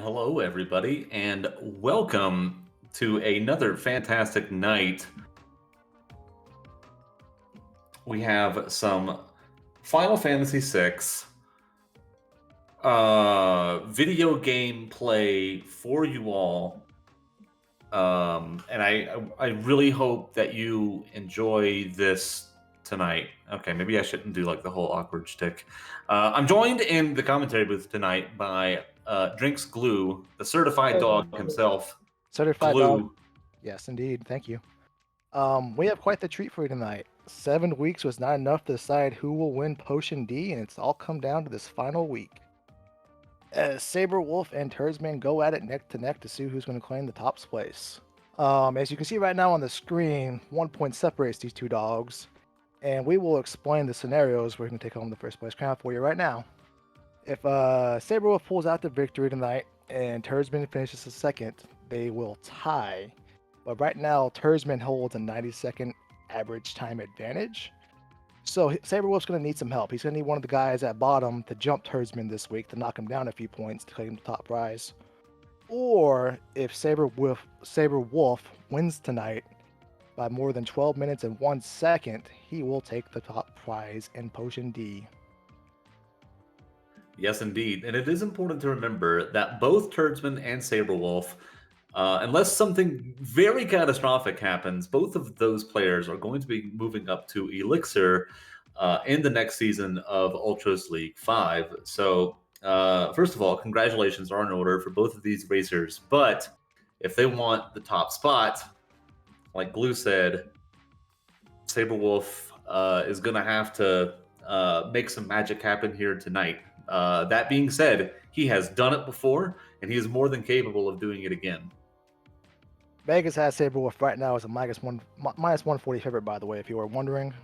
Hello, everybody, and welcome to another fantastic night. We have some Final Fantasy VI video game play for you all. And I really hope that you enjoy this tonight. Okay, maybe I shouldn't do like the whole awkward shtick. I'm joined in the commentary booth tonight by Drinks Glue, the certified dog himself. Certified dog. Glue. Yes, indeed. Thank you. We have quite the treat for you tonight. 7 weeks was not enough to decide who will win Potion D, and it's all come down to this final week. As Sabre Wolf and Turdsman go at it neck to neck to see who's going to claim the top place. As you can see right now on the screen, 1 point separates these two dogs, and we will explain the scenarios where you can take home the first place crown for you right now. If Sabre Wolf pulls out the victory tonight and Turdsman finishes the second, they will tie. But right now, Turdsman holds a 90-second average time advantage. So Sabre Wolf's going to need some help. He's going to need one of the guys at bottom to jump Turdsman this week to knock him down a few points to claim the top prize. Or if Sabre Wolf wins tonight by more than 12 minutes and 1 second, he will take the top prize in Potion D. Yes, indeed. And it is important to remember that both Turdsman and Saberwolf, unless something very catastrophic happens, both of those players are going to be moving up to Elixir in the next season of Ultros League 5. So, first of all, congratulations are in order for both of these racers. But if they want the top spot, like Glue said, Saberwolf is going to have to make some magic happen here tonight. That being said, he has done it before, and he is more than capable of doing it again. Vegas has Sabre Wolf right now as a minus 140 favorite, by the way, if you were wondering.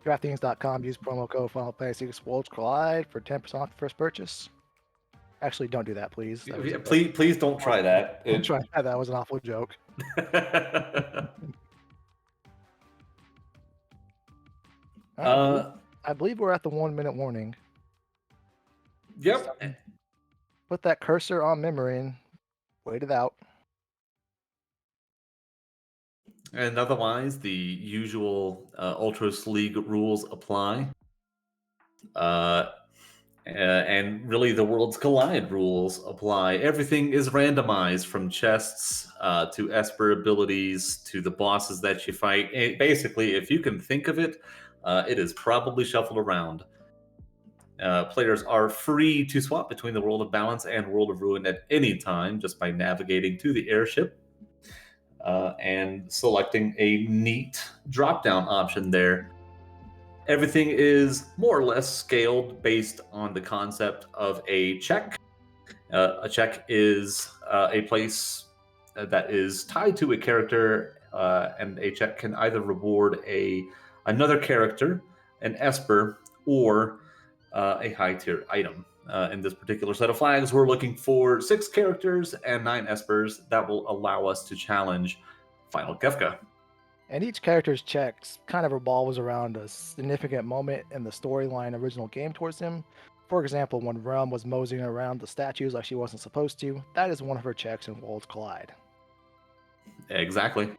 DraftKings.com, use promo code Final Fantasy Worlds Collide for 10% off the first purchase. Actually, don't do that, please. Please don't try that. Don't try that. That was an awful joke. I believe we're at the 1 minute warning. Yep. Put that cursor on memory and wait it out. And otherwise, the usual Ultros League rules apply. And really, the Worlds Collide rules apply. Everything is randomized from chests to Esper abilities to the bosses that you fight. Basically, if you can think of it, it is probably shuffled around. Players are free to swap between the World of Balance and World of Ruin at any time just by navigating to the airship and selecting a neat drop-down option there. Everything is more or less scaled based on the concept of a check. A check is a place that is tied to a character, and a check can either reward another character, an Esper, or a high-tier item. In this particular set of flags, we're looking for 6 characters and 9 Espers that will allow us to challenge Final Kefka. And each character's checks kind of revolves around a significant moment in the storyline original game towards him. For example, when Realm was moseying around the statues like she wasn't supposed to, that is one of her checks in Worlds Collide. Exactly.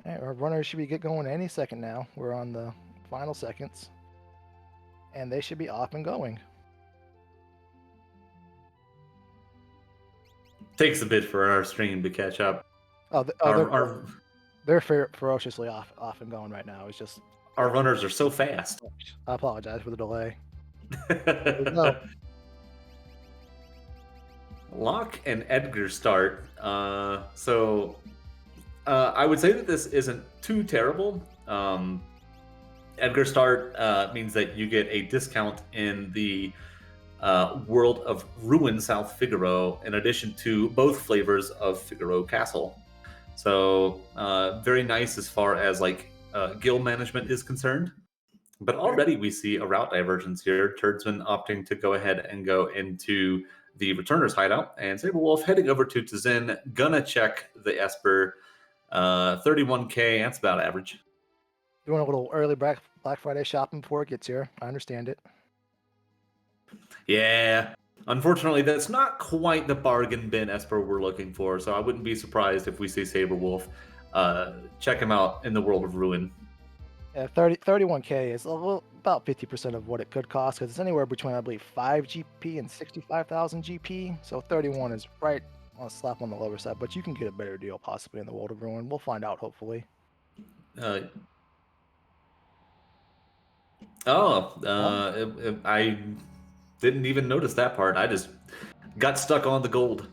All right, our runners should be get going any second now. We're on the final seconds. And they should be off and going. Takes a bit for our stream to catch up. They're ferociously off and going right now. It's just our runners are so fast. I apologize for the delay. Locke and Edgar start. So I would say that this isn't too terrible. Edgar start means that you get a discount in the World of Ruin South Figaro, in addition to both flavors of Figaro Castle. So very nice as far as like guild management is concerned. But already we see a route divergence here. Turdsman opting to go ahead and go into the Returner's hideout, and Sabre Wolf heading over to Tzin, gonna check the Esper. 31k, that's about average. Doing a little early Black Friday shopping before it gets here. I understand it. Yeah. Unfortunately, that's not quite the bargain bin Esper we're looking for, so I wouldn't be surprised if we see Sabre Wolf. Check him out in the World of Ruin. Yeah, 31K is about 50% of what it could cost because it's anywhere between, I believe, 5 GP and 65,000 GP. So 31 is right on a slap on the lower side, but you can get a better deal possibly in the World of Ruin. We'll find out, hopefully. Uh, Oh, I didn't even notice that part. I just got stuck on the gold.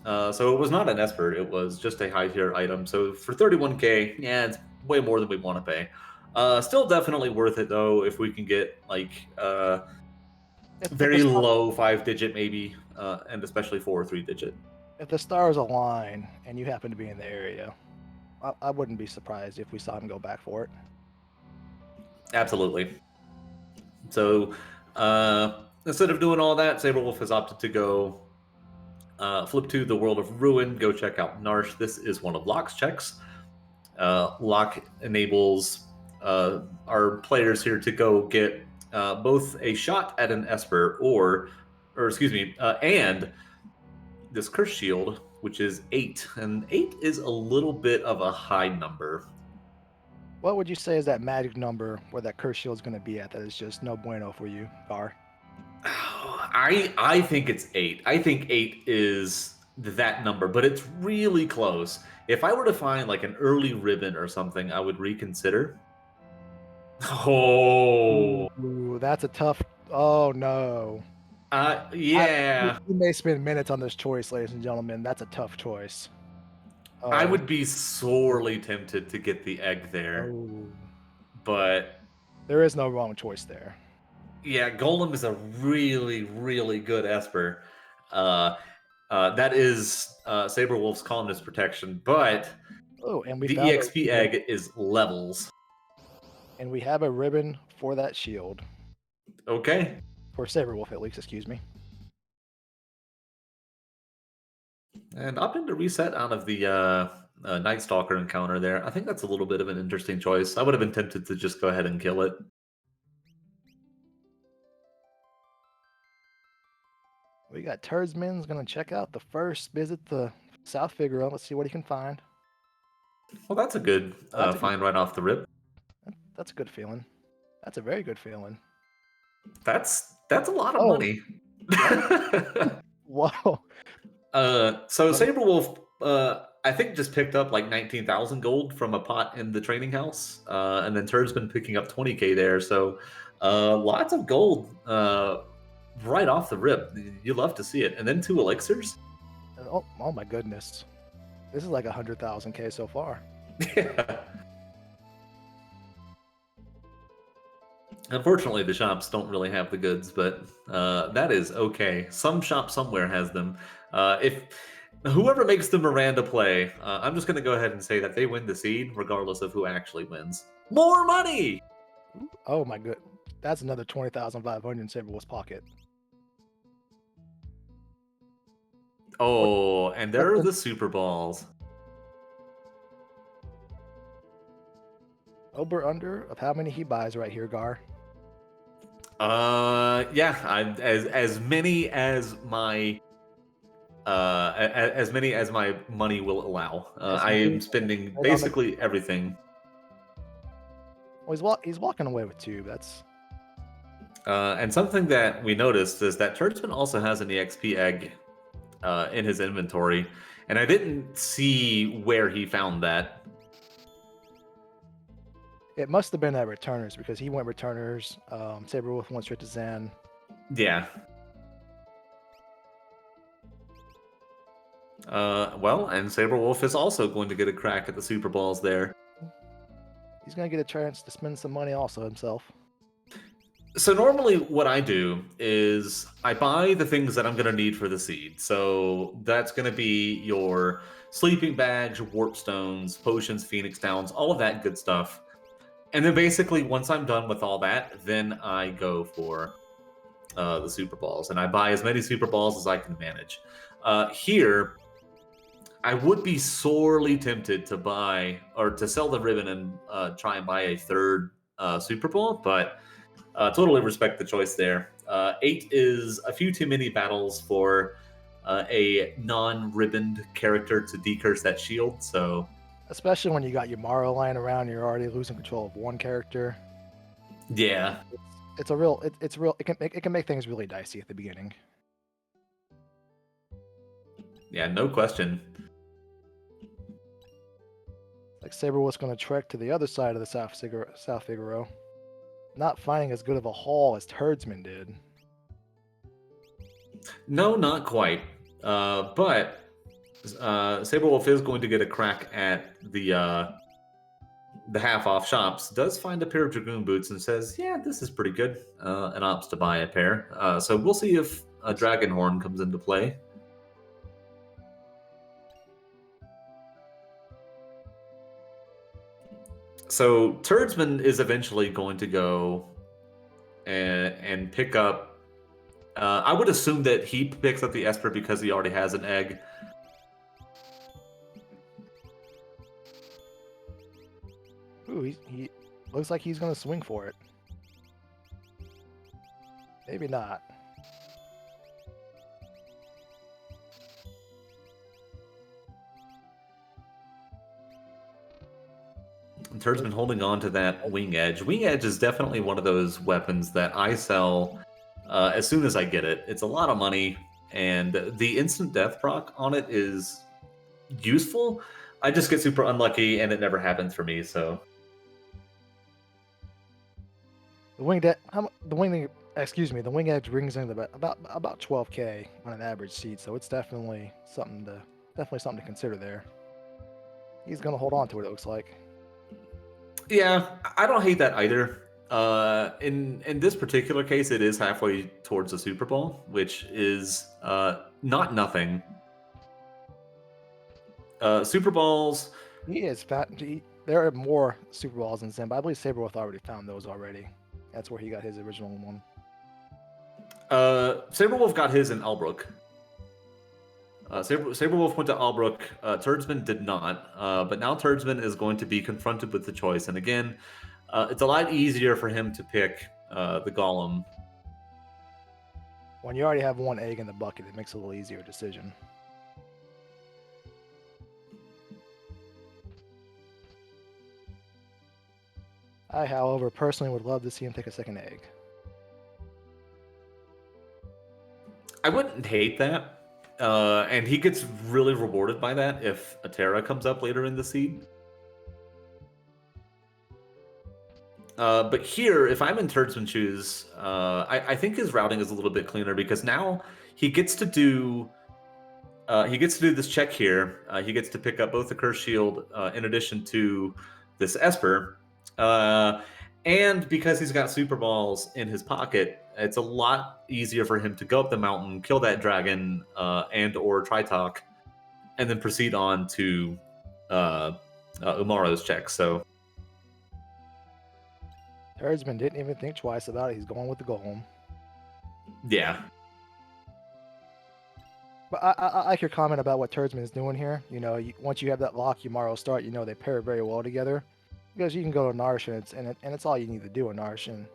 So it was not an Esper, it was just a high tier item. So for 31K, yeah, it's way more than we want to pay. Still definitely worth it though if we can get like if very low 5-digit maybe, and especially 4 or 3-digit. if the stars align and you happen to be in the area, I wouldn't be surprised if we saw him go back for it. Absolutely. So instead of doing all that, Saberwolf has opted to go flip to the World of Ruin. Go check out Narsh. This is one of Locke's checks. Locke enables our players here to go get both a shot at an Esper and this Curse Shield, which is 8. And 8 is a little bit of a high number. What would you say is that magic number where that curse shield is going to be at that is just no bueno for you, Gar? I think it's 8. I think 8 is that number, but it's really close. If I were to find like an early ribbon or something, I would reconsider. Oh, Ooh, that's a tough. Oh no. yeah. You may spend minutes on this choice, ladies and gentlemen. That's a tough choice. I Oh, would be sorely tempted to get the egg there, oh. but There is no wrong choice there. yeah, Golem is a really, really good Esper. That is Sabre Wolf's Columnist protection, but Oh, and we the found EXP egg is levels. and we have a ribbon for that shield. Okay. For Sabre Wolf, at least, excuse me. And opting to reset out of the Night Stalker encounter there. I think that's a little bit of an interesting choice. I would have been tempted to just go ahead and kill it. We got Turdsman's gonna check out the first visit to South Figaro. Let's see what he can find. Well, that's a good find right off the rip. That's a good feeling. That's a very good feeling. That's a lot of Oh. money. Whoa. So Sabre Wolf, I think just picked up like 19,000 gold from a pot in the training house, and then Turdsman picking up 20K there. So lots of gold right off the rip. You love to see it. And then 2 elixirs. Oh my goodness. This is like 100,000 K so far. Yeah. Unfortunately, the shops don't really have the goods, but that is okay. Some shop somewhere has them. If whoever makes the Miranda play, I'm just going to go ahead and say that they win the seed, regardless of who actually wins. More money! Oh my good. That's another 20,500 in Sabre Wolf's pocket. Oh, and there are the Super Balls. Over under of how many he buys right here, Gar. Yeah, as many as my as many as my money will allow. I am spending basically everything. Well, he's walking away with 2. That's and something that we noticed is that Turdsman also has an EXP egg in his inventory, and I didn't see where he found that. It must have been at Returners because he went Returners. Sabre Wolf went straight to Zen. Yeah. Well, and Sabre Wolf is also going to get a crack at the Super Balls there. He's going to get a chance to spend some money also himself. So normally what I do is I buy the things that I'm going to need for the seed. So that's going to be your sleeping bags, warp stones, potions, phoenix downs, all of that good stuff. And then basically once I'm done with all that, then I go for the Super Balls. And I buy as many Super Balls as I can manage. Here, I would be sorely tempted to buy or to sell the ribbon and try and buy a third Super Bowl, but totally respect the choice there. 8 is a few too many battles for a non-ribboned character to decurse that shield, so Especially when you got Yamaro lying around, you're already losing control of one character. yeah. It's a real. It's real. It can make things really dicey at the beginning. Yeah, no question. Like Sabre was going to trek to the other side of the South Figaro, not finding as good of a haul as Turdsman did. No, not quite. But Sabre Wolf is going to get a crack at the half-off shops. Does find a pair of Dragoon boots and says, "Yeah, this is pretty good," and opts to buy a pair. So we'll see if a Dragon Horn comes into play. So Turdsman is eventually going to go and pick up. I would assume that he picks up the Esper because he already has an egg. Ooh, he looks like he's going to swing for it. Maybe not. Turdsman holding on to that Wing Edge. Wing Edge is definitely one of those weapons that I sell as soon as I get it. It's a lot of money, and the instant death proc on it is useful. I just get super unlucky, and it never happens for me. So The wing edge brings in about 12K on an average seat, so it's definitely something to consider there. He's going to hold on to it. It looks like. yeah, I don't hate that either. In this particular case, it is halfway towards the Super Bowl, which is not nothing. Super Bowls. He is fat. There are more Super Balls in Zen, but I believe Sabre Wolf already found those already. That's where he got his original one. Sabre Wolf got his in Albrook. Sabre Wolf went to Albrook. Turdsman did not. But now Turdsman is going to be confronted with the choice. And again, it's a lot easier for him to pick the Golem. When you already have one egg in the bucket, it makes it a little easier decision. I, however, personally would love to see him take a second egg. I wouldn't hate that. And he gets really rewarded by that if a Terra comes up later in the seed. But here, if I'm in Turdsman shoes, I think his routing is a little bit cleaner because now he gets to do this check here. He gets to pick up both the Curse Shield in addition to this Esper. And because he's got Super Balls in his pocket, it's a lot easier for him to go up the mountain, kill that dragon and or Tritalk, and then proceed on to Umaro's check. So Turdsman didn't even think twice about it. He's going with the Golem. yeah. But I like your comment about what Turdsman is doing here. You know, once you have that lock Umaro start, you know they pair very well together. Because you can go to Narsh and it's all you need to do in Narsh in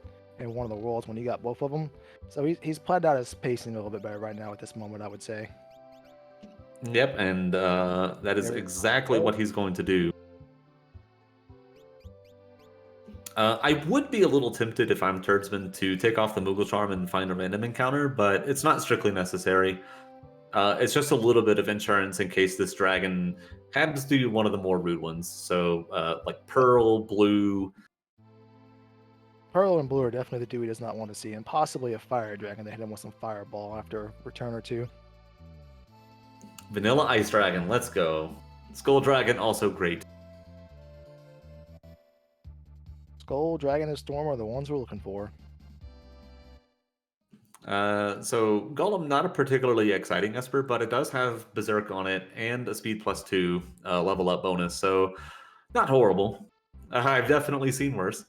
one of the worlds when you got both of them. So he's planned out his pacing a little bit better right now at this moment, I would say. Yep, and that is exactly what he's going to do. I would be a little tempted if I'm Turdsman to take off the Moogle Charm and find a random encounter, but it's not strictly necessary. It's just a little bit of insurance in case this dragon happens to be one of the more rude ones. So, like Pearl, Blue. Pearl and Blue are definitely the two he does not want to see, and possibly a Fire Dragon to hit him with some Fireball after a return or two. Vanilla Ice Dragon, let's go. Skull Dragon, also great. Skull, Dragon, and Storm are the ones we're looking for. So Golem, not a particularly exciting Esper, but it does have Berserk on it and a speed +2 level up bonus, so not horrible. I've definitely seen worse.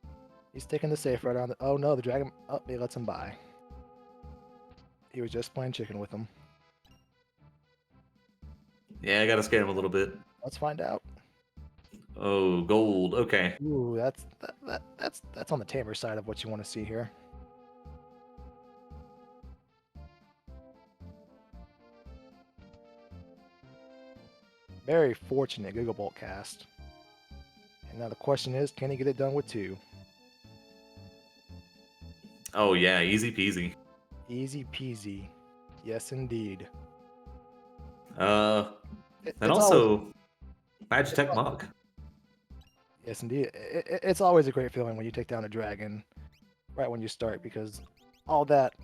He's taking the safe right on the... Oh no, the dragon... Oh, he lets him by. He was just playing chicken with him. Yeah, I gotta scare him a little bit. Let's find out. Oh, gold. Okay. Ooh, that's on the tamer side of what you want to see here. Very fortunate Gigabolt cast. And now the question is, can he get it done with 2? Oh yeah, easy peasy. Easy peasy. Yes, indeed. Uh, It, and it's always also it's, Magitech Mog. yes, indeed. It's always a great feeling when you take down a dragon right when you start, because all that,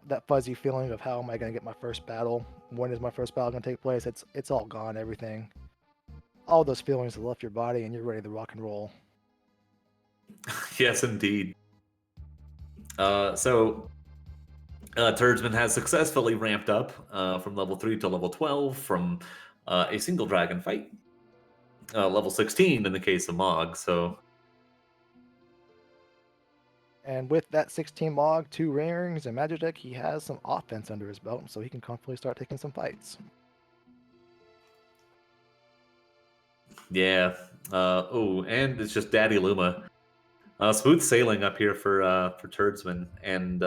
that fuzzy feeling of how am I going to get my first battle? When is my first battle going to take place? It's all gone. Everything, all those feelings have left your body, and you're ready to rock and roll. Yes, indeed. So Turdsman has successfully ramped up from level 3 to level 12 from a single dragon fight. Level 16 in the case of Mog. So And with that 16 log, 2 rings, and magic deck, he has some offense under his belt, so he can comfortably start taking some fights. yeah. Oh, and it's just Daddy Luma. Smooth sailing up here for Turdsman, and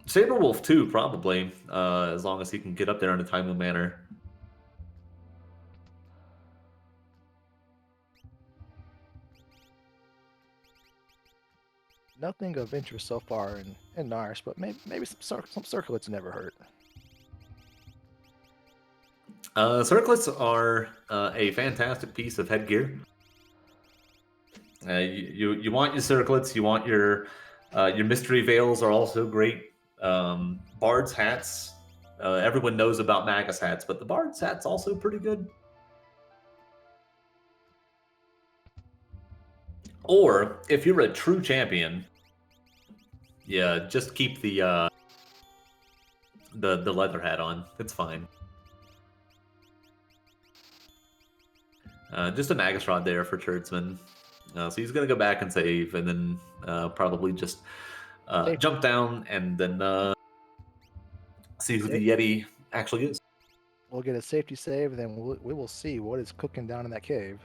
Sabre Wolf too, probably, as long as he can get up there in a timely manner. Nothing of interest so far in Nars, but maybe some circlets never hurt. Circlets are a fantastic piece of headgear. You want your circlets. You want your mystery veils are also great. Bard's hats. Everyone knows about Magus hats, but the Bard's hat's also pretty good. Or if you're a true champion, yeah, just keep the leather hat on. It's fine. Just a Magus rod there for Turdsman. So he's gonna go back and save, and then probably just jump down and then see who the Yeti actually is. We'll get a safety save, and then we will see what is cooking down in that cave.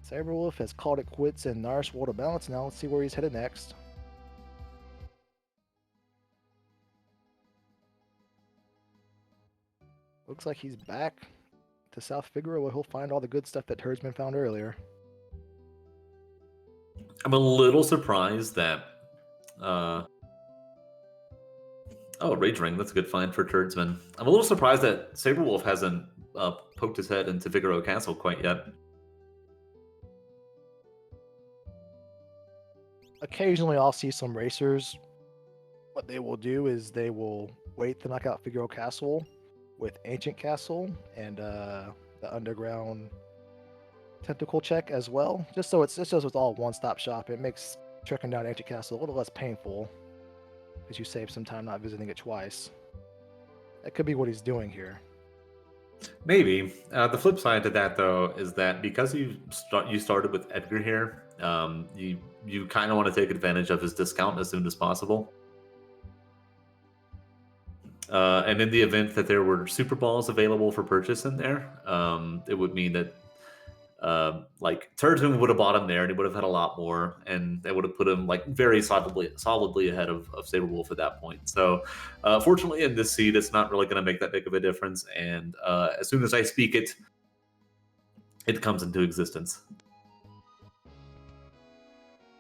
Sabre Wolf has called it quits in Nars World of Balance. Now let's see where he's headed next. Looks like he's back to South Figaro, where he'll find all the good stuff that Turdsman found earlier. I'm a little surprised that. Oh, Rage Ring. That's a good find for Turdsman. I'm a little surprised that Sabre Wolf hasn't poked his head into Figaro Castle quite yet. Occasionally, I'll see some racers. What they will do is they will wait to knock out Figaro Castle with Ancient Castle and the Underground Tentacle check as well, just so it's all one-stop shop. It makes trekking down Ancient Castle a little less painful because you save some time not visiting it twice. That could be what he's doing here. Maybe. The flip side to that, though, is that because you started with Edgar here, you kind of want to take advantage of his discount as soon as possible. And in the event that there were Super Balls available for purchase in there, it would mean that like Turdsman would have bought him there, and he would have had a lot more, and they would have put him like very solidly ahead of Sabre Wolf at that point. So, fortunately, in this seed, it's not really going to make that big of a difference. And as soon as I speak it, it comes into existence.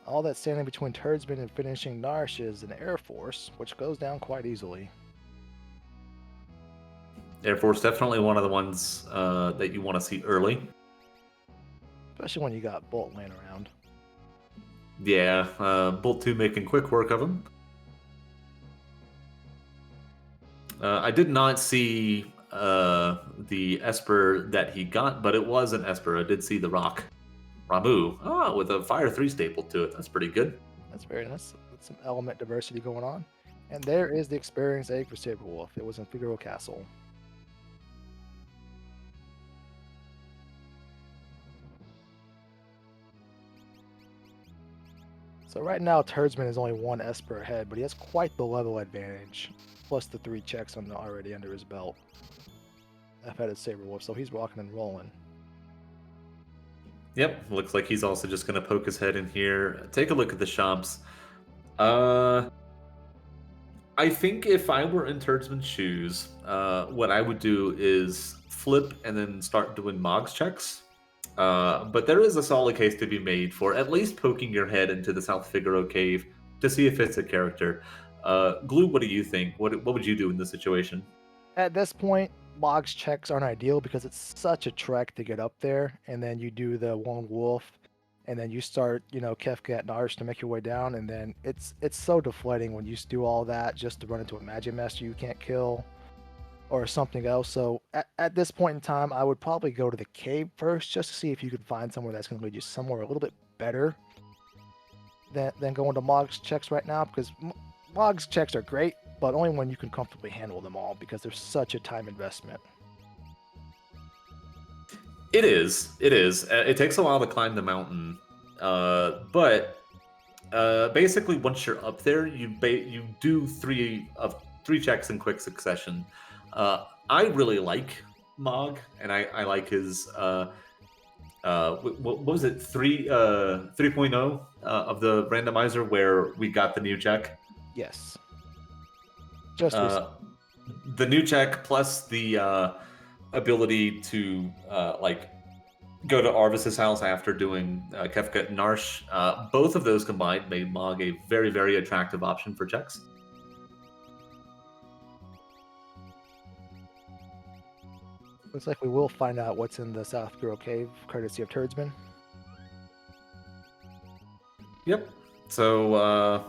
All that's standing between Turdsman and finishing Narsh is an Air Force, which goes down quite easily. Air Force definitely one of the ones that you want to see early. Especially when you got Bolt laying around. Yeah, Bolt 2 making quick work of him. I did not see the Esper that he got, but it was an Esper. I did see the Rock. Ramu. With a Fire 3 stapled to it. That's pretty good. That's very nice. With some element diversity going on. And there is the experience egg for Sabre Wolf. It was in Figaro Castle. So right now, Turdsman is only 1 Esper ahead, but he has quite the level advantage, plus the 3 checks already under his belt. Ahead of Sabre Wolf, so he's rocking and rolling. Yep, looks like he's also just going to poke his head in here. Take a look at the shops. I think if I were in Turdsman's shoes, what I would do is flip and then start doing Mog's checks. But there is a solid case to be made for at least poking your head into the South Figaro cave to see if it's a character. Glue, what do you think? What would you do in this situation? At this point, Mog's checks aren't ideal because it's such a trek to get up there, and then you do the Lone Wolf, and then you start, Kefka at Narsh to make your way down, and then it's so deflating when you do all that just to run into a Magic Master you can't kill, or something else. So at this point in time, I would probably go to the cave first just to see if you could find somewhere that's going to lead you somewhere a little bit better than going to Mog's checks right now, because Mog's checks are great, but only when you can comfortably handle them all, because there's such a time investment. It is. It is. It takes a while to climb the mountain, but basically once you're up there, you do three checks in quick succession. I really like Mog, and I like his what was it 3.0 of the randomizer where we got the new check. Yes. Just The new check plus the ability to like go to Arvis's house after doing Kefka and Narsh. Both of those combined made Mog a very, very attractive option for checks. looks like we will find out what's in the South Figaro cave, courtesy of Turdsman. Yep. So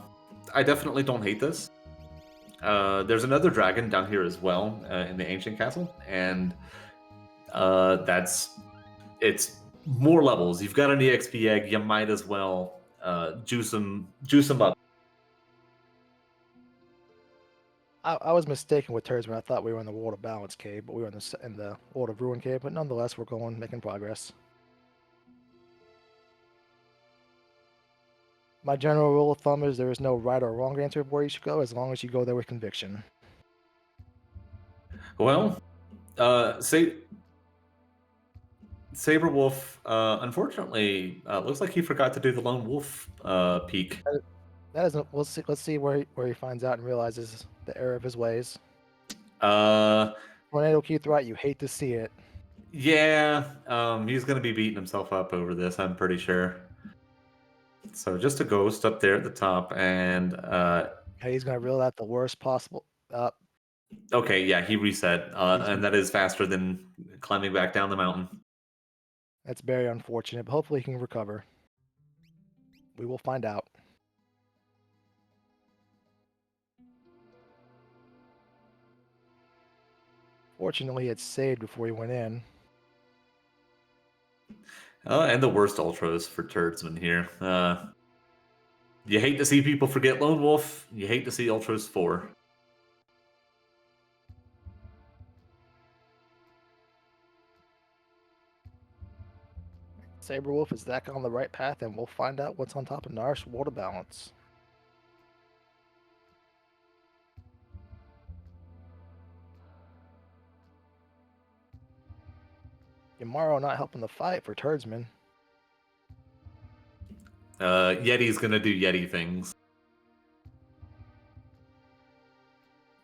I definitely don't hate this. There's another dragon down here as well in the ancient castle, and it's more levels. You've got an EXP egg. You might as well juice them up. I was mistaken with Turdsman. I thought we were in the World of Balance cave, but we were in the World of Ruin cave. But nonetheless, we're making progress. My general rule of thumb is there is no right or wrong answer of where you should go, as long as you go there with conviction. Well, Sabre Wolf, unfortunately, looks like he forgot to do the Lone Wolf peak. That isn't. Let's see where he finds out and realizes the error of his ways. Uh, Tornado Keith, right? You hate to see it. yeah, he's gonna be beating himself up over this, I'm pretty sure. So just a ghost up there at the top, and He's gonna reel out the worst possible. okay, yeah, he reset, and that is faster than climbing back down the mountain. That's very unfortunate, but hopefully he can recover. We will find out. Fortunately, it saved before he went in. And the worst ultras for Turdsman here. You hate to see people forget Lone Wolf. You hate to see ultras 4. Sabre Wolf is back on the right path, and we'll find out what's on top of Narsh Water Balance. Yamaro not helping the fight for Turdsman. Yeti's gonna do Yeti things.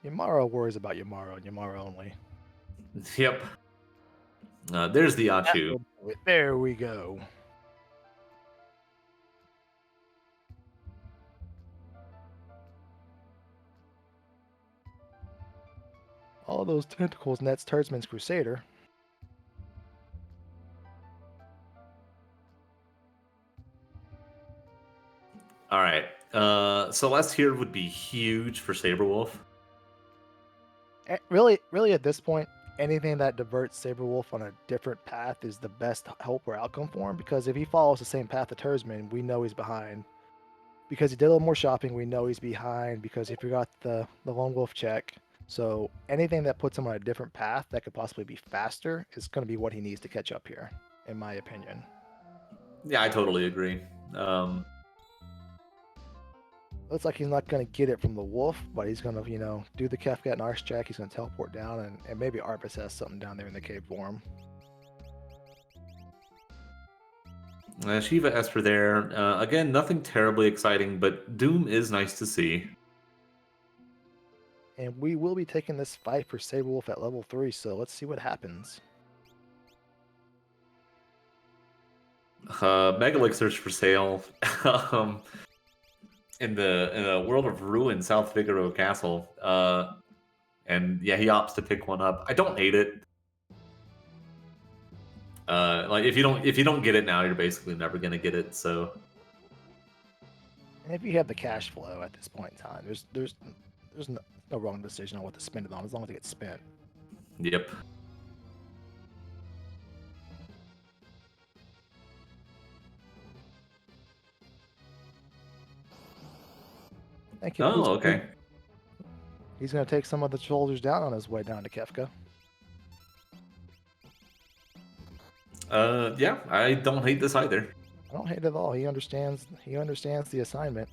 Yamaro worries about Yamaro and Yamaro only. Yep. There's the Achu. There we go. All those tentacles, and that's Turdsman's Crusader. All right. Celeste here would be huge for Sabre Wolf. Really, at this point, anything that diverts Sabre Wolf on a different path is the best help or outcome for him, because if he follows the same path of Turdsman, we know he's behind. Because he did a little more shopping, we know he's behind because he forgot the Lone Wolf check. So anything that puts him on a different path that could possibly be faster is going to be what he needs to catch up here, in my opinion. Yeah, I totally agree. Looks like he's not going to get it from the wolf, but he's going to, do the Kefka and Arch check. He's going to teleport down, and maybe Arbus has something down there in the cave for him. Shiva Esper there. Again, nothing terribly exciting, but Doom is nice to see. And we will be taking this fight for Sabre Wolf at level 3, so let's see what happens. Mega Elixirs for sale. In the world of Ruin, South Figaro Castle. And yeah, he opts to pick one up. I don't hate it. Like if you don't get it now, you're basically never gonna get it. So, and if you have the cash flow at this point in time, there's no wrong decision on what to spend it on as long as it gets spent. Yep. Thank you. Oh, okay. He's going to take some of the soldiers down on his way down to Kefka. Yeah, I don't hate this either. I don't hate it at all. He understands the assignment.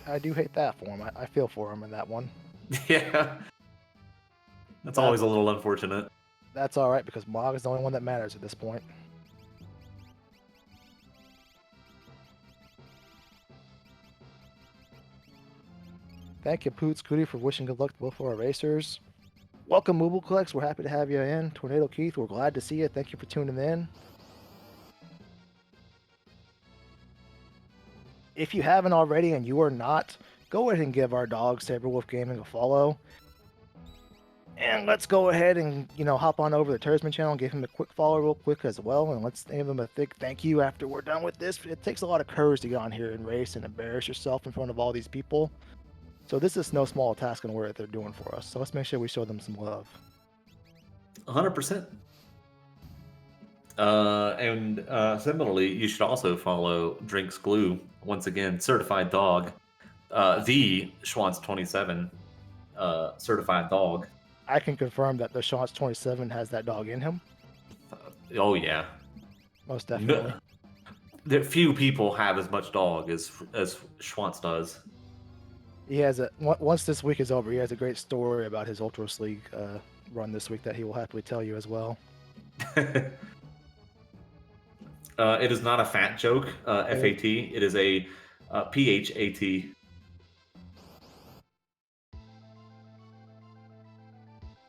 I do hate that for him. I feel for him in that one. Yeah. That's always a little unfortunate. That's all right because Mog is the only one that matters at this point. Thank you, Poots Cootie, for wishing good luck to both of our racers. Welcome, Mobile Collects. We're happy to have you in. Tornado Keith, we're glad to see you. Thank you for tuning in. If you haven't already and you are not, go ahead and give our dog Sabre Wolf Gaming a follow. And let's go ahead and, hop on over to the Turdsman channel and give him a quick follow real quick as well. And let's give him a big thank you after we're done with this. It takes a lot of courage to get on here and race and embarrass yourself in front of all these people. So this is no small task and work that they're doing for us. So let's make sure we show them some love. 100%. And similarly, you should also follow Drinks Glue. Once again, certified dog. The Schwantz27 certified dog. I can confirm that the Schwantz27 has that dog in him. Oh, yeah. Most definitely. No, few people have as much dog as Schwantz does. He has once this week is over, he has a great story about his Ultros League run this week that he will happily tell you as well. It is not a fat joke, FAT. It is a PHAT.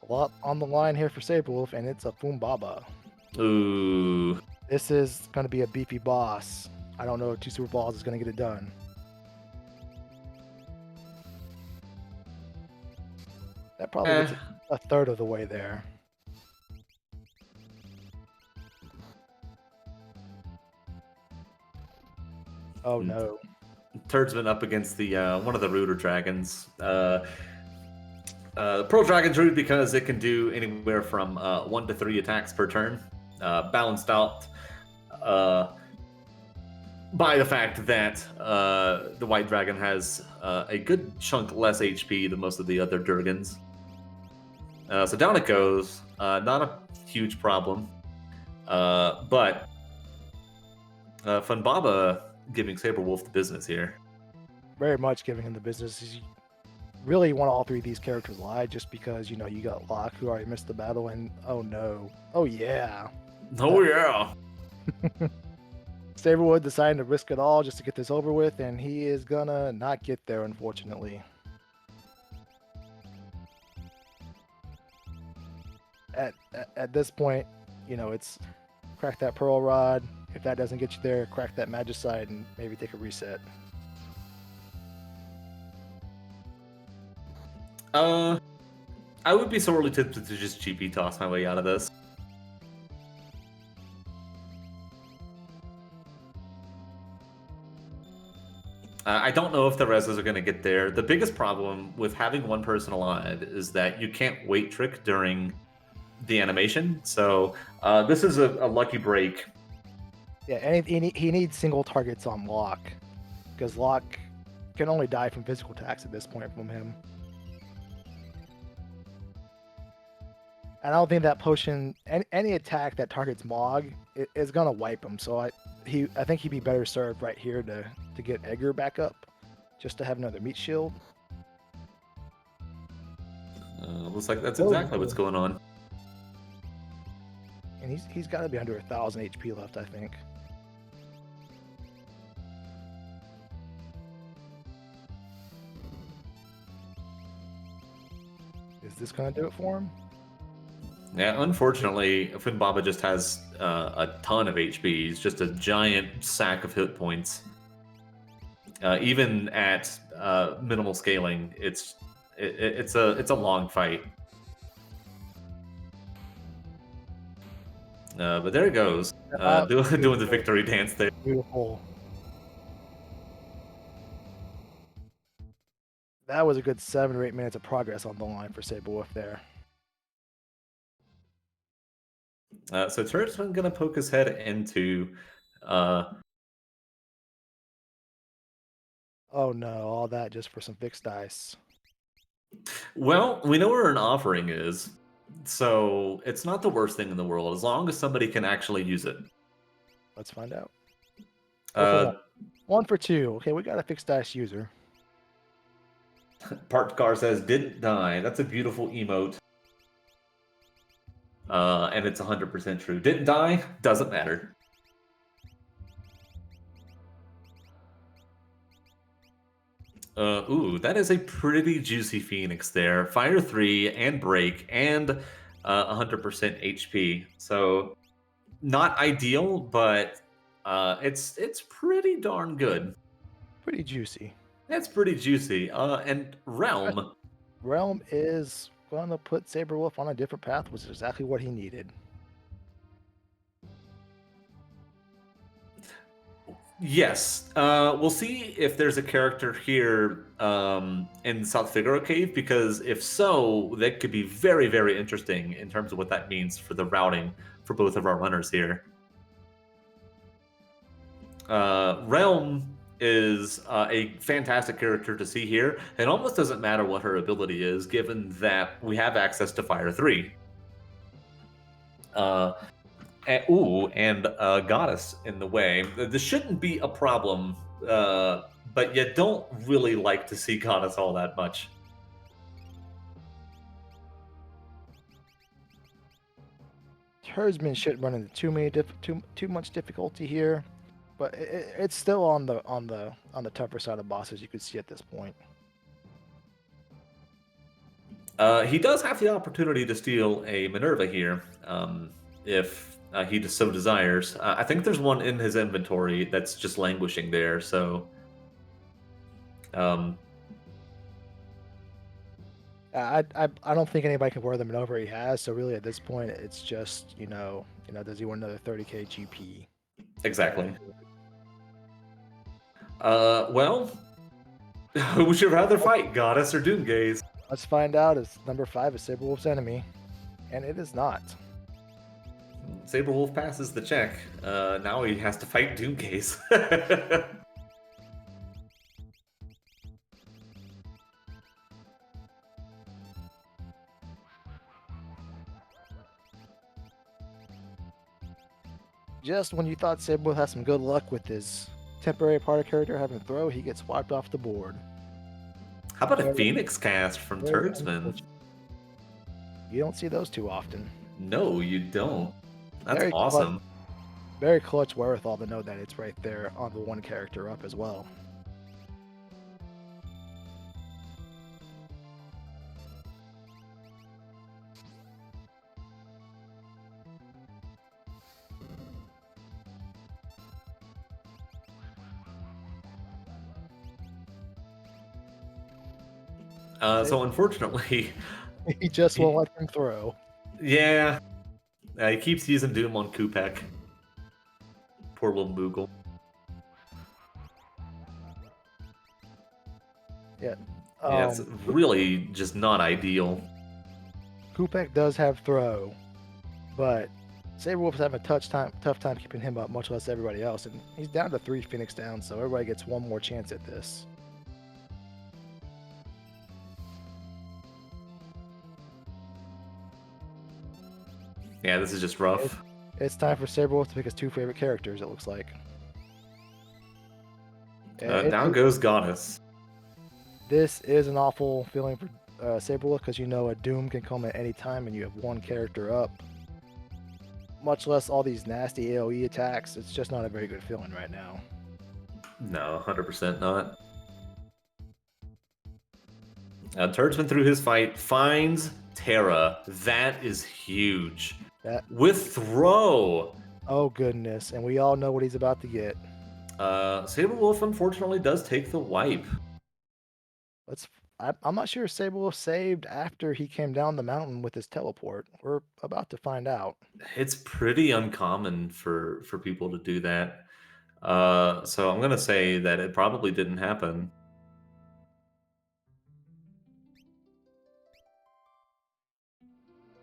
A lot on the line here for Sabre Wolf, and it's a Fumbaba. Ooh. This is going to be a beefy boss. I don't know if 2 Super Balls is going to get it done. That probably gets a third of the way there. Oh no. Turdsman up against the one of the Rooter Dragons. Pro Dragon's rude because it can do anywhere from 1 to 3 attacks per turn. Balanced out by the fact that the White Dragon has a good chunk less HP than most of the other Durgans. So down it goes. Not a huge problem. But Funbaba giving Sabre Wolf the business here. Very much giving him the business. He's really want all 3 of these characters alive just because, you got Locke who already missed the battle and oh no. Oh yeah. Oh yeah. Sabrewood deciding to risk it all just to get this over with, and he is gonna not get there, unfortunately. At this point, it's crack that Pearl Rod. If that doesn't get you there, crack that Magicite and maybe take a reset. I would be sorely tempted to just GP toss my way out of this. I don't know if the reses are going to get there. The biggest problem with having one person alive is that you can't weight trick during the animation. So this is a lucky break. Yeah, and he needs single targets on Locke, because Locke can only die from physical attacks at this point from him. And I don't think that potion, any attack that targets Mog, is gonna wipe him. So I think he'd be better served right here to get Edgar back up, just to have another meat shield. Looks like that's Oh, exactly what's going on. and he's got to be under 1,000 HP left, I think. Is this gonna do it for him? Yeah, unfortunately, Funbaba just has a ton of HP. He's just a giant sack of hit points. Even at minimal scaling, it's a long fight. But there it goes, doing the victory dance there. Beautiful. That was a good 7 or 8 minutes of progress on the line for Sabre Wolf there. So Turdsman gonna poke his head into. Oh no, all that just for some fixed dice. Well, we know where an offering is, so it's not the worst thing in the world as long as somebody can actually use it. Let's find out. 0 for 1. Uh, 1 for 2. Okay, we got a fixed dice user. Part Car says didn't die. That's a beautiful emote. And it's 100% true. Didn't die, doesn't matter. Ooh, that is a pretty juicy Phoenix there. Fire 3 and Break and 100% HP. So not ideal, but it's pretty darn good. Pretty juicy. That's pretty juicy. And Realm. Realm is going to put Sabre Wolf on a different path, which is exactly what he needed. Yes. We'll see if there's a character here in South Figaro Cave, because if so, that could be very, very interesting in terms of what that means for the routing for both of our runners here. Realm is a fantastic character to see here. It almost doesn't matter what her ability is, given that we have access to Fire 3. And Goddess in the way. This shouldn't be a problem, but you don't really like to see Goddess all that much. Turdsman shouldn't run into too much difficulty here, but it's still on the tougher side of bosses. You could see at this point. He does have the opportunity to steal a Minerva here, if he just so desires. I think there's one in his inventory that's just languishing there. So, I don't think anybody can wear them over he has. So really, at this point, it's just does he want another 30k GP? exactly. Well, who would you rather fight, Goddess or Doomgaze? Let's find out. Is number 5 is Sabre Wolf's enemy, and it is not. Sabre Wolf passes the check. Now he has to fight Doomgaze. Just when you thought Sabre Wolf had some good luck with his temporary party character having to throw, he gets wiped off the board. How about a Phoenix cast from Turdsman? You don't see those too often. No, you don't. That's Very awesome. Very clutch wherewithal to know that it's right there on the one character up as well. So unfortunately, He just won't let him throw. yeah, he keeps using Doom on Kupek. Poor little Moogle. Yeah. Yeah, it's really just not ideal. Kupek does have throw, but Sabre Wolf's having a tough time keeping him up, much less everybody else. And he's down to 3 Phoenix down, so everybody gets one more chance at this. Yeah, this is just It, rough. it's time for Sabre Wolf to pick his 2 favorite characters, it looks like. Down goes Goddess. This is an awful feeling for Sabre Wolf because you know a Doom can come at any time and you have 1 character up. Much less all these nasty AoE attacks. It's just not a very good feeling right now. No, 100% not. Turdsman through his fight finds Terra. That is huge. With throw. Oh goodness, and we all know what he's about to get. Sabre Wolf unfortunately does take the wipe. I'm not sure Sabre Wolf saved after he came down the mountain with his teleport. We're about to find out. It's pretty uncommon for people to do that. So I'm gonna say that it probably didn't happen.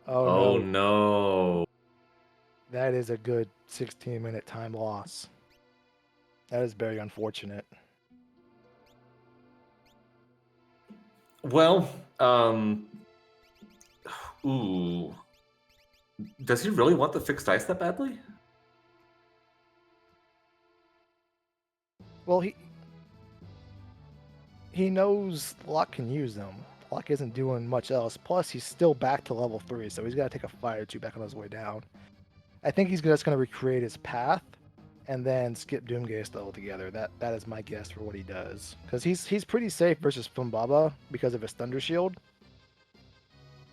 Oh no. No. That is a good 16-minute time loss. That is very unfortunate. Well, ooh. Does he really want the fixed ice that badly? Well, he knows Locke can use them. Locke isn't doing much else. Plus, he's still back to level 3, so he's got to take a fight or 2 back on his way down. I think he's just going to recreate his path and then skip Doomgaze altogether. That is my guess for what he does. Because he's pretty safe versus Fumbaba because of his Thunder Shield.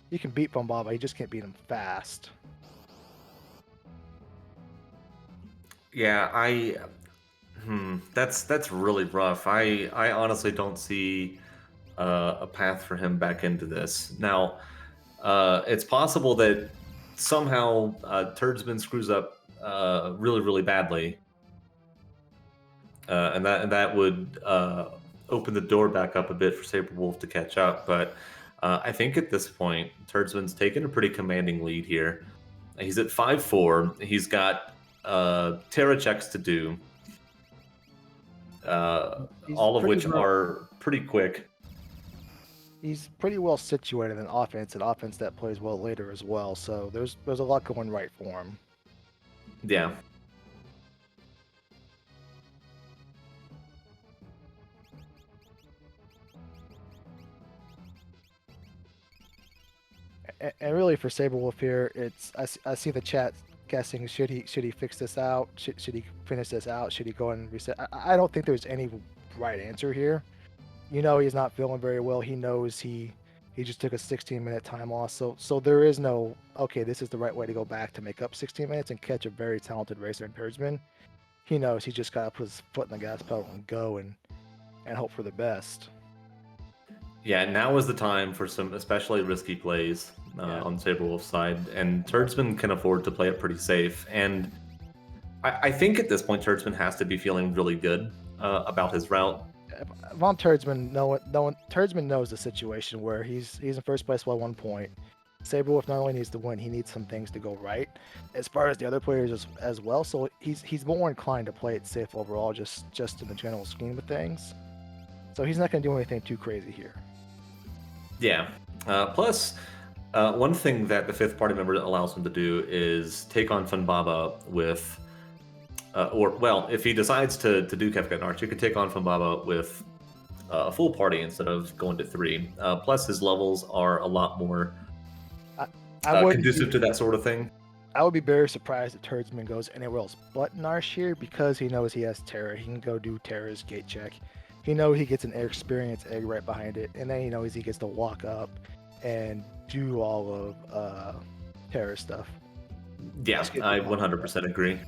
You can beat Fumbaba, you just can't beat him fast. Yeah, that's really rough. I honestly don't see a path for him back into this. Now, it's possible that somehow Turdsman screws up really badly, and that would open the door back up a bit for Sabre Wolf to catch up. But I think at this point, Turdsman's taken a pretty commanding lead here. He's at 5-4. He's got Terra checks to do, all of which are pretty quick. He's pretty well situated in offense, and offense that plays well later as well. So there's a lot going right for him. Yeah. And really for Sabre Wolf here, it's I see the chat guessing should he fix this out? Should he finish this out? Should he go and reset? I don't think there's any right answer here. You know he's not feeling very well. He knows he just took a 16-minute time loss. So there is no okay, this is the right way to go back to make up 16 minutes and catch a very talented racer in Turdsman. He knows he just gotta put his foot in the gas pedal and go and hope for the best. Yeah, now is the time for some especially risky plays on Sabre Wolf's side, and Turdsman can afford to play it pretty safe. And I think at this point, Turdsman has to be feeling really good about his route. Von Turdsman, Turdsman knows the situation where he's in first place by 1 point. Sabre Wolf not only needs to win, he needs some things to go right, as far as the other players as well. So he's more inclined to play it safe overall, just in the general scheme of things. So he's not going to do anything too crazy here. Yeah. Plus, one thing that the 5th party member allows him to do is take on Funbaba with, if he decides to do Kefka and Arch, he could take on Funbaba with a full party instead of going to 3. Plus, his levels are a lot more conducive to that sort of thing. I would be very surprised if Turdsman goes anywhere else but Narsh here because he knows he has Terra. He can go do Terra's gate check. He knows he gets an air experience egg right behind it, and then he knows he gets to walk up and do all of Terra stuff. Yeah, I 100% agree.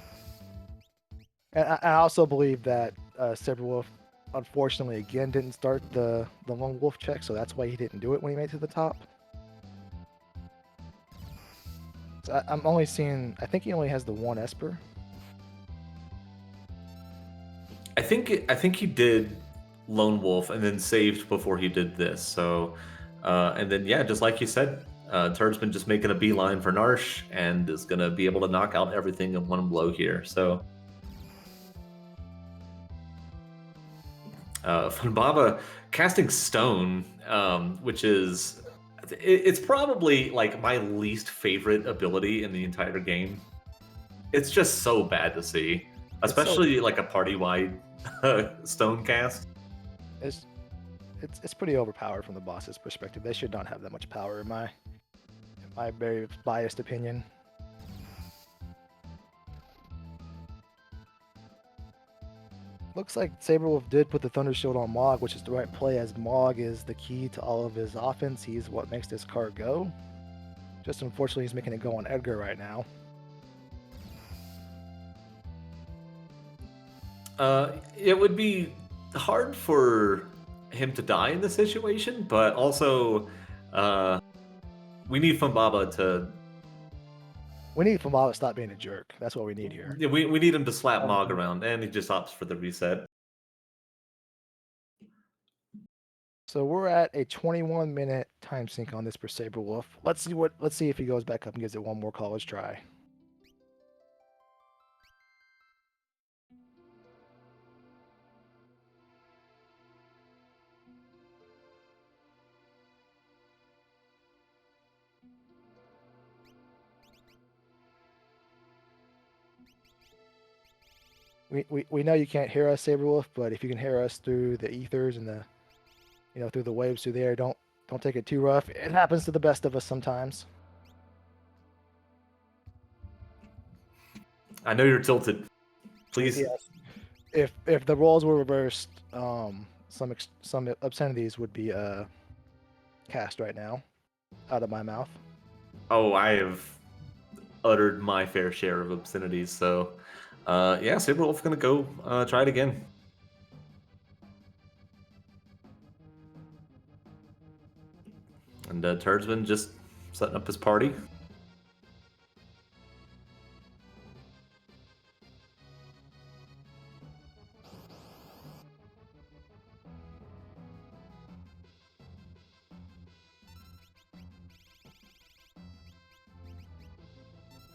And I also believe that Sabre Wolf, unfortunately, again, didn't start the lone wolf check, so that's why he didn't do it when he made it to the top. So I'm only seeing, I think he only has the 1 Esper. I think he did Lone Wolf and then saved before he did this. So, and then yeah, just like you said, Turdsman just making a beeline for Narsh and is gonna be able to knock out everything in one blow here. So, Funbaba casting Stone, which is it's probably like my least favorite ability in the entire game. It's just so bad to see, especially like a party-wide stone cast. It's it's pretty overpowered from the boss's perspective. They should not have that much power, in my very biased opinion. Looks like Sabre Wolf did put the Thunder Shield on Mog, which is the right play, as Mog is the key to all of his offense. He's what makes this card go. Just unfortunately, he's making it go on Edgar right now. It would be hard for him to die in this situation, but also we need Fumbaba to. We need Fumbaba to stop being a jerk. That's what we need here. Yeah, we need him to slap Mog around, and he just opts for the reset. So we're at a 21-minute time sync on this for Sabre Wolf. Let's see if he goes back up and gives it one more college try. We know you can't hear us, Sabre Wolf, but if you can hear us through the ethers and the through the waves through there, don't take it too rough. It happens to the best of us sometimes. I know you're tilted. Please. Yes. If the roles were reversed, some obscenities would be cast right now out of my mouth. Oh, I have uttered my fair share of obscenities, so yeah, Sabre Wolf's gonna go try it again. And Turdsman just setting up his party.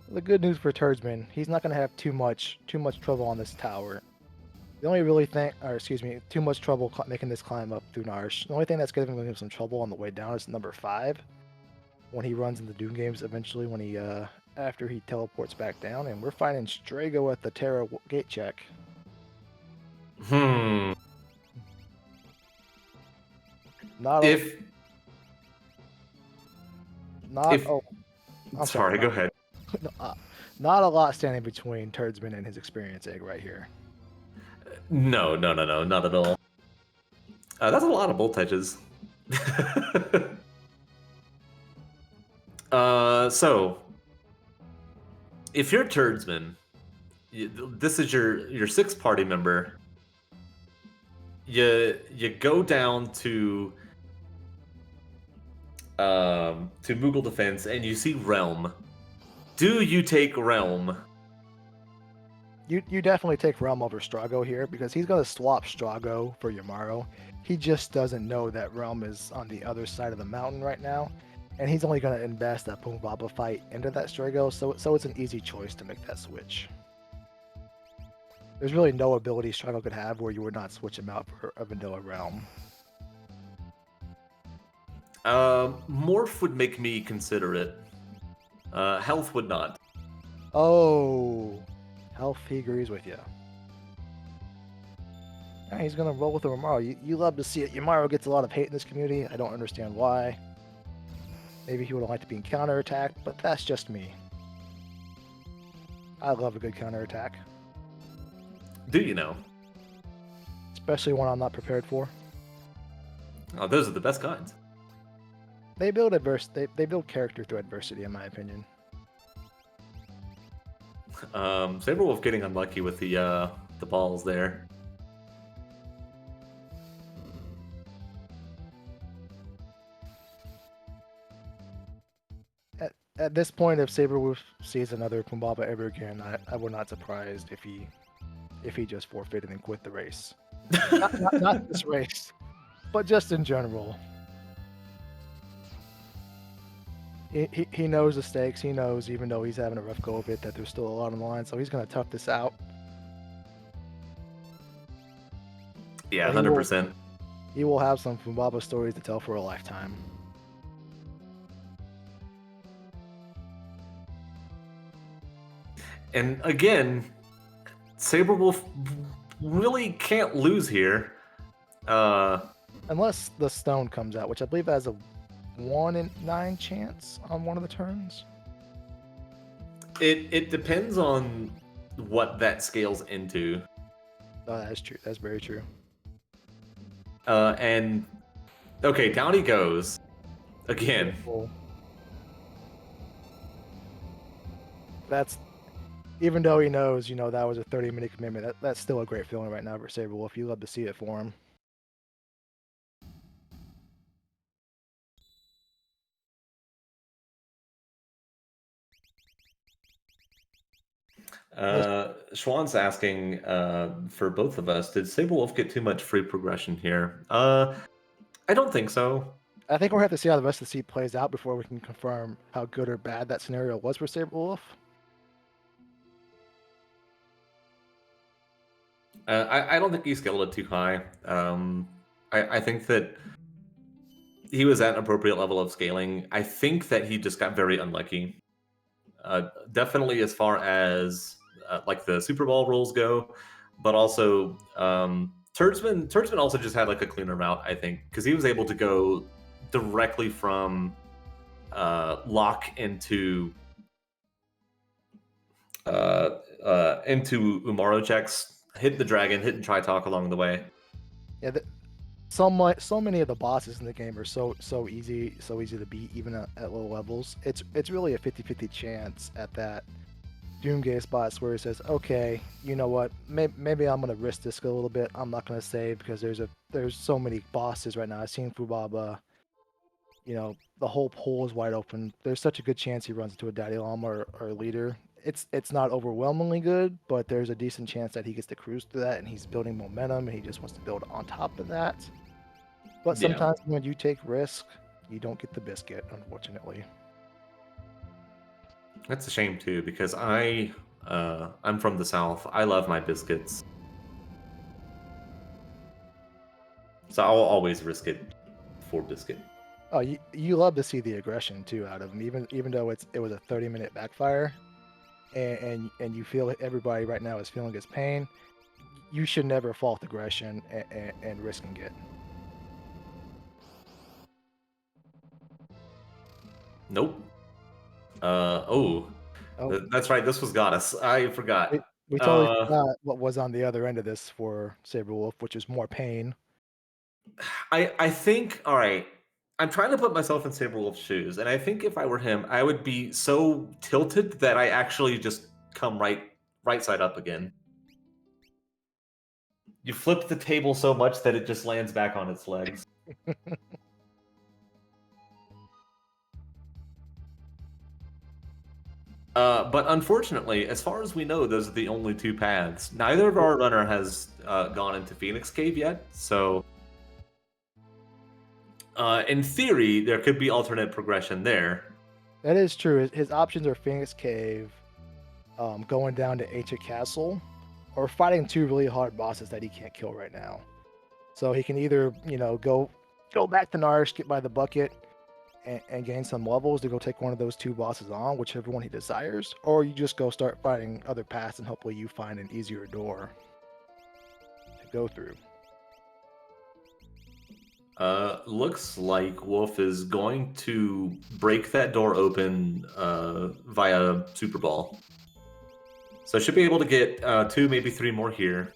The good news for Turdsman, he's not going to have too much trouble on this tower. The only really thing, or excuse me, too much trouble making this climb up through Narsh. The only thing that's giving him some trouble on the way down is number 5, when he runs into Doom Games eventually, when he after he teleports back down, and we're finding Strago at the Terra gate check. Not I'm sorry, go ahead. Not a lot standing between Turdsman and his experience egg right here. No, not at all. That's a lot of bolt edges. So if you're Turdsman, this is your sixth party member. You go down to Moogle Defense and you see Realm. Do you take Realm? You definitely take Realm over Strago here, because he's going to swap Strago for Yamaro. He just doesn't know that Realm is on the other side of the mountain right now, and he's only going to invest that Pumbaba fight into that Strago, so it's an easy choice to make that switch. There's really no ability Strago could have where you would not switch him out for a vanilla Realm. Morph would make me consider it. Health would not. Oh, Health, he agrees with you. Yeah, he's gonna roll with the Yamaro. You love to see it. Yamaro gets a lot of hate in this community. I don't understand why. Maybe he would have liked to be in counterattack, but that's just me. I love a good counterattack. Do you know? Especially one I'm not prepared for. Oh, those are the best kinds. They build they build character through adversity, in my opinion. Sabre Wolf getting unlucky with the balls there. At this point, if Sabre Wolf sees another Pumbaba ever again, I would not surprised if he just forfeited and quit the race. not this race, but just in general. He knows the stakes. He knows, even though he's having a rough go of it, that there's still a lot on the line. So he's going to tough this out. Yeah, 100%. He will have some Fumbaba stories to tell for a lifetime. And again, Sabre Wolf really can't lose here. Unless the stone comes out, which I believe has a 1 in 9 chance on one of the turns. It depends on what that scales into. Oh, that is true. That's very true. And okay, down he goes again. Beautiful. That's even though he knows, that was a 30-minute commitment. That's still a great feeling right now for Sabre Wolf. You love to see it for him. Schwann's asking for both of us, did Sabre Wolf get too much free progression here? I don't think so. I think we'll have to see how the rest of the seed plays out before we can confirm how good or bad that scenario was for Sabre Wolf. I don't think he scaled it too high. I think that he was at an appropriate level of scaling. I think that he just got very unlucky. Definitely as far as like the Super Bowl rules go, but also Turdsman also just had like a cleaner route, I think, because he was able to go directly from lock into Umaro checks, hit the dragon, hit and try talk along the way. Yeah, so many of the bosses in the game are so easy to beat even at low levels. It's really a 50-50 chance at that Doomgate spots where he says, okay, you know what, maybe I'm gonna risk this a little bit. I'm not gonna save because there's so many bosses right now. I've seen Fubaba, the whole pool is wide open. There's such a good chance he runs into a Daddy Llama or a leader. It's not overwhelmingly good, but there's a decent chance that he gets to cruise through that and he's building momentum and he just wants to build on top of that. But Yeah. sometimes when you take risk, you don't get the biscuit, unfortunately. That's a shame too, because I'm from the South. I love my biscuits, so I'll always risk it for biscuit. Oh, you love to see the aggression too out of him, even though it was a 30-minute backfire, and you feel everybody right now is feeling his pain. You should never fault aggression and risking it. Nope. Oh, Oh, that's right. This was Goddess. I forgot. we totally forgot what was on the other end of this for Sabre Wolf, which is more pain. I think. All right. I'm trying to put myself in Sabre Wolf's shoes, and I think if I were him, I would be so tilted that I actually just come right side up again. You flip the table so much that it just lands back on its legs. But unfortunately, as far as we know, those are the only two paths. Neither of our runner has gone into Phoenix Cave yet, so in theory, there could be alternate progression there. That is true. His options are Phoenix Cave, going down to Ancient Castle, or fighting two really hard bosses that he can't kill right now. So he can either, go back to Narish, get by the bucket, and gain some levels to go take one of those two bosses on, whichever one he desires, or you just go start fighting other paths and hopefully you find an easier door to go through. Looks like Wolf is going to break that door open via Super Ball. So should be able to get 2, maybe 3 more here.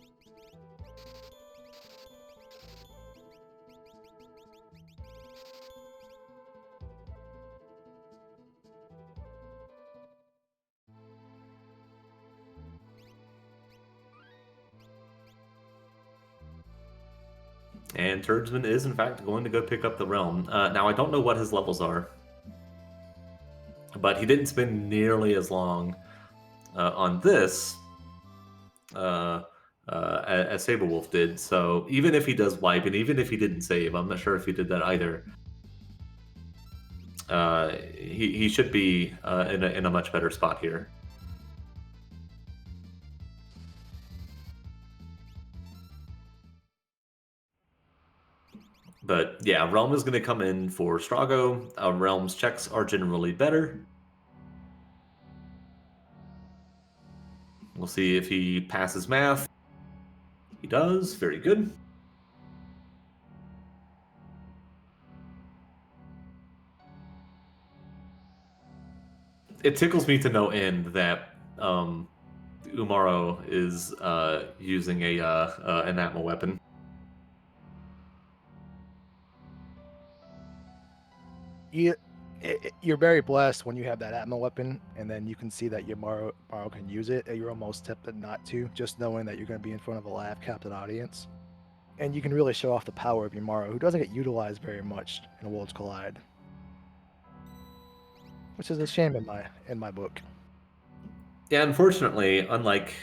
And Turdsman is, in fact, going to go pick up the realm. Now, I don't know what his levels are, but he didn't spend nearly as long on this as Sabre Wolf did. So even if he does wipe, and even if he didn't save, I'm not sure if he did that either. He should be in a much better spot here. But yeah, Realm is going to come in for Strago. Realm's checks are generally better. We'll see if he passes math. He does. Very good. It tickles me to no end that Umaro is using an Atma weapon. You're very blessed when you have that Atma weapon, and then you can see that your Maro can use it, and you're almost tempted not to, just knowing that you're going to be in front of a live captive audience. And you can really show off the power of your Maro, who doesn't get utilized very much in Worlds Collide. Which is a shame in my book. Yeah, unfortunately, unlike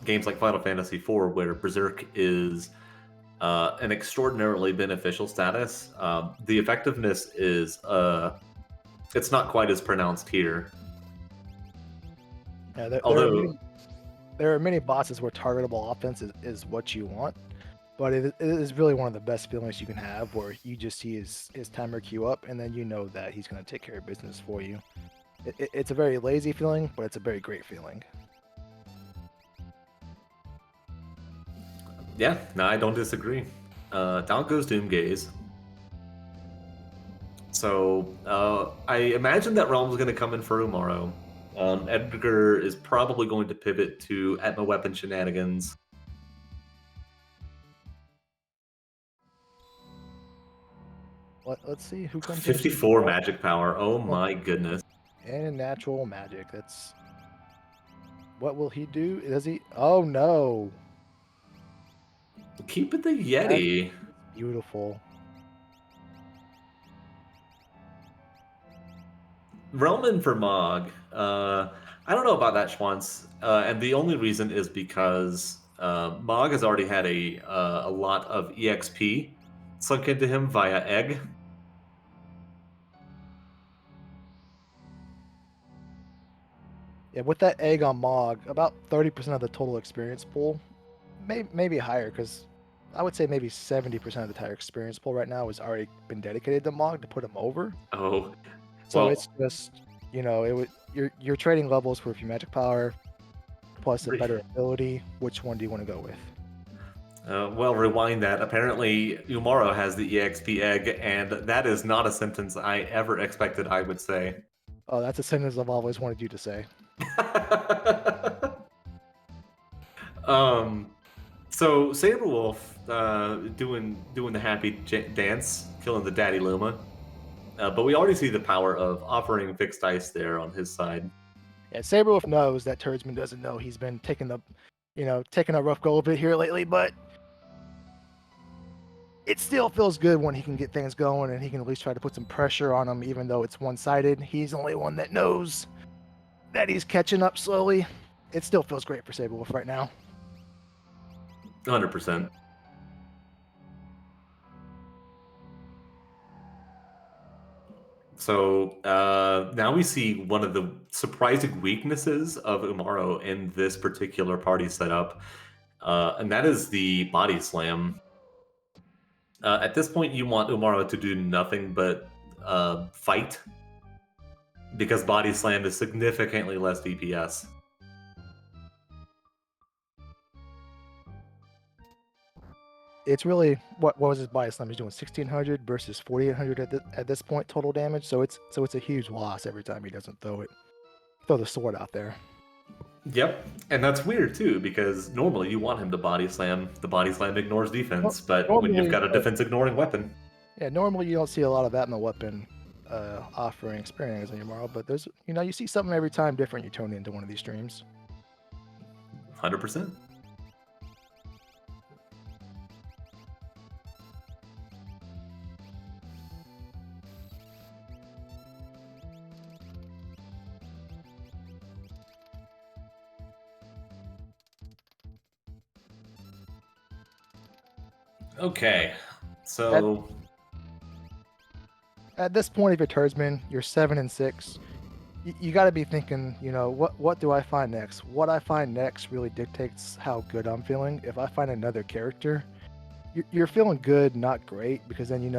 games like Final Fantasy IV, where Berserk is an extraordinarily beneficial status, the effectiveness is it's not quite as pronounced here. Yeah, Although there are many bosses where targetable offense is what you want, but it is really one of the best feelings you can have, where you just see his timer queue up, and then you know that he's going to take care of business for you. It's a very lazy feeling, but it's a very great feeling. Yeah, no, I don't disagree. Down goes Doomgaze. So I imagine that Realm's going to come in for Umaro. Edgar is probably going to pivot to Atma weapon shenanigans. Let's see who comes 54 magic power. Oh my goodness. And natural magic. That's... What will he do? Does he... Oh no! Keep it the Yeti. That's beautiful. Relman for Mog. I don't know about that, Schwantz. And the only reason is because Mog has already had a lot of EXP sunk into him via Egg. Yeah, with that egg on Mog, about 30% of the total experience pool, maybe higher, because I would say maybe 70% of the entire experience pool right now has already been dedicated to Mog to put him over. Oh, so well, it's just, you know, you're trading levels for a few magic power plus a better ability. Which one do you want to go with? Well, rewind that. Apparently, Umaro has the EXP egg, and that is not a sentence I ever expected I would say. Oh, that's a sentence I've always wanted you to say. So Sabre Wolf doing the happy dance, killing the Daddy Luma. But we already see the power of offering fixed dice there on his side. Yeah, Sabre Wolf knows that Turdsman doesn't know he's been taking a rough go of it here lately, but it still feels good when he can get things going and he can at least try to put some pressure on him, even though it's one-sided. He's the only one that knows that he's catching up slowly. It still feels great for Sabre Wolf right now. 100%. So now we see one of the surprising weaknesses of Umaro in this particular party setup, and that is the body slam. At this point, you want Umaro to do nothing but fight, because body slam is significantly less DPS. It's really what was his body slam? He's doing 1600 versus 4800 at this point total damage. So it's a huge loss every time he doesn't throw the sword out there. Yep, and that's weird too, because normally you want him to body slam. The body slam ignores defense, but when you've got a defense ignoring weapon. Yeah, normally you don't see a lot of Atma weapon offering experience on your Umaro, but there's you see something every time different you tune into one of these streams. 100%. Okay, so at this point, if you're Turdsman, you're 7-6. You got to be thinking, what do I find next? What I find next really dictates how good I'm feeling. If I find another character, you're feeling good, not great, because then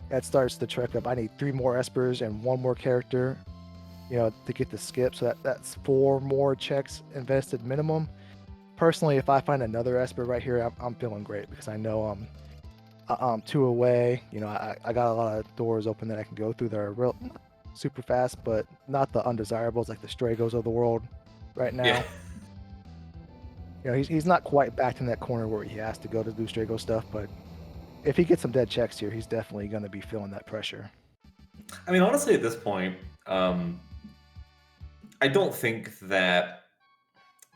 that starts the trek of I need 3 more Espers and 1 more character, to get the skip. So that's 4 more checks invested minimum. Personally, if I find another Esper right here, I'm feeling great because I know I'm 2 away. I got a lot of doors open that I can go through that are real super fast, but not the undesirables like the Stragos of the world right now. Yeah. He's not quite back in that corner where he has to go to do Strago stuff, but if he gets some dead checks here, he's definitely going to be feeling that pressure. I mean, honestly, at this point, I don't think that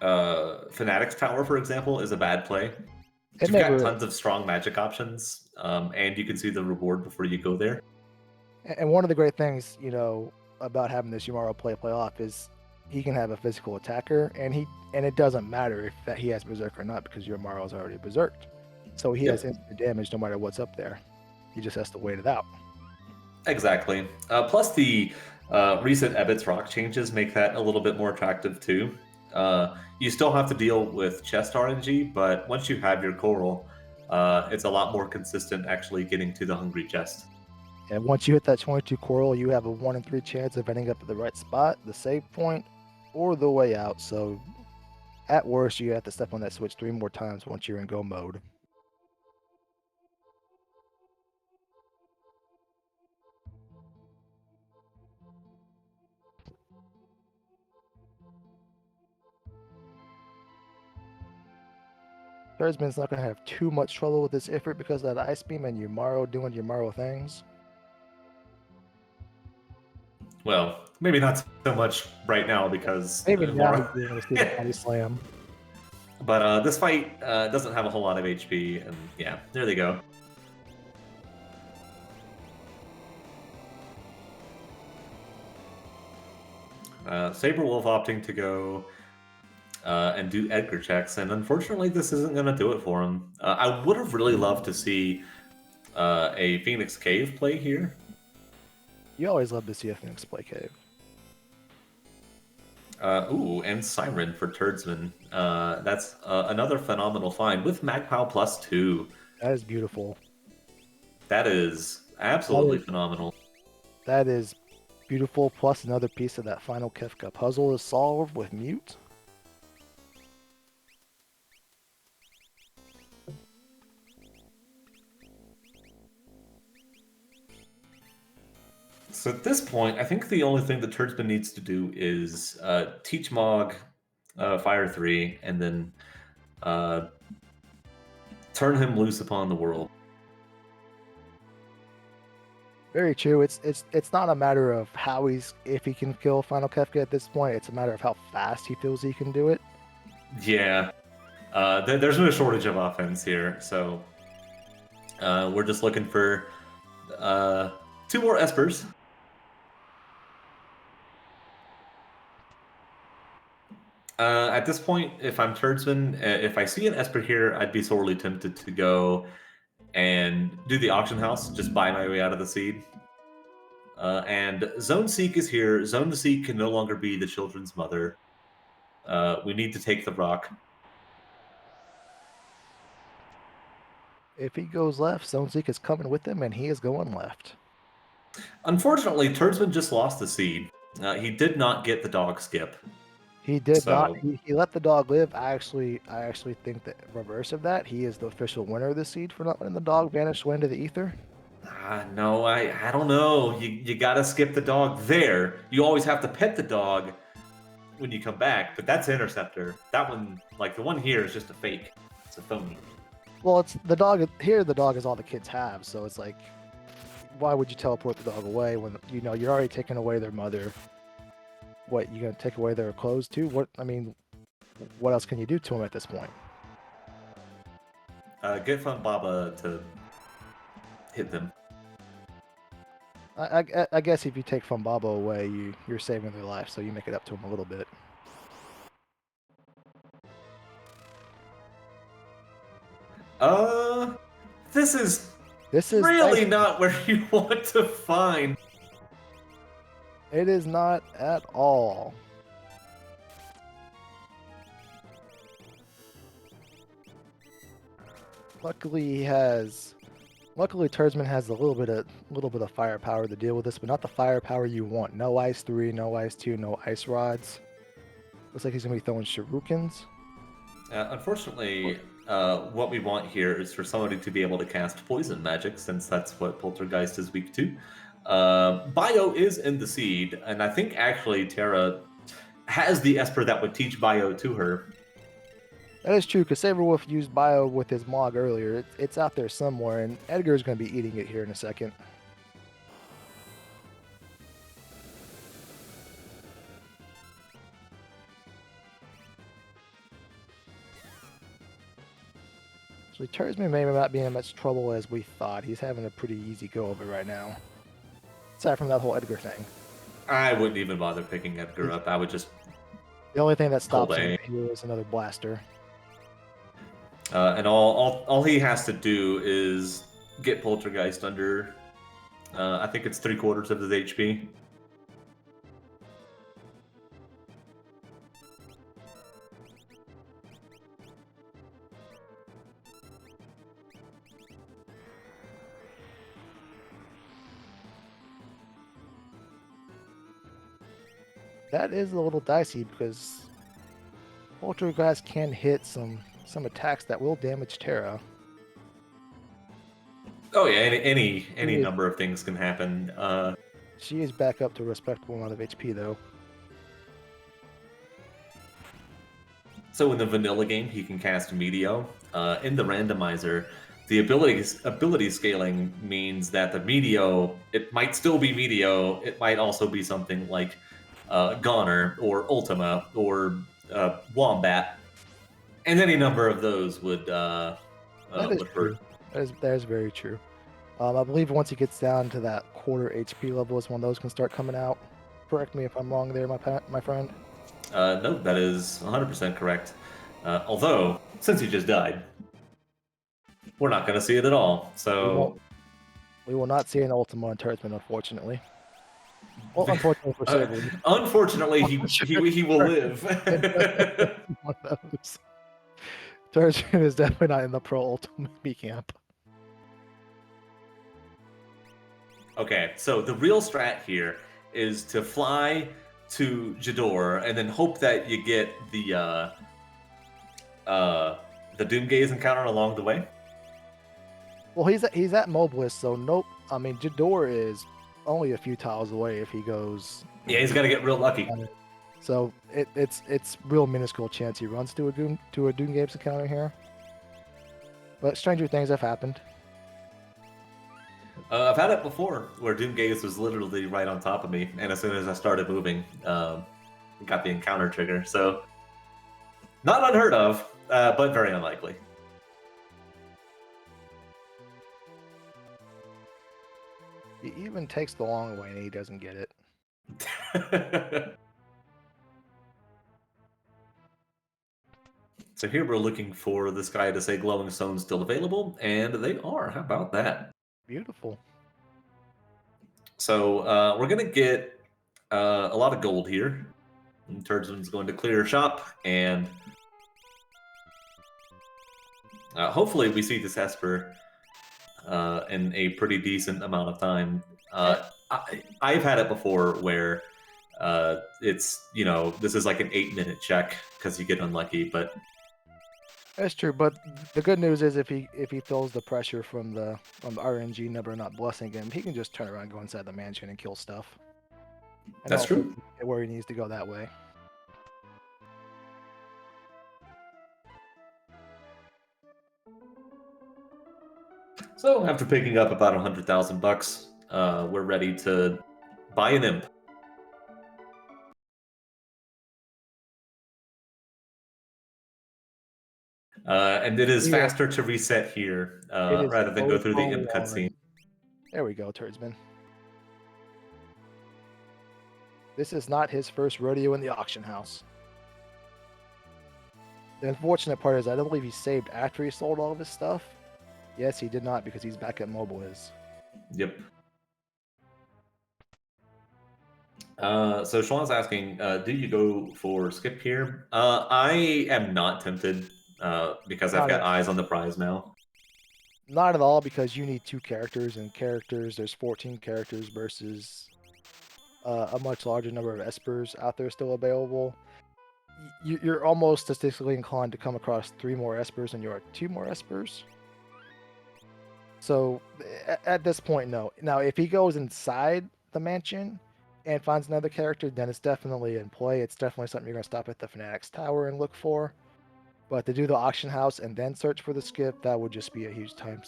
Fnatic's Tower, for example, is a bad play. It You've got never tons of strong magic options, and you can see the reward before you go there. And one of the great things, about having this Yumaro play off is he can have a physical attacker, and it doesn't matter if that he has Berserk or not because Yumaro is already Berserked. So he has Yep. instant damage no matter what's up there. He just has to wait it out. Exactly. Plus, the recent Ebbets Rock changes make that a little bit more attractive too. You still have to deal with chest RNG, but once you have your coral, it's a lot more consistent actually getting to the hungry chest. And once you hit that 22 coral, you have a 1 in 3 chance of ending up at the right spot, the save point, or the way out. So at worst, you have to step on that switch 3 more times once you're in go mode. Turdsman's not going to have too much trouble with this Ifrit because of that Ice Beam and Yumaro doing Yumaro things. Well, maybe not so much right now because Maybe now he's Mara- being able to see the body slam. But this fight doesn't have a whole lot of HP, and yeah, there they go. Sabre Wolf opting to go and do Edgar checks, and unfortunately, this isn't going to do it for him. I would have really loved to see a Phoenix Cave play here. You always love to see a Phoenix play cave. And Siren for Turdsman. That's another phenomenal find with Magpie +2. That is beautiful. That is absolutely phenomenal. That is beautiful. Plus another piece of that final Kefka puzzle is solved with Mute. So at this point, I think the only thing that Turdsman needs to do is teach Mog Fire 3 and then turn him loose upon the world. Very true. It's not a matter of if he can kill Final Kefka at this point. It's a matter of how fast he feels he can do it. Yeah. There's no shortage of offense here, so we're just looking for 2 more Espers. At this point, if I'm Turdsman, if I see an Esper here, I'd be sorely tempted to go and do the auction house, just buy my way out of the seed. And Zone Seek is here. Zone Seek can no longer be the children's mother. We need to take the rock. If he goes left, Zonezik is coming with him, and he is going left. Unfortunately, Turdsman just lost the seed. He did not get the dog skip. He did So- not. He let the dog live. I actually think the reverse of that. He is the official winner of the seed for not letting the dog vanish away into the ether. No, I don't know. You gotta skip the dog there. You always have to pet the dog when you come back, but that's Interceptor. That one, like the one here, is just a fake. It's a phony. Well, it's the dog here. The dog is all the kids have, so it's like, why would you teleport the dog away when you're already taking away their mother? What, you gonna take away their clothes too? What what else can you do to them at this point? Get Fun Baba to hit them. I guess if you take Fumbabo away, you're saving their life, so you make it up to them a little bit. This is dicey. really not where you want to find. It is not at all. Luckily, he has Luckily, Turdsman has a little bit of firepower to deal with this, but not the firepower you want. No ice 3, no ice 2, no ice rods. Looks like he's gonna be throwing shurikens. Unfortunately, what we want here is for somebody to be able to cast poison magic, since that's what Poltergeist is weak to. Bio is in the seed, and I think actually Terra has the Esper that would teach Bio to her. That is true, because Sabre Wolf used Bio with his Mog earlier. It's out there somewhere, and Edgar's going to be eating it here in a second. So Turdsman may not be in much trouble as we thought. He's having a pretty easy go of it right now. Aside from that whole Edgar thing. I wouldn't even bother picking Edgar up. I would just. The only thing that stops Hold him here is another blaster. And all he has to do is get Poltergeist under. I think it's 3/4 of his HP. That is a little dicey because Poltergeist can hit some attacks that will damage Terra. Oh yeah, any number of things can happen. She is back up to a respectable amount of HP though. So in the vanilla game, he can cast Meteor. In the randomizer, the ability scaling means that the Meteor, it might still be Meteor, it might also be something like Goner or Ultima or Wombat, and any number of those would hurt. That is very true. I believe once he gets down to that quarter HP level is when those can start coming out. Correct me if I'm wrong there, my friend. No, that is 100% correct. Although, since he just died, we're not going to see it at all. So we will not see an Ultima on Turdsman, unfortunately. Well, unfortunately for Sabre. Unfortunately, he will live. One of those. Turdsman is definitely not in the pro Ultima B camp. Okay, so the real strat here is to fly to Jador and then hope that you get the Doomgaze encounter along the way. Well, he's at Mobilis, so nope. I mean, Jador is only a few tiles away if he goes. Yeah, he's got to get real lucky. So it's real minuscule chance he runs to a Doomgaze encounter here. But stranger things have happened. I've had it before where Doomgaze was literally right on top of me, and as soon as I started moving, got the encounter trigger. So, not unheard of, but very unlikely. He even takes the long way and he doesn't get it. So here we're looking for this guy to say glowing stones still available, and they are. How about that? Beautiful. So we're going to get a lot of gold here. And Turdsman's going to clear shop, and hopefully we see this Esper in a pretty decent amount of time. I've had it before where it's, this is like an 8-minute check because you get unlucky, but... That's true, but the good news is if he feels the pressure from the RNG number not blessing him, he can just turn around and go inside the mansion and kill stuff. And that's true. Where he needs to go that way. So after picking up about $100,000, we're ready to buy an imp. And it is faster to reset here rather than go through the imp cutscene. There we go, Turdsman. This is not his first rodeo in the auction house. The unfortunate part is I don't believe he saved after he sold all of his stuff. Yes, he did not because he's back at Mobilis. Yep. So Schwann's asking, do you go for skip here? I am not tempted because I've got eyes on the prize now. Not at all, because you need 2 characters, and characters, there's 14 characters versus a much larger number of espers out there still available. You're almost statistically inclined to come across 3 more espers than you are 2 more espers. So at this point, no. Now, if he goes inside the mansion and finds another character, then it's definitely in play. It's definitely something you're going to stop at the Fanatic's Tower and look for. But to do the auction house and then search for the skip, that would just be a huge time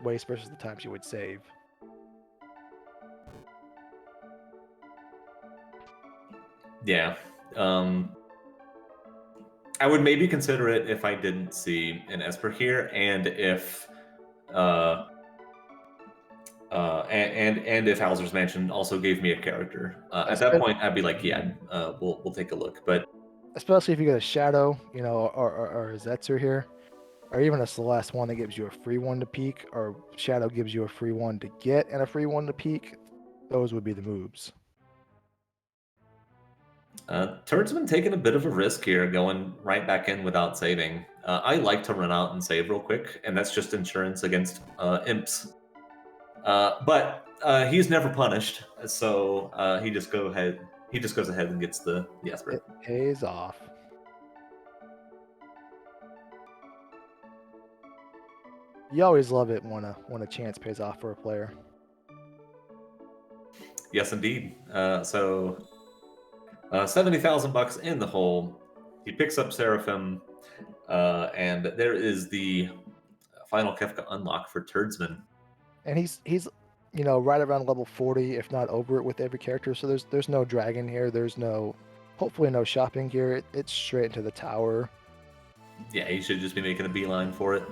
waste versus the times you would save. Yeah. I would maybe consider it if I didn't see an Esper here, and if and if Hauser's Mansion also gave me a character. At that point, I'd be like, yeah, we'll take a look. But especially if you get a Shadow, you know, or a Zetzer here, or even a Celeste one that gives you a free one to peek, or Shadow gives you a free one to get and a free one to peek, those would be the moves. Turdsman taking a bit of a risk here, going right back in without saving. I like to run out and save real quick, and that's just insurance against imps. But he's never punished, so he just goes ahead and gets the Esper. It pays off. You always love it when a chance pays off for a player. Yes, indeed. So $70,000 in the hole. He picks up Seraphim, and there is the final Kefka unlock for Turdsman. And he's you know, right around level 40, if not over it, with every character. So there's no dragon here. There's no, hopefully no shopping here. It's straight into the tower. Yeah, he should just be making a beeline for it.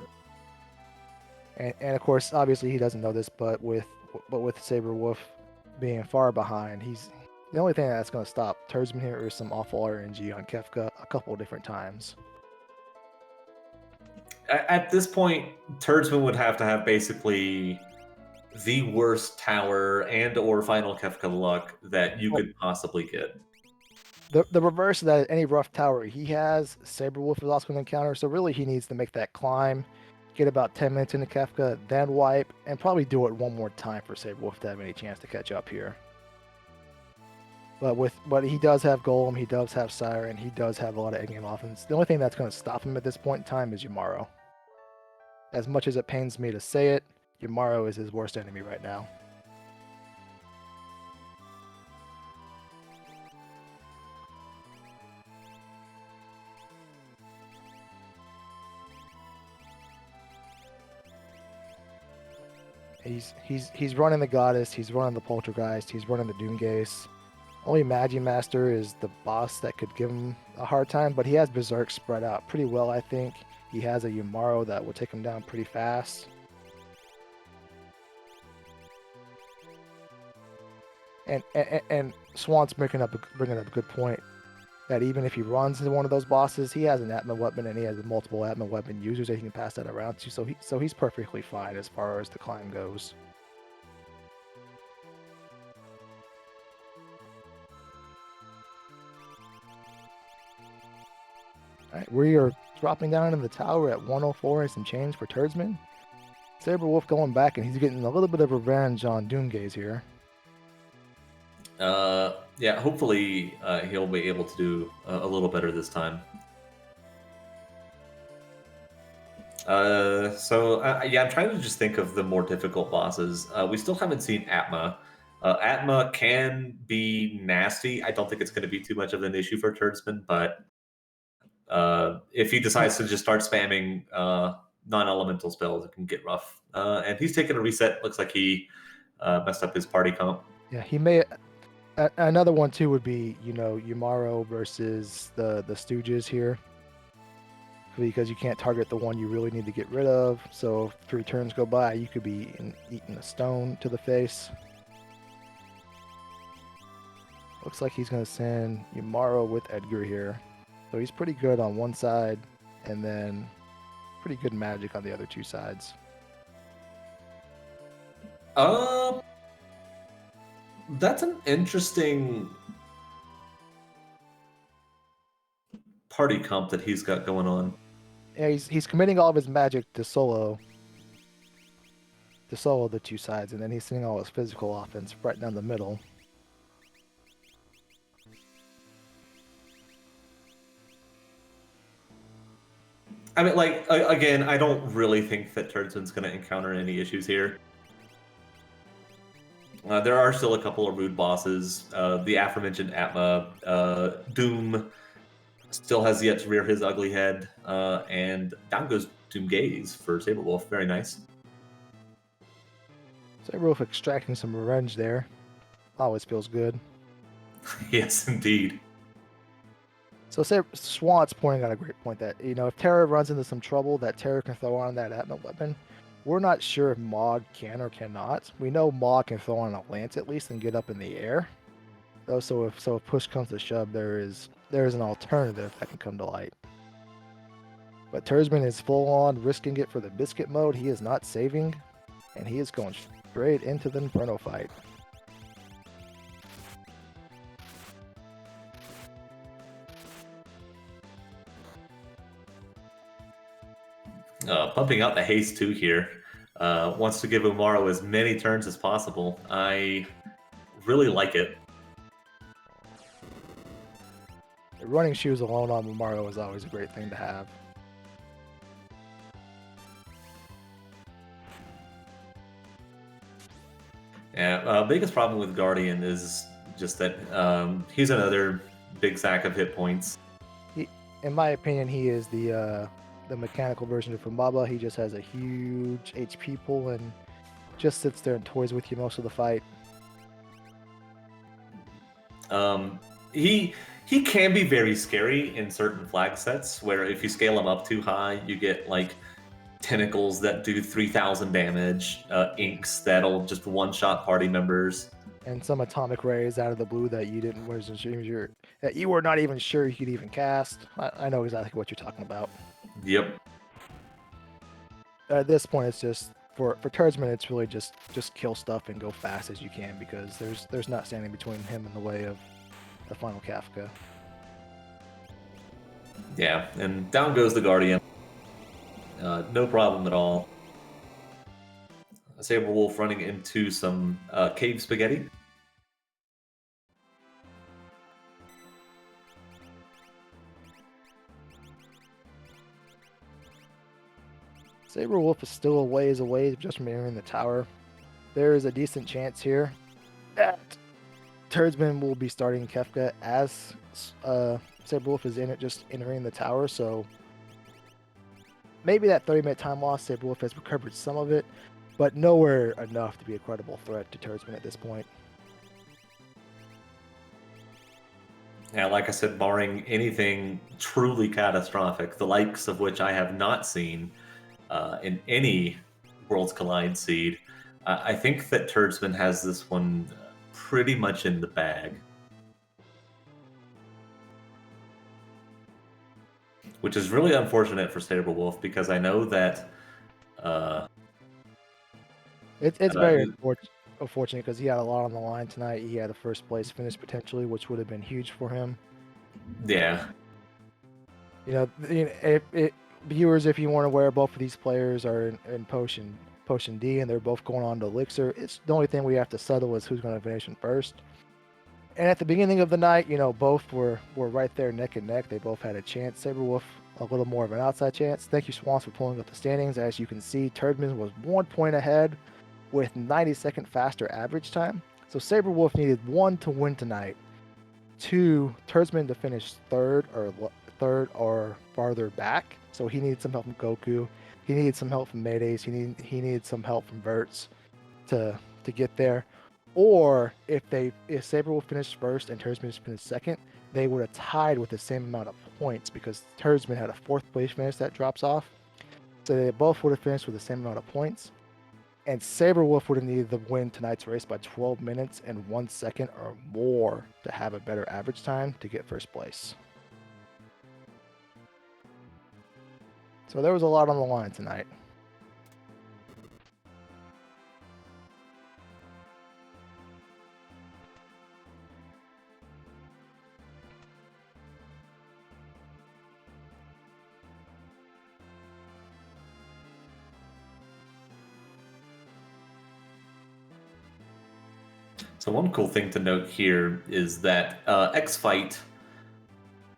And of course, obviously he doesn't know this, but with Sabre Wolf being far behind, he's the only thing that's going to stop Turdsman here is some awful RNG on Kefka a couple of different times. At this point, Turdsman would have to have basically the worst tower and or final Kefka luck that you could possibly get. The reverse of that, any rough tower he has, Sabre Wolf is also going to encounter. So really, he needs to make that climb, get about 10 minutes into Kefka, then wipe, and probably do it one more time for Sabre Wolf to have any chance to catch up here. But he does have Golem, he does have Siren, he does have a lot of endgame offense. The only thing that's going to stop him at this point in time is Yumaro. As much as it pains me to say it, Yumaro is his worst enemy right now. He's running the Goddess, he's running the Poltergeist, he's running the Doomgaze. Only Magimaster is the boss that could give him a hard time, but he has Berserk spread out pretty well, I think. He has a Yumaro that will take him down pretty fast. And Swan's bringing up a good point, that even if he runs into one of those bosses, he has an Atma weapon and he has multiple Atma weapon users that he can pass that around to, so he's perfectly fine as far as the climb goes. Alright, we are dropping down in the tower at 104 and some change for Turdsman. Sabre Wolf going back, and he's getting a little bit of revenge on Doomgaze here. Yeah, hopefully he'll be able to do a little better this time. Yeah, I'm trying to just think of the more difficult bosses. We still haven't seen Atma. Atma can be nasty. I don't think it's going to be too much of an issue for Turdsman, but if he decides to just start spamming non-elemental spells, it can get rough. And he's taking a reset. Looks like he messed up his party comp. Yeah, he may. Another one too would be, you know, Yumaro versus the Stooges here, because you can't target the one you really need to get rid of. So if 3 turns go by, you could be eating a stone to the face. Looks like he's going to send Yumaro with Edgar here. So he's pretty good on one side, and then pretty good magic on the other 2 sides. That's an interesting party comp that he's got going on. Yeah, he's committing all of his magic to solo. to solo the two sides, and then he's sending all his physical offense right down the middle. I mean, like, again, I don't really think that Turdsman's going to encounter any issues here. There are still a couple of rude bosses. The aforementioned Atma, Doom still has yet to rear his ugly head, and down goes Doom Gaze for Sabre Wolf. Very nice. Sabre Wolf extracting some revenge there. Always feels good. Yes, indeed. So Swant's pointing out a great point that, if Terra runs into some trouble, that Terra can throw on that Atma weapon. We're not sure if Mog can or cannot. We know Mog can throw on a lance at least and get up in the air. So if push comes to shove, there is an alternative that can come to light. But Turdsman is full on risking it for the biscuit mode. He is not saving, and he is going straight into the Inferno fight. Pumping out the haste too here. Wants to give Umaro as many turns as possible. I really like it. The running shoes alone on Umaro is always a great thing to have. Yeah, biggest problem with Guardian is just that he's another big sack of hit points. In my opinion, he is the mechanical version of Fumbaba. He just has a huge HP pool and just sits there and toys with you most of the fight. He can be very scary in certain flag sets where if you scale him up too high, you get like tentacles that do 3,000 damage, inks that'll just one-shot party members, and some atomic rays out of the blue that you were not even sure you could even cast. I know exactly what you're talking about. Yep. At this point, it's just for Turdsman, it's really just kill stuff and go fast as you can because there's not standing between him and the way of the final Kafka. Yeah, and down goes the Guardian. No problem at all. Sabre Wolf running into some cave spaghetti. Sabre Wolf is still a ways away just from entering the tower. There is a decent chance here that Turdsman will be starting Kefka as Sabre Wolf is in it, just entering the tower. So maybe that 30-minute time loss, Sabre Wolf has recovered some of it, but nowhere enough to be a credible threat to Turdsman at this point. Yeah, like I said, barring anything truly catastrophic, the likes of which I have not seen in any Worlds Collide seed, I think that Turdsman has this one pretty much in the bag. Which is really unfortunate for Sabre Wolf because I know that It's very unfortunate because he had a lot on the line tonight. He had a first place finish potentially, which would have been huge for him. Yeah. Viewers, if you want to wear both of these players are in Potion D and they're both going on to Elixir, it's the only thing we have to settle is who's going to finish in first. And at the beginning of the night, both were right there neck and neck. They both had a chance. Sabre Wolf a little more of an outside chance. Thank you, Swans, for pulling up the standings. As you can see, Turdsman was 1 point ahead with 90-second faster average time. So Sabre Wolf needed 1 to win tonight, 2 Turdsman to finish third or farther back. So he needed some help from Goku. He needed some help from Maydays. He needed some help from Verts to get there. Or if Sabre Wolf finished first and Turdsman finished second, they would have tied with the same amount of points because Turdsman had a 4th place finish that drops off. So they both would have finished with the same amount of points. And Sabre Wolf would have needed to win tonight's race by 12 minutes and 1 second or more to have a better average time to get first place. So there was a lot on the line tonight. So one cool thing to note here is that X-Fight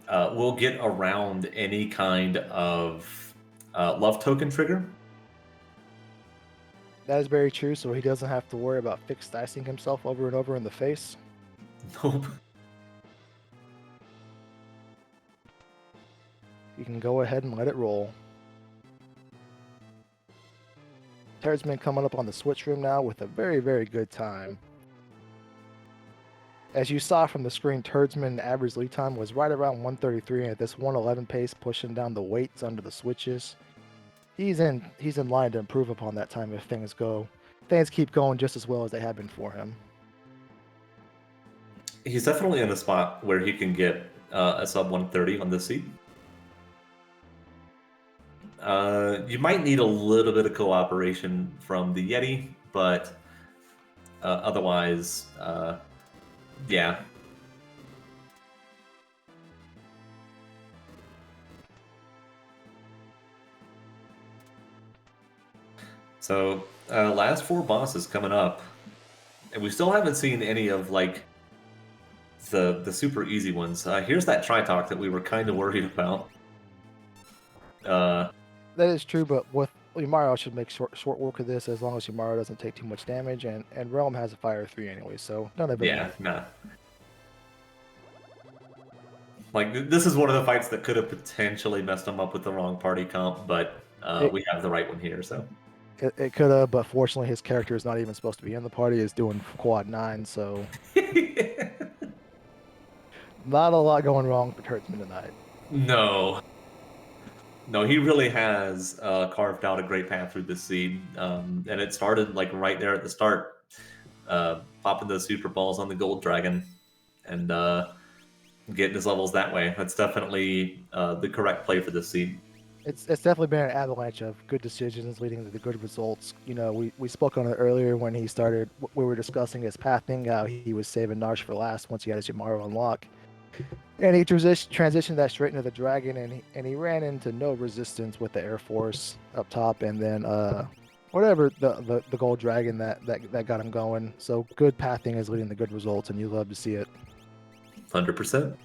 will get around any kind of love token trigger. That is very true, so he doesn't have to worry about fixed dicing himself over and over in the face. Nope. You can go ahead and let it roll. Turdsman coming up on the switch room now with a very, very good time. As you saw from the screen, Turdsman average lead time was right around 133, and at this 111 pace, pushing down the weights under the switches. He's in line to improve upon that time if things keep going just as well as they have been for him. He's definitely in a spot where he can get a sub 130 on this seat. You might need a little bit of cooperation from the Yeti, but otherwise, yeah. So last 4 bosses coming up, and we still haven't seen any of like the super easy ones. Here's that Tritalk that we were kind of worried about. That is true, but with Yamaru should make short work of this as long as Yamaru doesn't take too much damage, and Realm has a fire 3 anyway, so none of it. Yeah, nah. Like this is one of the fights that could have potentially messed him up with the wrong party comp, but we have the right one here, so. It could have, but fortunately his character is not even supposed to be in the party. Is doing quad 9, so not a lot going wrong for Turdsman tonight. No, he really has carved out a great path through this seed, and it started like right there at the start, popping those super balls on the gold dragon, and getting his levels that way. That's definitely the correct play for this seed. It's definitely been an avalanche of good decisions leading to the good results. You know, we spoke on it earlier when he started. We were discussing his pathing, how he was saving Narsh for last once he had his Yamaru unlock. And he transitioned that straight into the dragon, and he ran into no resistance with the Air Force up top, and then whatever the gold dragon that got him going. So good pathing is leading to good results, and you love to see it. 100%.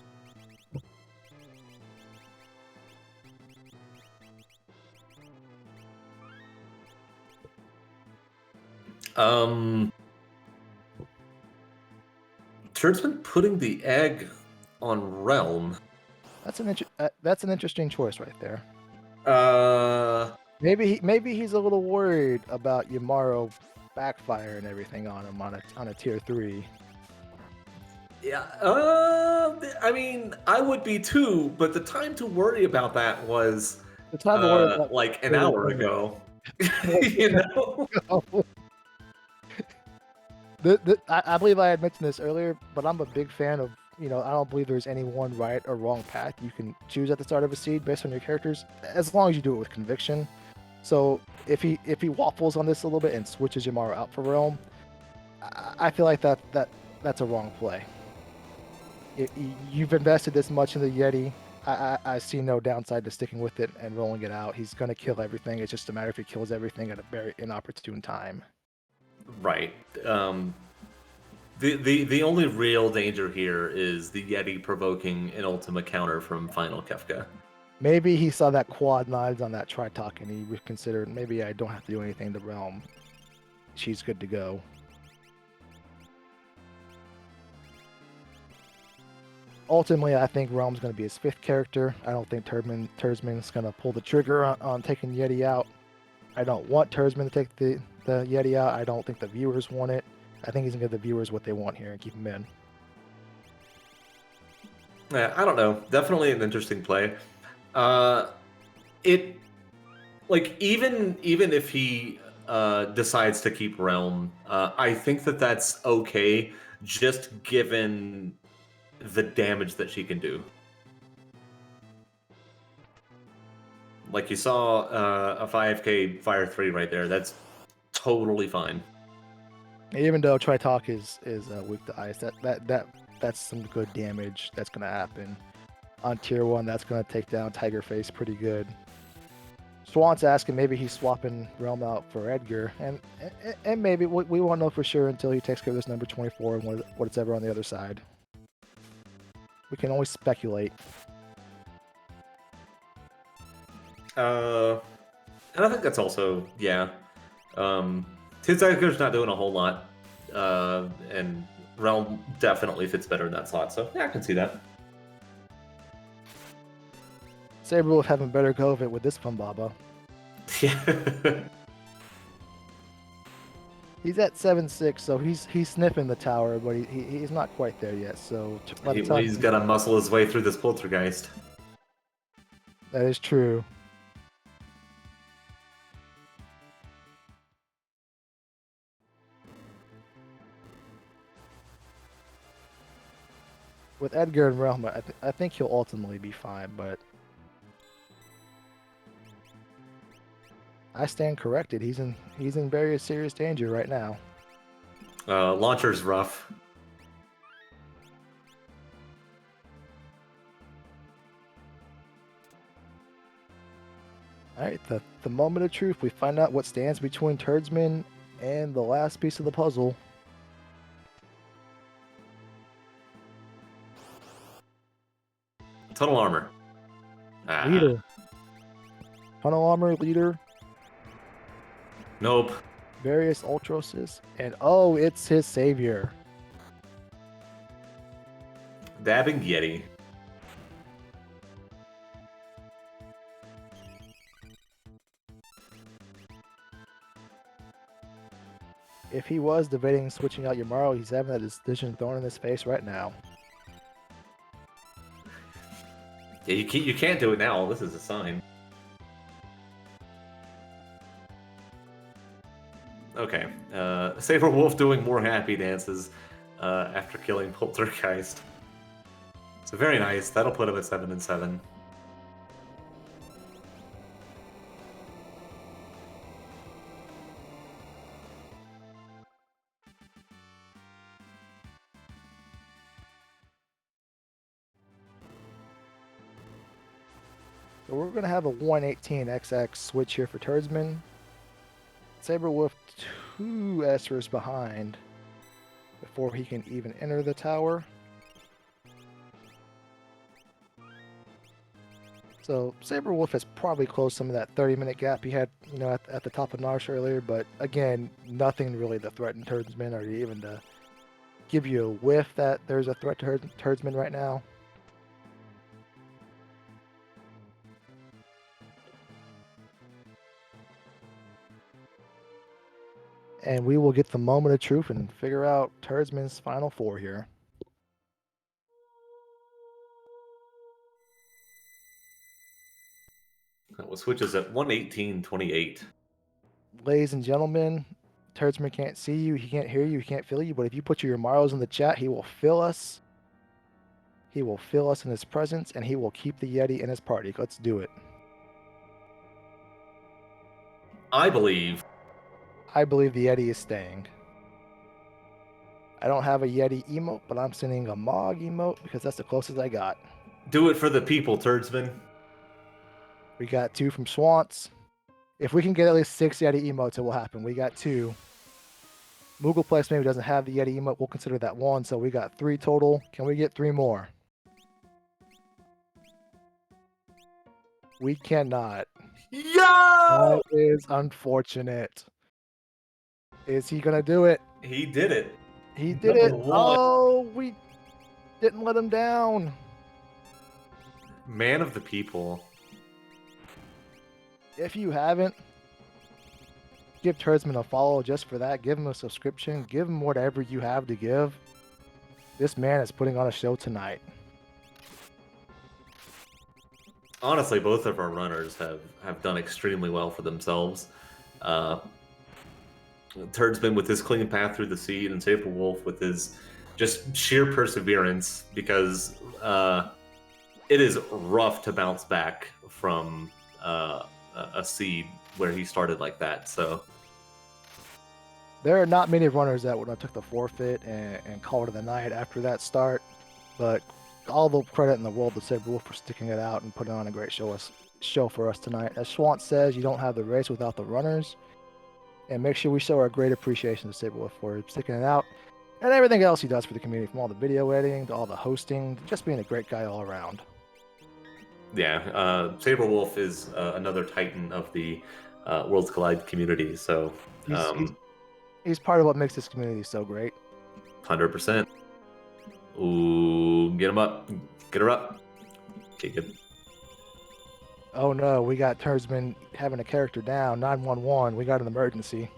Turdsman putting the egg on Realm. That's an interesting choice right there. Uh, Maybe he's a little worried about Yamaru backfire and everything on him on a tier 3. Yeah, I mean, I would be too, but the time to worry about that was The time to worry about like an hour ago. You know? I believe I had mentioned this earlier, but I'm a big fan of, I don't believe there's any one right or wrong path you can choose at the start of a seed based on your characters, as long as you do it with conviction. So if he waffles on this a little bit and switches Yamaru out for Realm, I feel like that's a wrong play. You've invested this much in the Yeti. I see no downside to sticking with it and rolling it out. He's going to kill everything. It's just a matter if he kills everything at a very inopportune time. Right. The only real danger here is the Yeti provoking an ultimate counter from Final Kefka. Maybe he saw that quad 9s on that Tritalk and he reconsidered, maybe I don't have to do anything to Realm. She's good to go. Ultimately, I think Realm's going to be his 5th character. I don't think Turdsman's going to pull the trigger on taking Yeti out. I don't want Turdsman to take the Yeti out. I don't think the viewers want it. I think he's going to give the viewers what they want here and keep him in. Yeah, I don't know. Definitely an interesting play. Even if he decides to keep Realm, I think that's okay, just given the damage that she can do. Like you saw a 5k Fire 3 right there. That's totally fine. Even though Tritalk is weak to ice, that's some good damage that's going to happen. On tier 1, that's going to take down Tiger Face pretty good. Swan's asking maybe he's swapping Realm out for Edgar, and maybe we won't know for sure until he takes care of this number 24 and what's ever on the other side. We can only speculate. And I think that's also, yeah. Since Edgar's not doing a whole lot, and Realm definitely fits better in that slot, so yeah, I can see that. Sabre Wolf having better go of it with this Fumbaba. Yeah. He's at 7-6, so he's sniffing the tower, but he's not quite there yet. So He's got to muscle his way through this poltergeist. That is true. With Edgar and Realm, I think he'll ultimately be fine, but I stand corrected. He's in very serious danger right now. Launcher's rough. All right, the moment of truth. We find out what stands between Turdsman and the last piece of the puzzle. Tunnel armor. Leader. Tunnel armor leader. Nope. Various Ultroses, and oh, it's his savior. Dabbing Yeti. If he was debating switching out Yamaro, he's having that decision thrown in his face right now. Yeah, you can't do it now. This is a sign. Okay. Sabre Wolf doing more happy dances after killing Poltergeist. So very nice. That'll put him at 7-7. So we're going to have a 118XX switch here for Turdsman. Sabre Wolf 2 Esters behind before he can even enter the tower. So Sabre Wolf has probably closed some of that 30-minute gap he had, at the top of Narsh earlier. But again, nothing really to threaten Turdsman or even to give you a whiff that there's a threat to Turdsman right now. And we will get the moment of truth and figure out Turdsman's final four here. That was switches at 118-28. Ladies and gentlemen, Turdsman can't see you, he can't hear you, he can't feel you, but if you put your Yamaros in the chat, he will fill us. He will fill us in his presence, and he will keep the Yeti in his party. Let's do it. I believe the Yeti is staying. I don't have a Yeti emote, but I'm sending a Mog emote because that's the closest I got. Do it for the people, Turdsman. We got 2 from Swants. If we can get at least 6 Yeti emotes, it will happen. We got 2. Moogleplex maybe doesn't have the Yeti emote. We'll consider that 1, so we got 3 total. Can we get 3 more? We cannot. Yo! That is unfortunate. Is he going to do it? He did it. He did Number it. 1. Oh, we didn't let him down. Man of the people. If you haven't, give Turdsman a follow just for that. Give him a subscription. Give him whatever you have to give. This man is putting on a show tonight. Honestly, both of our runners have done extremely well for themselves. Turdsman with his clean path through the seed, and Sabre Wolf with his just sheer perseverance, because it is rough to bounce back from a seed where he started like that. So there are not many runners that would have took the forfeit and called it a night after that start, but all the credit in the world to Sabre Wolf for sticking it out and putting on a great show show for us tonight. As Schwant says, you don't have the race without the runners. And make sure we show our great appreciation to Sabre Wolf for sticking it out and everything else he does for the community, from all the video editing to all the hosting, to just being a great guy all around. Yeah, Sabre Wolf is another titan of the Worlds Collide community. So, He's part of what makes this community so great. 100%. Ooh, get him up. Get her up. Okay, good. Oh no, we got Turdsman having a character down. 911, we got an emergency.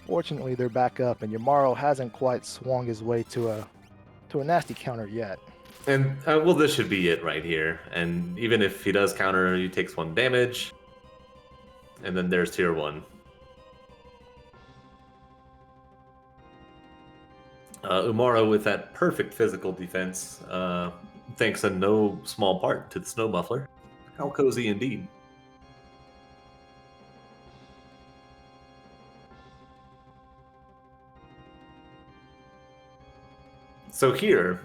Fortunately, they're back up, and Yamaro hasn't quite swung his way to a nasty counter yet. And, well, this should be it right here. And even if he does counter, he takes 1 damage. And then there's tier 1. Umaro with that perfect physical defense, thanks in no small part to the Snow Muffler. How cozy indeed. So here,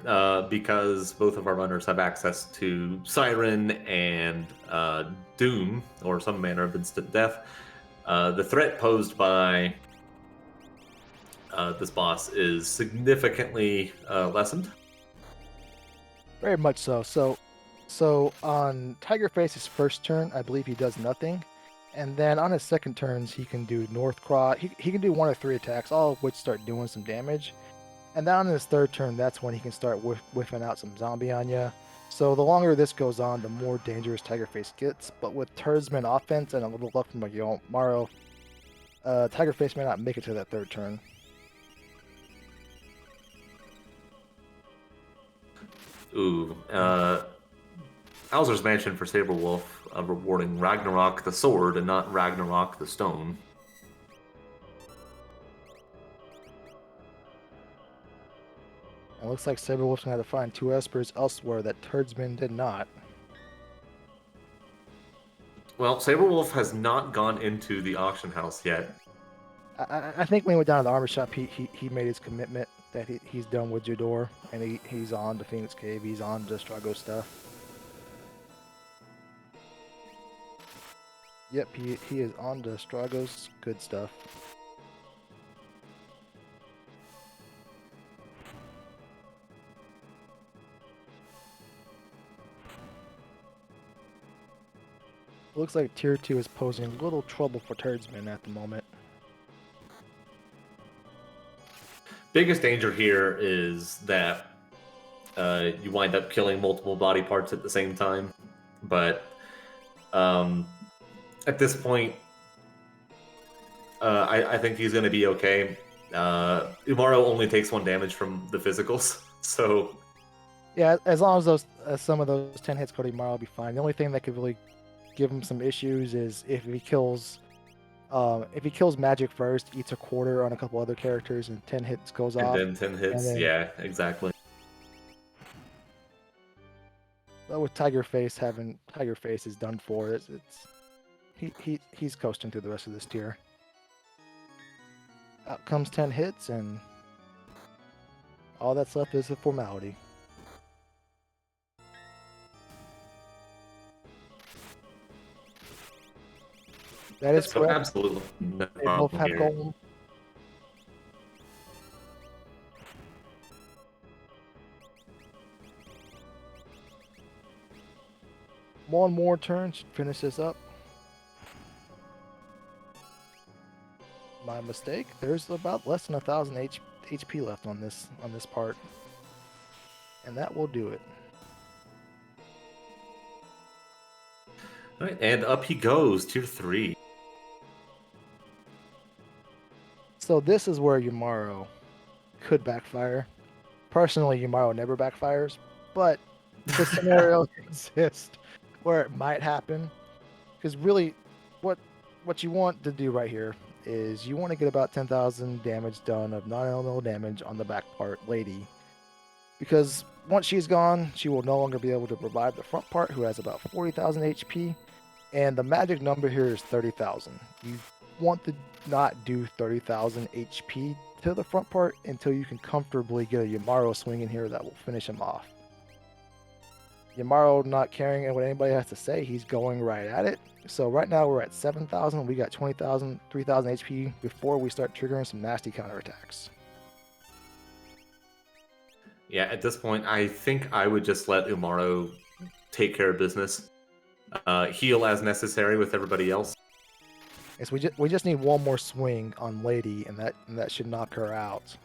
because both of our runners have access to Siren and Doom, or some manner of instant death, the threat posed by this boss is significantly lessened. Very much so. So on Tiger Face's first turn, I believe he does nothing. And then on his second turns, he can do North Cross. He can do 1 or 3 attacks, all of which start doing some damage. And then on his third turn, that's when he can start whiffing out some zombie on you. So the longer this goes on, the more dangerous Tiger Face gets. But with Turdsman offense and a little luck from Yamaro, Tiger Face may not make it to that third turn. Ooh, Hauser's Mansion for Sabre Wolf, rewarding Ragnarok the sword and not Ragnarok the stone. It looks like Sabre Wolf's gonna have to find 2 Espers elsewhere that Turdsman did not. Well, Sabre Wolf has not gone into the auction house yet. I think when he went down to the armor shop, he made his commitment that he's done with Jador, and he's on to Phoenix Cave, he's on to Strago stuff. Yep, he is on to Strago's good stuff. Looks like Tier 2 is posing a little trouble for Turdsman at the moment. Biggest danger here is that you wind up killing multiple body parts at the same time. But at this point, I think he's going to be okay. Umaro only takes 1 damage from the physicals, so... Yeah, as long as some of those 10 hits go to Umaro, will be fine. The only thing that could really give him some issues is if he kills Magic first, eats a quarter on a couple other characters, and 10 hits goes off. And then 10 hits, yeah, exactly. But with Tiger Face is done for. He's coasting through the rest of this tier. Out comes 10 hits, and all that's left is a formality. That is correct. Absolutely. No They both have here. golem. One more turn should finish this up. My mistake. There's about less than 1,000 HP left on this part, and that will do it. All right, and up he goes, tier 3. So this is where Umaro could backfire. Personally, Umaro never backfires, but the scenario exists where it might happen. Because really, what you want to do right here is you want to get about 10,000 damage done of non-elemental damage on the back part, Lady. Because once she's gone, she will no longer be able to revive the front part, who has about 40,000 HP. And the magic number here is 30,000. You want to not do 30,000 HP to the front part until you can comfortably get a Umaro swing in here that will finish him off. Yamaro not caring what anybody has to say. He's going right at it. So right now we're at 7,000. We got 20,000, 3,000 HP before we start triggering some nasty counterattacks. Yeah, at this point, I think I would just let Umaro take care of business. Heal as necessary with everybody else. Yes, we just need one more swing on Lady, and that should knock her out.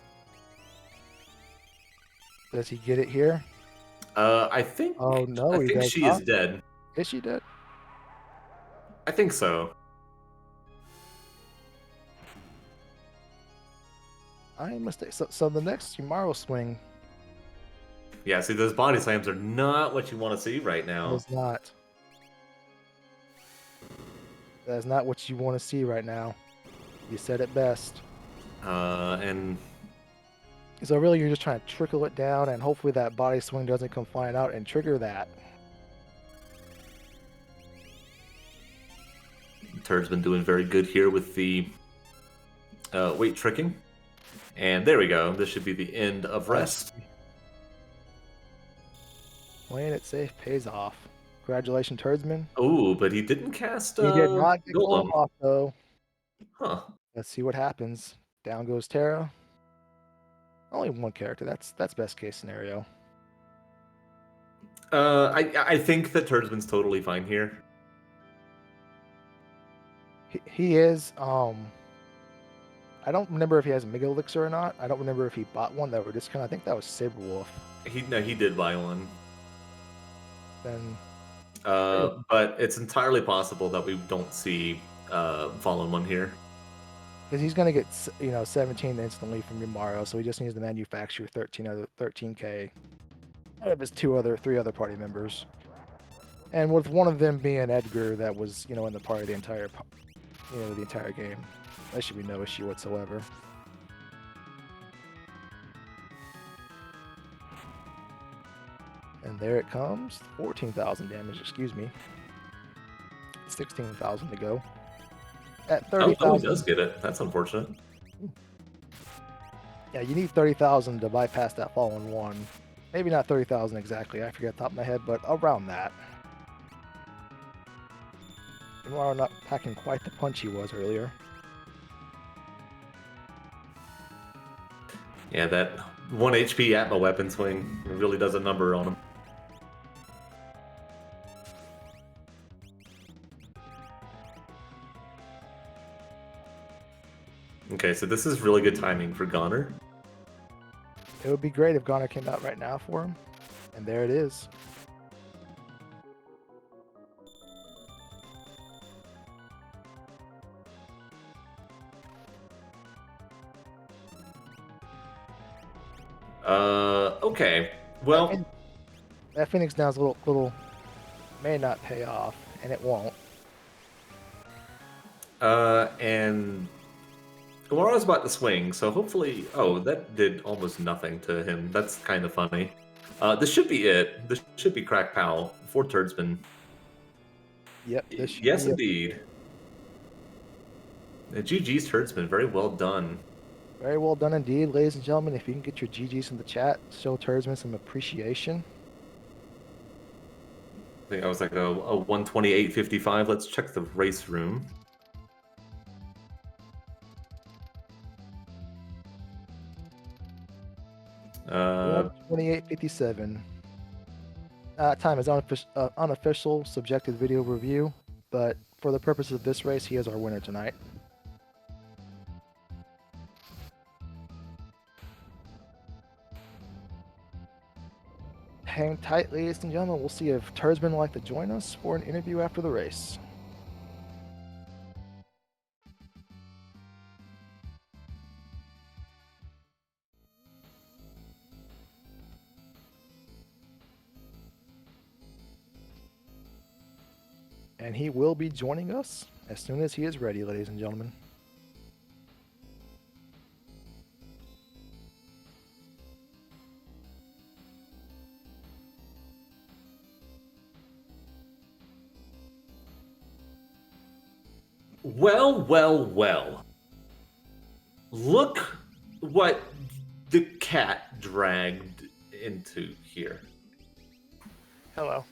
Does he get it here? I think. Oh no, I he think does she not. is dead. Is she dead? I think so. I am mistaken. So the next Yamaro swing Yeah, see, those body slams are not what you want to see right now. is not. That is not what you want to see right now. You said it best. And So really, you're just trying to trickle it down, and hopefully that body swing doesn't come flying out and trigger that. Turd's been doing very good here with the weight tricking. And there we go. This should be the end of rest. Playing it safe pays off. Congratulations, Turdsman. Oh, but he didn't cast He did not get Golem. Golem off, though. Huh. Let's see what happens. Down goes Terra. Only one character. That's best case scenario. I think that Turdsman's totally fine here. He is. I don't remember if he has a Mega Elixir or not. I don't remember if he bought one. That were just kind of. I think that was Sabre Wolf. He did buy one. Then. But it's entirely possible that we don't see Fallen One here. Because he's going to get 17 instantly from Yamaro, so he just needs to manufacture 13k out of his three other party members. And with one of them being Edgar, that was in the party the entire game, that should be no issue whatsoever. And there it comes, 14,000 damage. Excuse me, 16,000 to go. At 30,000, oh, he does get it. That's unfortunate. Yeah, you need 30,000 to bypass that fallen one. Maybe not 30,000 exactly. I forget the top of my head, but around that. Yamaro not packing quite the punch he was earlier. Yeah, that 1 HP Atma weapon swing really does a number on him. Okay, so this is really good timing for Goner. It would be great if Goner came out right now for him. And there it is. Okay. Well, that Phoenix down's a little may not pay off, and it won't. And Gamaro's about to swing, so hopefully... Oh, that did almost nothing to him. That's kind of funny. This should be it. This should be Crack Powell for Turdsman. Yep. Yes, indeed. GG's Turdsman. Very well done. Very well done indeed, ladies and gentlemen. If you can get your GGs in the chat, show Turdsman some appreciation. I think I was like a 128.55. Let's check the race room. Uh, 28.57. Time is unofficial, subjective video review, but for the purpose of this race, he is our winner tonight. Hang tight, ladies and gentlemen. We'll see if Turdsman would like to join us for an interview after the race. And he will be joining us as soon as he is ready, ladies and gentlemen. Well, well, well. Look what the cat dragged into here. Hello.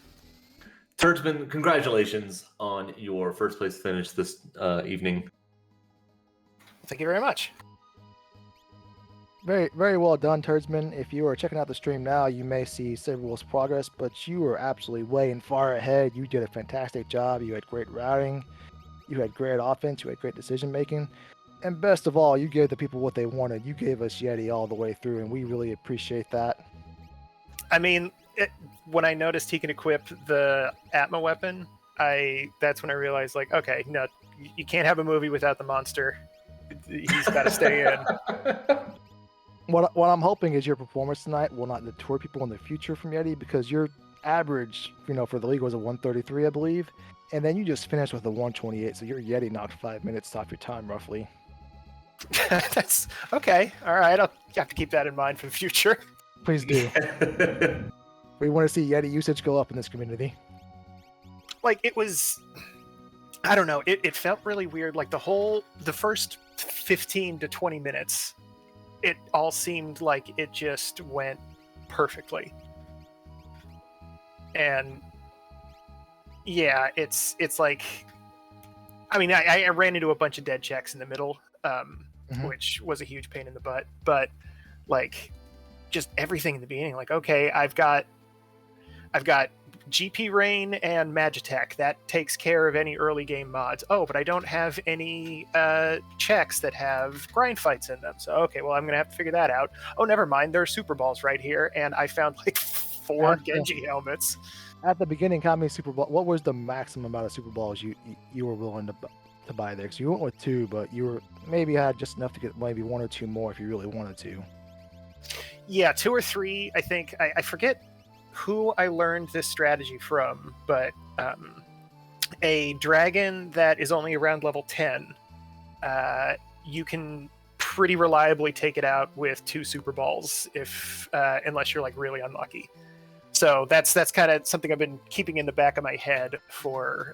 Turdsman, congratulations on your first place finish this evening. Thank you very much. Very, very well done, Turdsman. If you are checking out the stream now, you may see Sabre Wolf's progress, but you were absolutely way and far ahead. You did a fantastic job. You had great routing, you had great offense, you had great decision making, and best of all, you gave the people what they wanted. You gave us Yeti all the way through, and we really appreciate that. I mean, when I noticed he can equip the Atma weapon, that's when I realized, like, okay, no, you can't have a movie without the monster. He's got to stay in. What I'm hoping is your performance tonight will not deter people in the future from Yeti, because your average, for the league was a 133, I believe, and then you just finished with a 128, so your Yeti knocked 5 minutes off your time, roughly. That's okay. All right, I'll have to keep that in mind for the future. Please do. We want to see Yeti usage go up in this community. Like, it was, I don't know, it felt really weird. Like, the first 15 to 20 minutes, it all seemed like it just went perfectly. And yeah, it's like, I mean, I ran into a bunch of dead checks in the middle, which was a huge pain in the butt, but like, just everything in the beginning, like, okay, I've got GP Rain and Magitech. That takes care of any early game mods. Oh, but I don't have any checks that have grind fights in them. So, okay, well, I'm going to have to figure that out. Oh, never mind. There are Super Balls right here. And I found like 4 Genji helmets. At the beginning, how many Super Balls? What was the maximum amount of Super Balls you were willing to buy there? Because you went with 2, but you were maybe had just enough to get maybe 1 or 2 more if you really wanted to. Yeah, 2 or 3, I think. I forget who I learned this strategy from, but a dragon that is only around level 10, you can pretty reliably take it out with 2 Super Balls, if unless you're like really unlucky. So that's kind of something I've been keeping in the back of my head for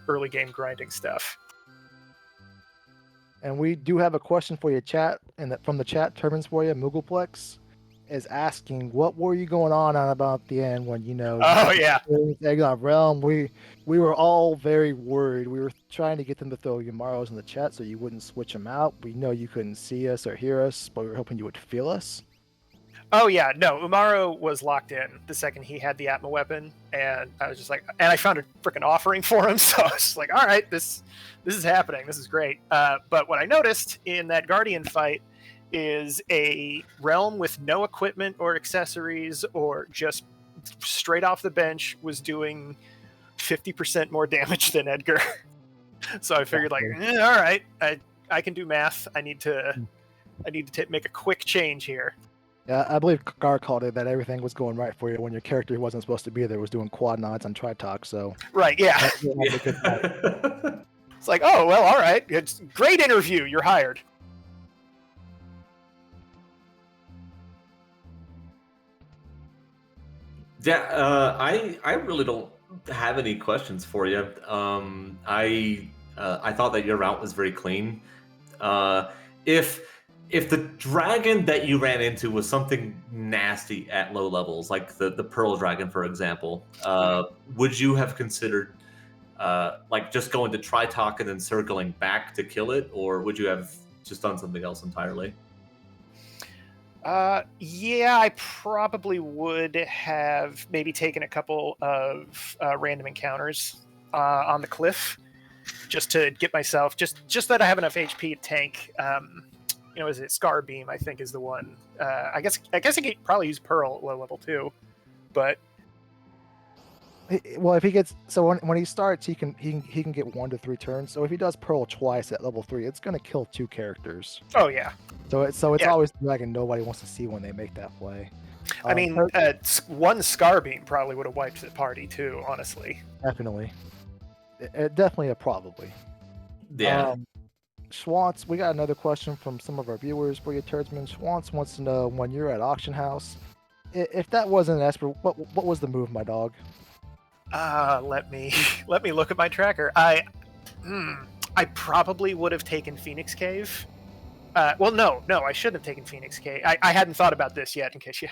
early game grinding stuff. And we do have a question for you, chat, and from the chat, Turbans for you, Moogleplex is asking, what were you going on about the end when, Oh, yeah. Eggnog Realm? We were all very worried. We were trying to get them to throw Yamaros in the chat so you wouldn't switch them out. We know you couldn't see us or hear us, but we were hoping you would feel us. Oh, yeah. No, Umaro was locked in the second he had the Atma weapon, and I was just like, and I found a freaking offering for him, so I was just like, all right, this is happening. This is great. But what I noticed in that Guardian fight is a realm with no equipment or accessories, or just straight off the bench was doing 50% more damage than Edgar. So I figured, like, all right, I can do math. I need to make a quick change here. Yeah, I believe Gar called it that everything was going right for you when your character who wasn't supposed to be there was doing quad nods on Tritalk. So right, yeah. It's like, oh well, all right, it's great interview. You're hired. Yeah, I really don't have any questions for you. I thought that your route was very clean. If the dragon that you ran into was something nasty at low levels, like the Pearl Dragon, for example, would you have considered like just going to Tritalk and then circling back to kill it, or would you have just done something else entirely? Yeah, I probably would have maybe taken a couple of random encounters on the cliff, just to get myself just that I have enough HP to tank. Is it Scar Beam? I think is the one. I guess I could probably use Pearl at low level too, but well, if he gets when he starts, he can get 1 to 3 turns. So if he does Pearl twice at level 3, it's gonna kill 2 characters. Oh yeah. So it's always the dragon nobody wants to see when they make that play. I mean, 1 Scar Beam probably would have wiped the party too. Honestly. Definitely. Definitely a probably. Yeah. Schwantz, we got another question from some of our viewers for you, Turdsman. Schwantz wants to know, when you're at Auction House, if that wasn't an Esper, what was the move, my dog? Let me look at my tracker. I probably would have taken Phoenix Cave. Well, no, I shouldn't have taken Phoenix Cave. I hadn't thought about this yet. In case you,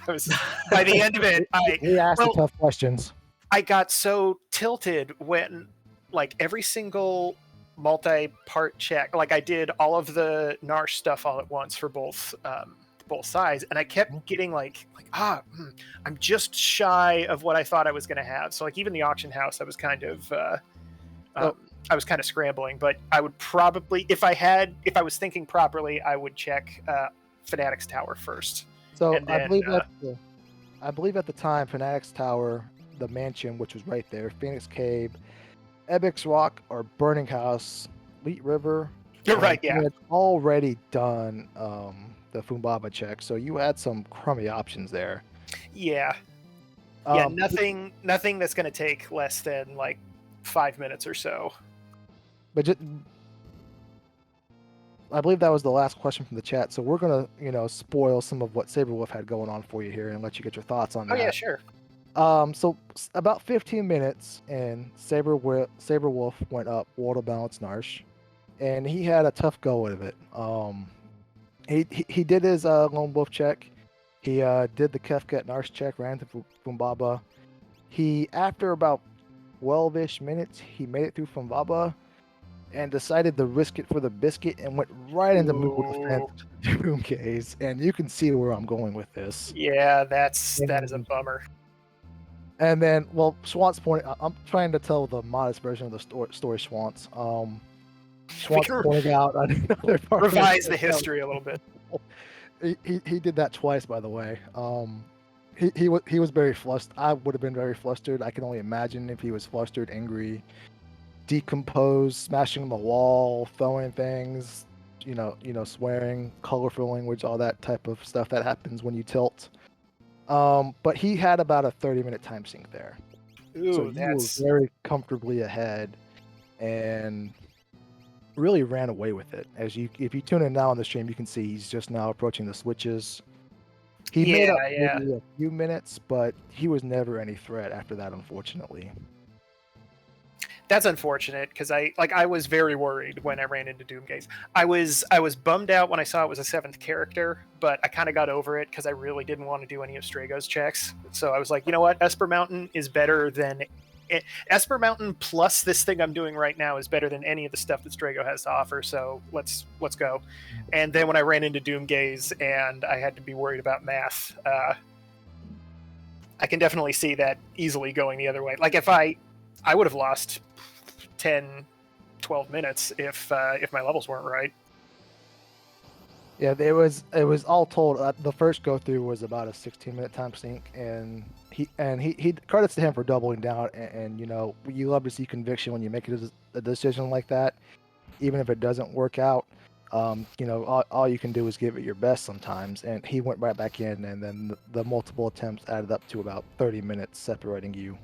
I was by the end of it. He asked the tough questions. I got so tilted when, like, every single multi-part check, like I did all of the Narsh stuff all at once for both sides, and I kept getting I'm just shy of what I thought I was going to have. So like even the auction house, I was kind of scrambling, but I would probably, if I was thinking properly, I would check Fanatic's Tower first. So And I then, believe at the time, Fanatic's Tower, the mansion, which was right there, Phoenix Cave, Ebix Rock, or Burning House, Leet River. You're right, yeah. You had already done the Fumbaba check, so you had some crummy options there. Yeah. Nothing that's going to take less than like 5 minutes or so. But I believe that was the last question from the chat, so we're gonna, spoil some of what Sabre Wolf had going on for you here and let you get your thoughts on that. Oh yeah, sure. So about 15 minutes, and Sabre Wolf went up World of Balance Narsh, and he had a tough go of it. He did his Lone Wolf check. He did the Kefket Narsh check, ran through Fumbaba. After about 12-ish minutes, he made it through Fumbaba and decided to risk it for the biscuit and went right into Moonwood Defense Doom Gaze. And you can see where I'm going with this. Yeah, that is a bummer. And then, well, Schwantz point. I'm trying to tell the modest version of the story. Schwantz. Schwantz pointing out another part. Revise the history a little bit. He did that twice, by the way. He was very flustered. I would have been very flustered. I can only imagine if he was flustered, angry, decomposed, smashing the wall, throwing things, swearing, colorful language, all that type of stuff that happens when you tilt. But he had about a 30-minute time sink there. Ooh, so he was very comfortably ahead and really ran away with it. If you tune in now on the stream, you can see he's just now approaching the switches. He made up maybe a few minutes, but he was never any threat after that, unfortunately. That's unfortunate because I was very worried when I ran into Doomgaze. I was bummed out when I saw it was a 7th character, but I kind of got over it because I really didn't want to do any of Strago's checks. So I was like, you know what, Esper Mountain is better than Esper Mountain plus this thing I'm doing right now is better than any of the stuff that Strago has to offer. So let's go. And then when I ran into Doomgaze and I had to be worried about math, I can definitely see that easily going the other way. Like if I would have lost 10, 12 minutes if my levels weren't right. Yeah, it was all told. The first go through was about a 16-minute time sink, and he credits to him for doubling down. And you love to see conviction when you make a decision like that, even if it doesn't work out. All you can do is give it your best sometimes. And he went right back in, and then the multiple attempts added up to about 30 minutes separating you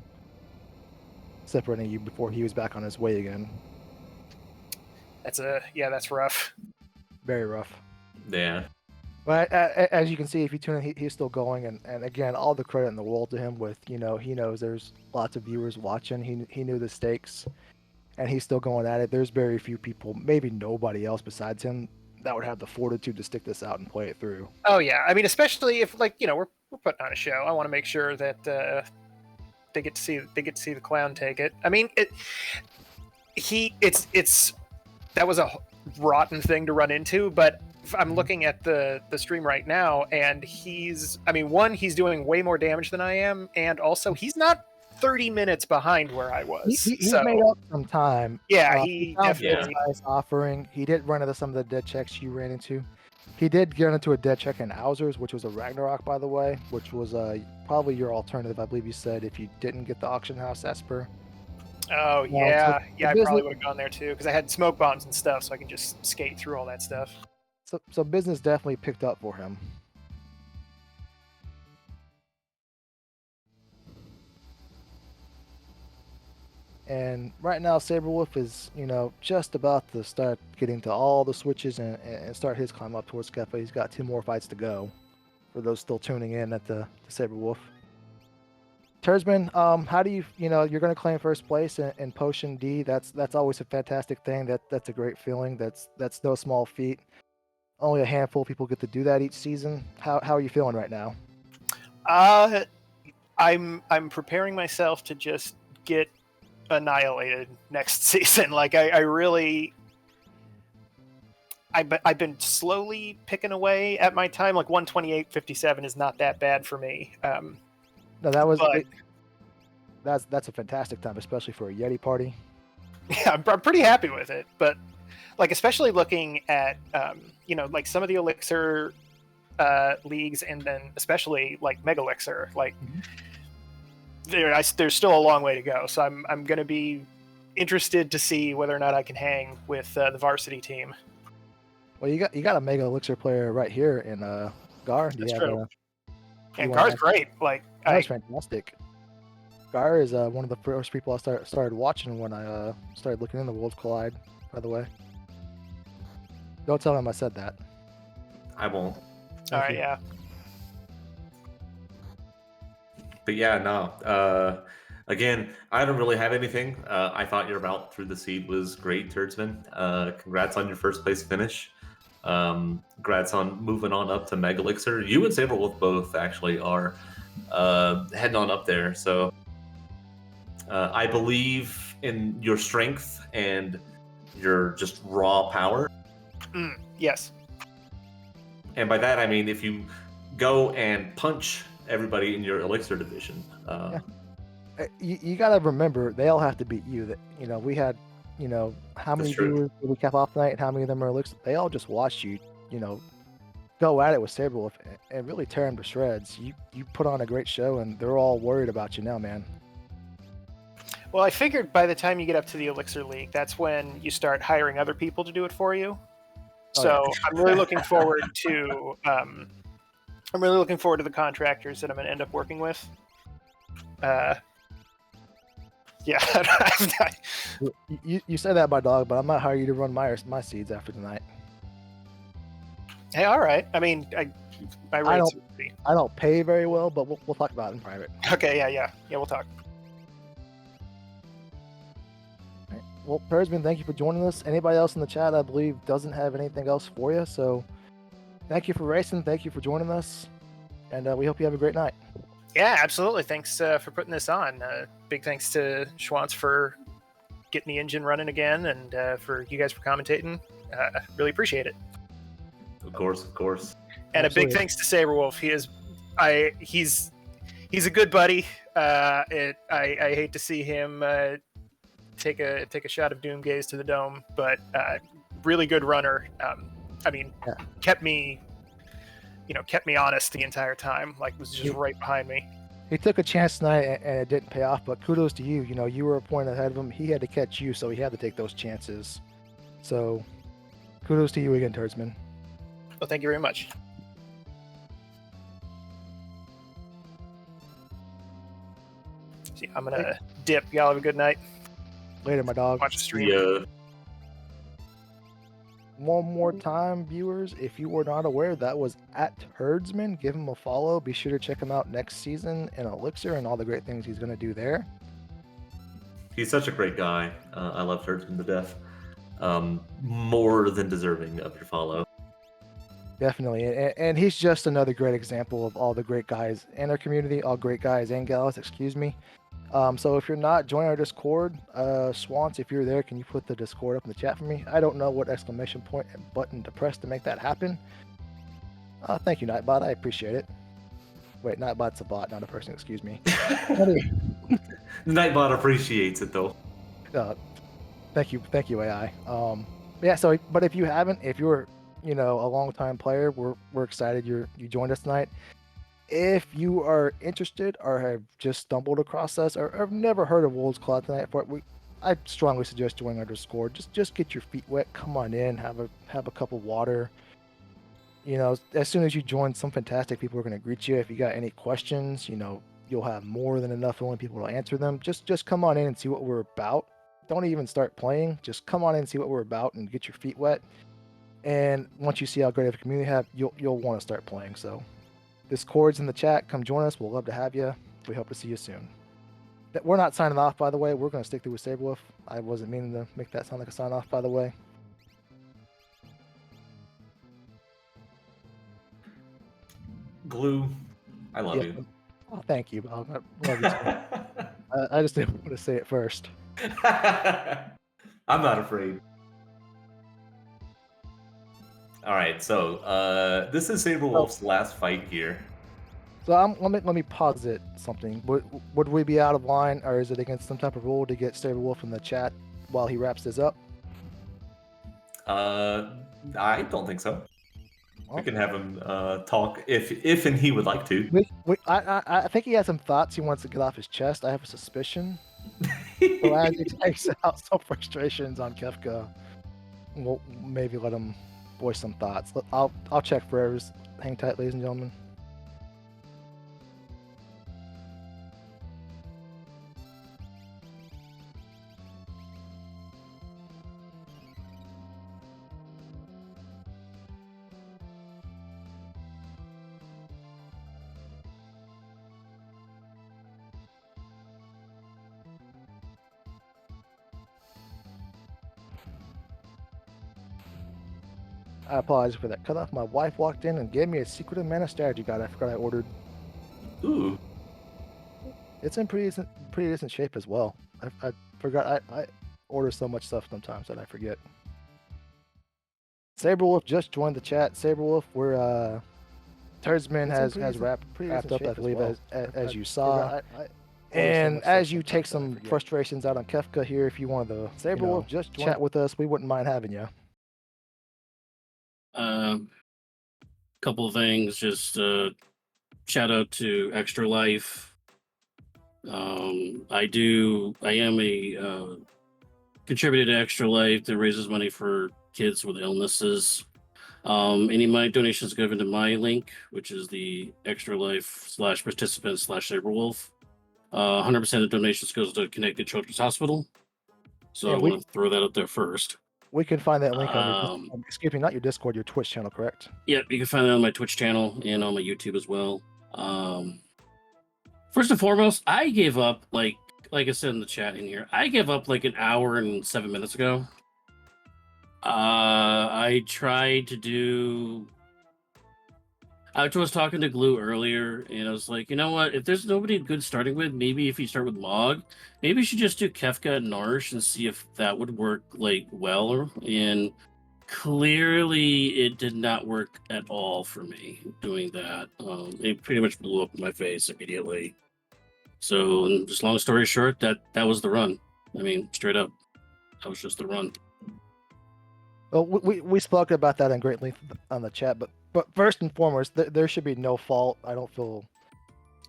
before he was back on his way again. That's rough. Very rough. Yeah. But as you can see, if you tune in, he's still going, and again, all the credit in the world to him. With he knows there's lots of viewers watching. He knew the stakes, and he's still going at it. There's very few people, maybe nobody else besides him, that would have the fortitude to stick this out and play it through. Oh yeah, I mean, especially if we're putting on a show. I want to make sure that they get to see the clown take it. I mean, that was a rotten thing to run into, but I'm looking at the stream right now, and he's doing way more damage than I am, and also he's not 30 minutes behind where I was. He's made up some time. Yeah, he definitely nice offering. He did run into some of the dead checks you ran into. He did get into a dead check in Owzers, which was a Ragnarok, by the way, which was probably your alternative. I believe you said if you didn't get the auction house Esper. Oh yeah, I probably would have gone there too because I had smoke bombs and stuff, so I can just skate through all that stuff. So business definitely picked up for him. And right now, Sabre Wolf is, just about to start getting to all the switches and start his climb up towards Kefa. He's got 2 more fights to go for those still tuning in at the Sabre Wolf. Turdsman, how do you're going to claim first place in Potion D. That's always a fantastic thing. That's a great feeling. That's no small feat. Only a handful of people get to do that each season. How are you feeling right now? I'm preparing myself to just get annihilated next season. Like I really. I've been slowly picking away at my time. Like 128.57 is not that bad for me. No, that was But- that's a fantastic time, especially for a Yeti party. Yeah, I'm pretty happy with it. But like, especially looking at like some of the Elixir leagues, and then especially like Mega Elixir, like there's still a long way to go. So I'm going to be interested to see whether or not I can hang with the varsity team. Well, you got a Mega Elixir player right here in Gar. Do you That's have true. a- And wanna Gar's ask- great. Like That's fantastic. Gar is one of the first people I started watching when I started looking into Worlds Collide. By the way, don't tell him I said that. I won't. all Thank right, you. yeah. But yeah, no. Again, I don't really have anything. I thought your route through the seed was great, Turdsman. Congrats on your first place finish. Congrats on moving on up to Mega Elixir. You and Sabre Wolf both actually are heading on up there. So I believe in your strength and your just raw power. Yes. And by that, I mean if you go and punch everybody in your Elixir division. You got to remember, they all have to beat you. That we had, how many That's true. viewers did we cap off tonight? And how many of them are Elixir? They all just watched you, go at it with Sabre Wolf and really tear them to shreds. You put on a great show, and they're all worried about you now, man. Well, I figured by the time you get up to the Elixir League, that's when you start hiring other people to do it for you. Oh, So I'm really looking forward to the contractors that I'm going to end up working with. Yeah, You say that, my dog, but I might hire you to run my seeds after tonight. hey, all right. I mean, my I rates. I don't pay very well, but we'll talk about it in private. Okay, yeah. We'll talk. All right. Well, Turdsman, thank you for joining us. Anybody else in the chat, I believe, doesn't have anything else for you. So thank you for racing. Thank you for joining us. And we hope you have a great night. Yeah, absolutely. Thanks for putting this on. Big thanks to Schwantz for getting the engine running again, and for you guys for commentating. Really appreciate it. Of course. And a big Absolutely. thanks to Sabre Wolf. He's a good buddy. I hate to see him take a shot of doom gaze to the dome, but really good runner. Yeah. Kept me honest the entire time. Like, was just right behind me. He took a chance tonight and it didn't pay off, but kudos to you. You were a point ahead of him. He had to catch you, so he had to take those chances. So kudos to you again, Turdsman. Well, thank you very much. See, I'm gonna dip. Y'all have a good night. Later, my dog. Watch the stream. Yeah. One more time, viewers, if you were not aware, that was at Turdsman. Give him a follow. Be sure to check him out next season in Elixir and all the great things he's going to do there. He's such a great guy. I love Turdsman to death. More than deserving of your follow. Definitely. And he's just another great example of all the great guys in our community, all great guys and gals, excuse me. So if you're not, join our Discord. Swans, if you're there, can you put the Discord up in the chat for me? I don't know what exclamation point and button to press to make that happen. Thank you, Nightbot. I appreciate it. Wait, Nightbot's a bot, not a person. Excuse me. Nightbot appreciates it though. Thank you, AI. Yeah. So, but if you haven't, if you're, a long-time player, we're excited you joined us tonight. If you are interested or have just stumbled across us or have never heard of Worlds Collide tonight, I strongly suggest joining our Discord. Just get your feet wet. Come on in. Have a cup of water. As soon as you join, some fantastic people are going to greet you. If you got any questions, you'll have more than enough willing people to answer them. Just come on in and see what we're about. Don't even start playing. Just come on in and see what we're about and get your feet wet. And once you see how great of a community we have, you'll want to start playing. So. Discord's in the chat. Come join us. We'll love to have you. We hope to see you soon. We're not signing off, by the way. We're going to stick through with Sabre Wolf. I wasn't meaning to make that sound like a sign off, by the way. Glue, I love you. Oh, thank you, Bob. I love you too. I just didn't want to say it first. I'm not afraid. All right, so this is Sabre Wolf's last fight here. So let me posit something. Would we be out of line, or is it against some type of rule to get Sabre Wolf in the chat while he wraps this up? I don't think so. Well, We can have him talk if and he would like to. I think he has some thoughts he wants to get off his chest. I have a suspicion. So as he takes out some frustrations on Kefka, we'll maybe let him voice some thoughts. I'll check for errors. Hang tight, ladies and gentlemen. I apologize for that cutoff. My wife walked in and gave me a secret mana strategy guide I forgot I ordered. Ooh. It's in pretty decent shape as well. I forgot I order so much stuff sometimes that I forget. Sabre Wolf just joined the chat. Sabre Wolf, we're Turdsman has wrapped up, I believe, as you saw. And as you take some frustrations out on Kefka here, if you wanted to Sabre Wolf just chat with us, we wouldn't mind having you. Couple of things. Just shout out to Extra Life. I am a contributor to Extra Life that raises money for kids with illnesses. Any of my donations go into my link, which is the Extra Life /participant/Sabre Wolf. 100% of donations goes to Connected Children's Hospital. So Yeah, I want to throw that up there first. We can find that link on your, excuse me, not your Discord, your Twitch channel, correct? Yeah, you can find that on my Twitch channel and on my YouTube as well. First and foremost, I gave up, like I said in the chat in here, I gave up like an hour and 7 minutes ago. I tried to do... I was talking to Glue earlier, and I was like, you know what? If there's nobody good starting with, maybe if you start with Mog, maybe you should just do Kefka and Narsh and see if that would work like well. And clearly, it did not work at all for me doing that. It pretty much blew up in my face immediately. So, just long story short, that was the run. I mean, straight up, that was just the run. Well, we spoke about that in great length on the chat, but first and foremost, there should be no fault. I don't feel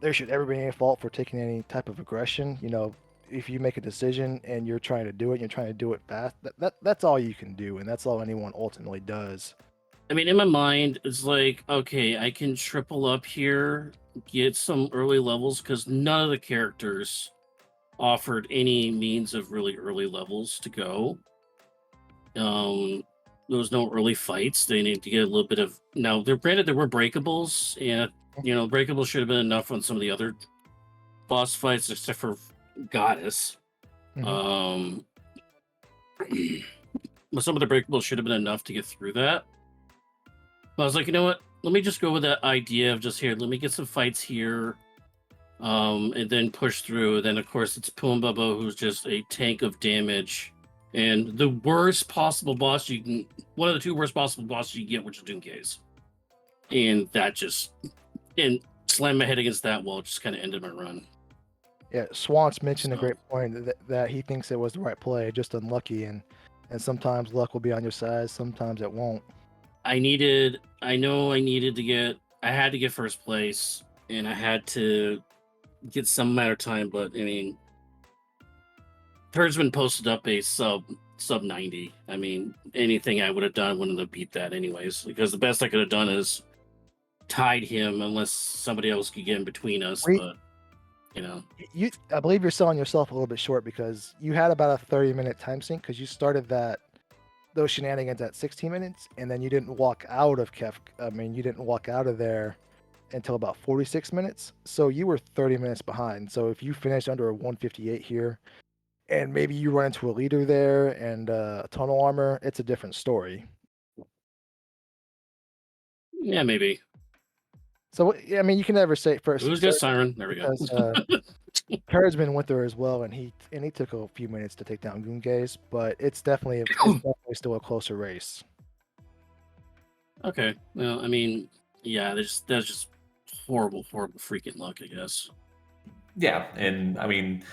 there should ever be any fault for taking any type of aggression. You know, if you make a decision and you're trying to do it, you're trying to do it fast. That's all you can do, and that's all anyone ultimately does. I mean, in my mind, it's like, okay, I can triple up here, get some early levels, because none of the characters offered any means of really early levels to go. There was no early fights. They need to get a little bit of... Now, granted, there were breakables, and, breakables should have been enough on some of the other boss fights, except for Goddess. Mm-hmm. But some of the breakables should have been enough to get through that. But I was like, you know what? Let me just go with that idea of just here. Let me get some fights here, and then push through. Then, of course, it's Pumbabo, who's just a tank of damage. And the worst possible boss you can... One of the two worst possible bosses you can get, which is Doomgaze. And that just... And slammed my head against that wall, just kind of ended my run. Yeah, Swans mentioned a great point that he thinks it was the right play, just unlucky, and sometimes luck will be on your side, sometimes it won't. I had to get first place, and I had to get some amount of time, but I mean, Turdsman posted up a sub 90. I mean, anything I would have done wouldn't have beat that anyways, because the best I could have done is tied him, unless somebody else could get in between us. But I believe you're selling yourself a little bit short, because you had about a 30-minute time sink, because you started those shenanigans at 16 minutes, and then you didn't walk out of you didn't walk out of there until about 46 minutes. So you were 30 minutes behind. So if you finished under a 158 here, and maybe you run into a leader there and tunnel armor, it's a different story. Yeah, maybe. So I mean, you can never say first. Who's got Siren? There we go. Because Turdsman went there as well, and he took a few minutes to take down Goongaze, but it's definitely still a closer race. Okay. Well, I mean, yeah, that's just horrible freaking luck, I guess. Yeah, and I mean,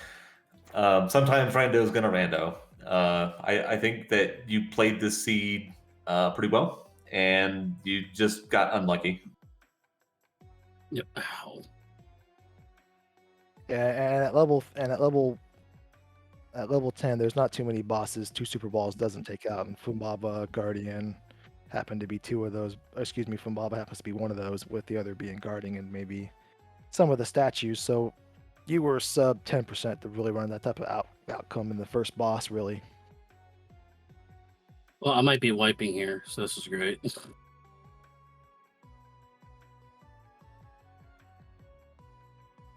sometimes Rando's gonna Rando. I think that you played this seed pretty well, and you just got unlucky. Yep. Ow. Yeah, and at level 10, there's not too many bosses 2 Super Balls doesn't take out, and Fumbaba, Guardian happen to be 2 of those. Excuse me, Fumbaba happens to be one of those, with the other being Guarding and maybe some of the statues. So you were sub 10% to really run that type of outcome in the first boss, really. Well, I might be wiping here, so this is great.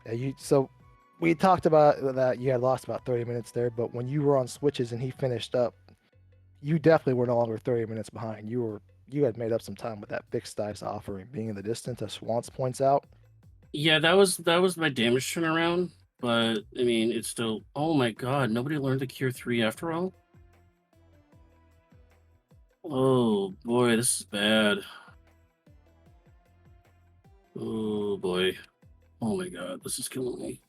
Yeah, so we talked about that you had lost about 30 minutes there, but when you were on switches and he finished up, you definitely were no longer 30 minutes behind. You had made up some time with that fixed dice offering being in the distance, as Swans points out. Yeah, that was my damage turnaround, but I mean, it's still. Oh my god, nobody learned the Cure 3 after all. Oh boy, this is bad. Oh boy. Oh my god, this is killing me.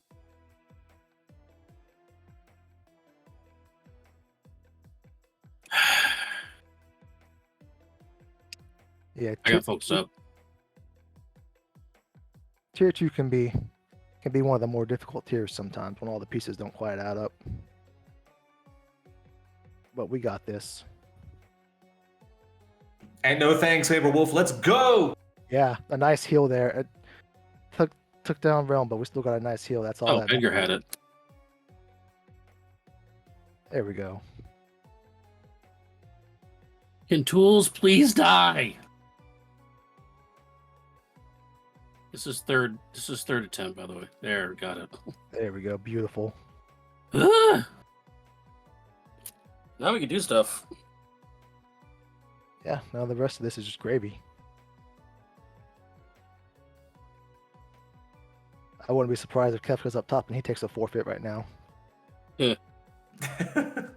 Yeah, I got folks up. Tier 2 can be one of the more difficult tiers sometimes when all the pieces don't quite add up. But we got this. And no thanks, Sabre Wolf. Let's go. Yeah, a nice heal there. It took down Realm, but we still got a nice heal. That's all. Oh, that Edgar had it. There we go. Can tools please die? This is third attempt, by the way. There, got it. There we go. Beautiful. Now we can do stuff. Yeah, now the rest of this is just gravy. I wouldn't be surprised if Kefka's up top and he takes a forfeit right now. Yeah.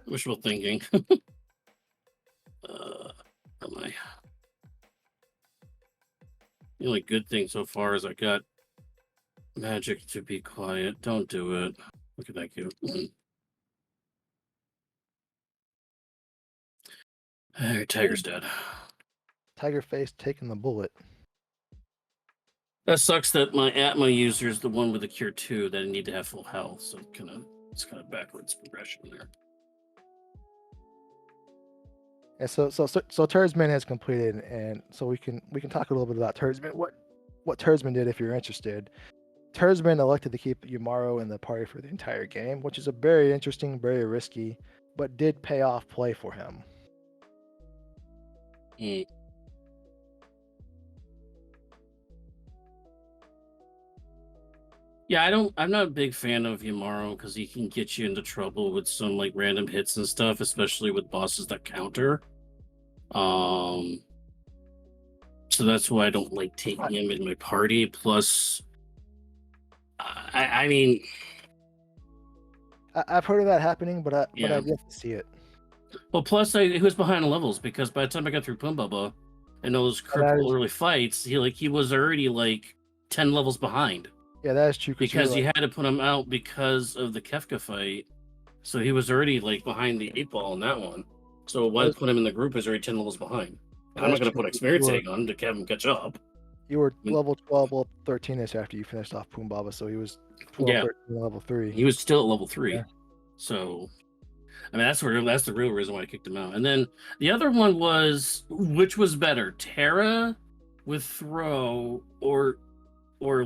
Wishful thinking. Am I? The only good thing so far is I got magic to be quiet. Don't do it. Look at that cute. Hey, Tiger's dead. Tiger face taking the bullet. That sucks that my Atma user is the one with the cure 2 that I need to have full health, so it's kind of backwards progression there. And so Turdsman has completed, and so we can talk a little bit about Turdsman. What Turdsman did, if you're interested. Turdsman elected to keep Umaro in the party for the entire game, which is a very interesting, very risky, but did pay off play for him. Mm. Yeah, I'm not a big fan of Umaro because he can get you into trouble with some like random hits and stuff, especially with bosses that counter. So that's why I don't like taking him in my party. Plus, I mean, I've heard of that happening, but I've yet to see it. Well, plus he was behind the levels because by the time I got through Pumbaba and those critical early fights, he was already like 10 levels behind. Yeah, that is true. Because you had to put him out because of the Kefka fight, so he was already like behind the 8 ball in that one. So why put him in the group is already 10 levels behind. I'm not going to put experience egg on to have him catch up. You were level 12, level 13ish after you finished off Pumbaba, so he was 12, 13, level 3. He was still at level 3. Yeah. So, I mean, that's the real reason why I kicked him out. And then the other one was, which was better, Terra with throw or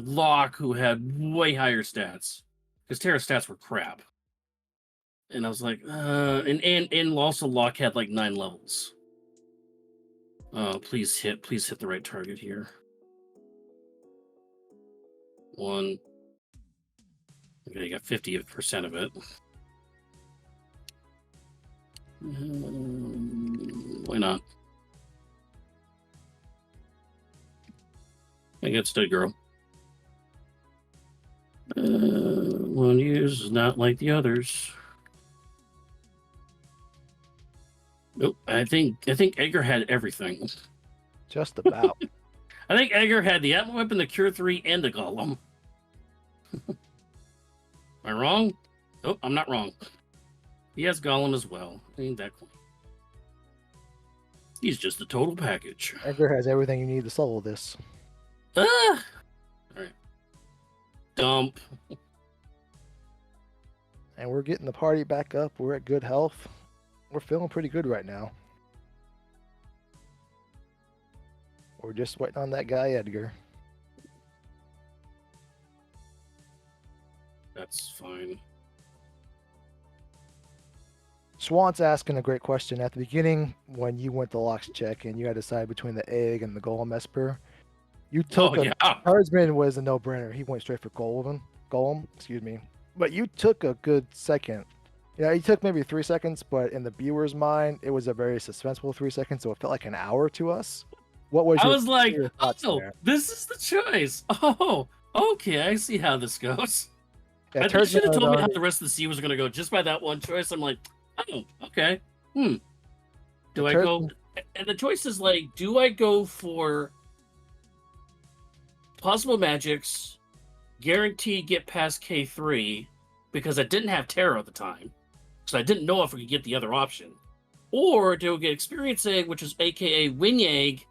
Locke, who had way higher stats, because Terra's stats were crap. And I was like, and also Locke had like 9 levels. Please hit the right target here. 1. Okay, you got 50% of it. Why not? I think it's dead girl. One use is not like the others. Nope. I think Edgar had everything. Just about. I think Edgar had the Atma Weapon, the Cure 3, and the Golem. Am I wrong? Oh, I'm not wrong. He has Golem as well. Ain't that cool? He's just a total package. Edgar has everything you need to solo this. Ah! Alright. Dump. And we're getting the party back up. We're at good health. We're feeling pretty good right now. We're just waiting on that guy, Edgar. That's fine. Swan's asking a great question. At the beginning, when you went to Locks check and you had to decide between the egg and the Golem Esper, you took yeah. Turdsman was a no-brainer. He went straight for Golem, excuse me. But you took a good second. Yeah, he took maybe 3 seconds, but in the viewer's mind, it was a very suspenseful 3 seconds, so it felt like an hour to us. What was I your, was like, your thoughts oh, there? this is the choice. Oh, okay, I see how this goes. Yeah, I think you should have Turdsman told me how already- the rest of the sea was going to go just by that one choice. I'm like, oh, okay. Do The I go? And the choice is like, do I go for possible magics, guaranteed get past K3, because I didn't have Terra at the time, so I didn't know if I could get the other option, or do I get experience egg, which is AKA wing egg,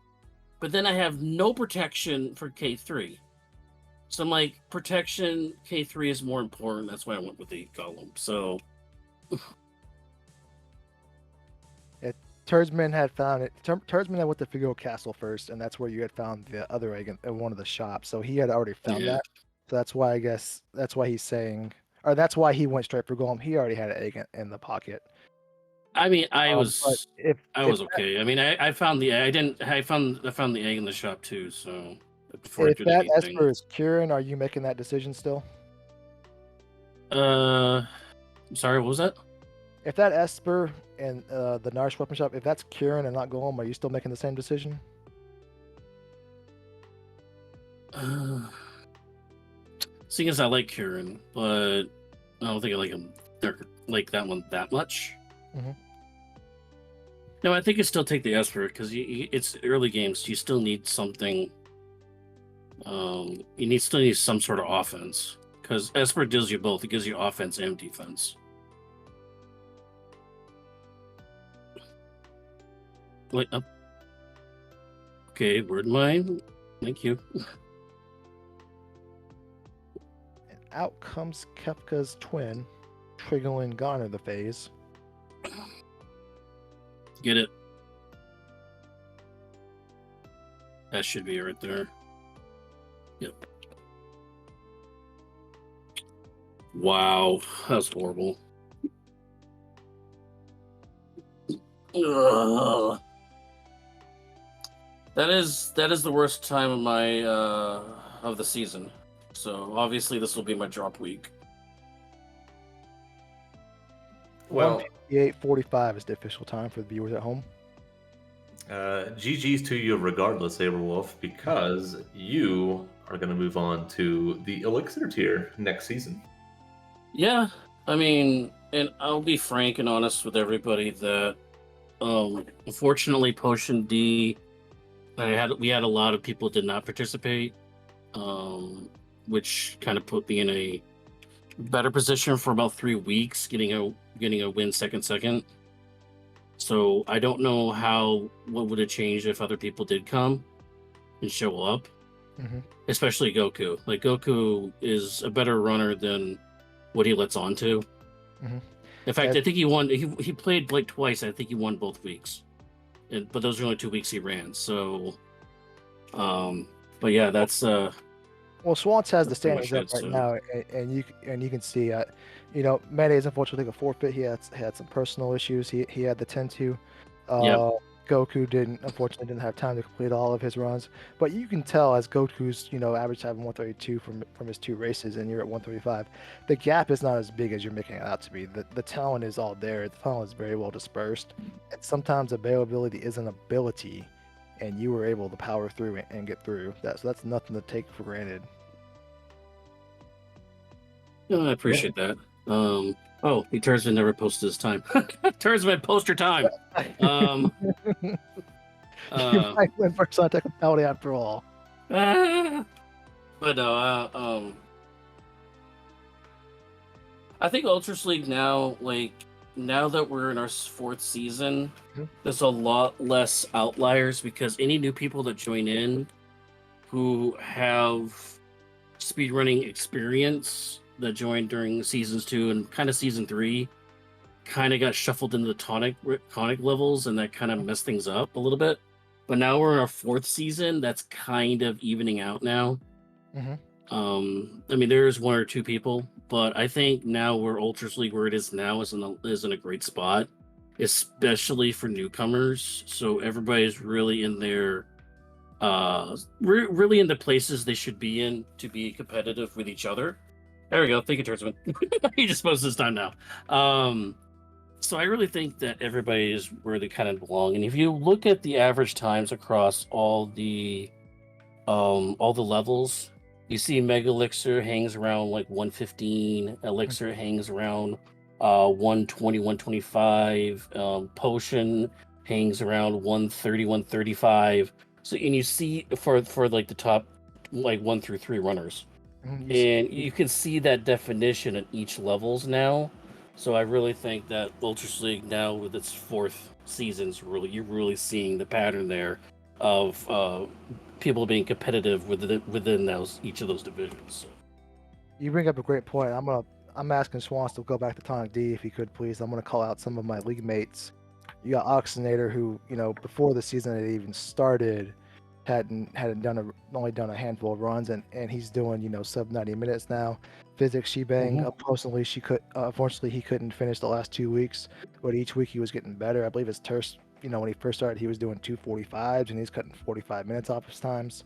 but then I have no protection for K3. So I'm like, protection K3 is more important. That's why I went with the Golem. So Turdsman had found it. Turdsman had went to Figo Castle first, and that's where you had found the other egg in one of the shops. So he had already found Yeah. that. So that's why I guess that's why he's saying, or that's why he went straight for Golem. He already had an egg in the pocket. I mean, I But was if okay. I mean, I found the I found the egg in the shop too. So before I if did that anything, Esper is Kieran, are you making that decision still? I'm sorry, what was that? If that Esper and the Nourish Weapon Shop, if that's Kieran and not Golem, are you still making the same decision? Seeing as I like Kieran, but I don't think I like him like that one that much. Mhm. No, I think you still take the Esper because it's early games. You still need something. Still need some sort of offense because Esper deals you both. It gives you offense and defense. Wait up. Okay, word mine. Thank you. And out comes Kefka's twin, triggering Goner the phase. Get it. That should be right there. Yep. Wow, that was horrible. Ugh. That is the worst time of my of the season. So obviously this will be my drop week. Well, 1:58:45 is the official time for the viewers at home. GG's to you regardless, Sabre Wolf, because you are going to move on to the Elixir tier next season. Yeah, I mean, and I'll be frank and honest with everybody that unfortunately Potion D, we had a lot of people did not participate, which kind of put me in a better position for about 3 weeks, getting a win second. So I don't know what would have changed if other people did come and show up, especially Goku. Like Goku is a better runner than what he lets on to. In fact, I think he won. He played like twice. I think he won both weeks, but those are only 2 weeks he ran. So, but yeah, that's Well, Swans has the That's pretty standings much up it, right so. now, and you can see, Mede is unfortunately a forfeit. He had some personal issues. He had the 10-2. Yep. Goku unfortunately didn't have time to complete all of his runs. But you can tell as Goku's average time 132 from his 2 races, and you're at 135. The gap is not as big as you're making it out to be. The talent is all there. The talent is very well dispersed, and sometimes availability is an ability, and you were able to power through and get through that. So that's nothing to take for granted. I appreciate that. Turdsman never posted his time. Turdsman, post your time. Um, You uh, might win first on technicality after all. but no, I think Ultros League now, like now that we're in our fourth season, Mhm. there's a lot less outliers because any new people that join in who have speedrunning experience that joined during seasons 2 and kind of season 3 kind of got shuffled into the tonic levels, and that kind of messed things up a little bit. But now we're in our fourth season. That's kind of evening out now. Mhm. I mean, there's one or two people, but I think now where Ultras League, where it is now, is in a great spot, especially for newcomers. So everybody's really in their, really in the places they should be in to be competitive with each other. There we go. Thank you, Turdsman. He just posted his time now. So I really think that everybody is where they kind of belong. And if you look at the average times across all the levels, you see Mega Elixir hangs around like 115, Elixir hangs around 120, 125, Potion hangs around 130, 135. So and you see for like the top like 1 through 3 runners. Mhm. And you can see that definition at each levels now. So I really think that Ultras League now with its fourth seasons, you're really seeing the pattern there of people being competitive within each of those divisions. So. You bring up a great point. I'm asking Swans to go back to Tonic D if he could, please. I'm gonna call out some of my league mates. You got Oxinator, who before the season had even started, hadn't only done a handful of runs, and he's doing sub 90 minutes now. Physics Shebang, unfortunately he couldn't finish the last 2 weeks, but each week he was getting better. I believe his Terst, when he first started, he was doing 245s, and he's cutting 45 minutes off his times.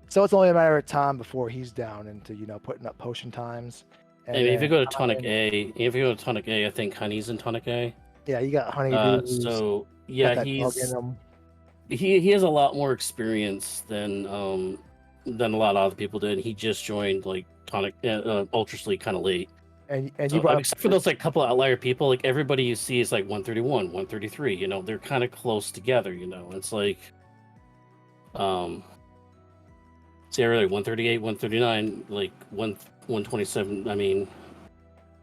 So it's only a matter of time before he's down into putting up potion times. And I mean, if you go to Tonic A, I think Honey's in Tonic A. Yeah, you got Honeydew. So yeah, got that dog in him. he has a lot more experience than a lot of other people did. He just joined like Tonic Ultras League kind of late. And So, you brought except for those like couple outlier people, like everybody you see is like 131, 133. They're kind of close together. It's like, say like 138, 139, like 127. I mean,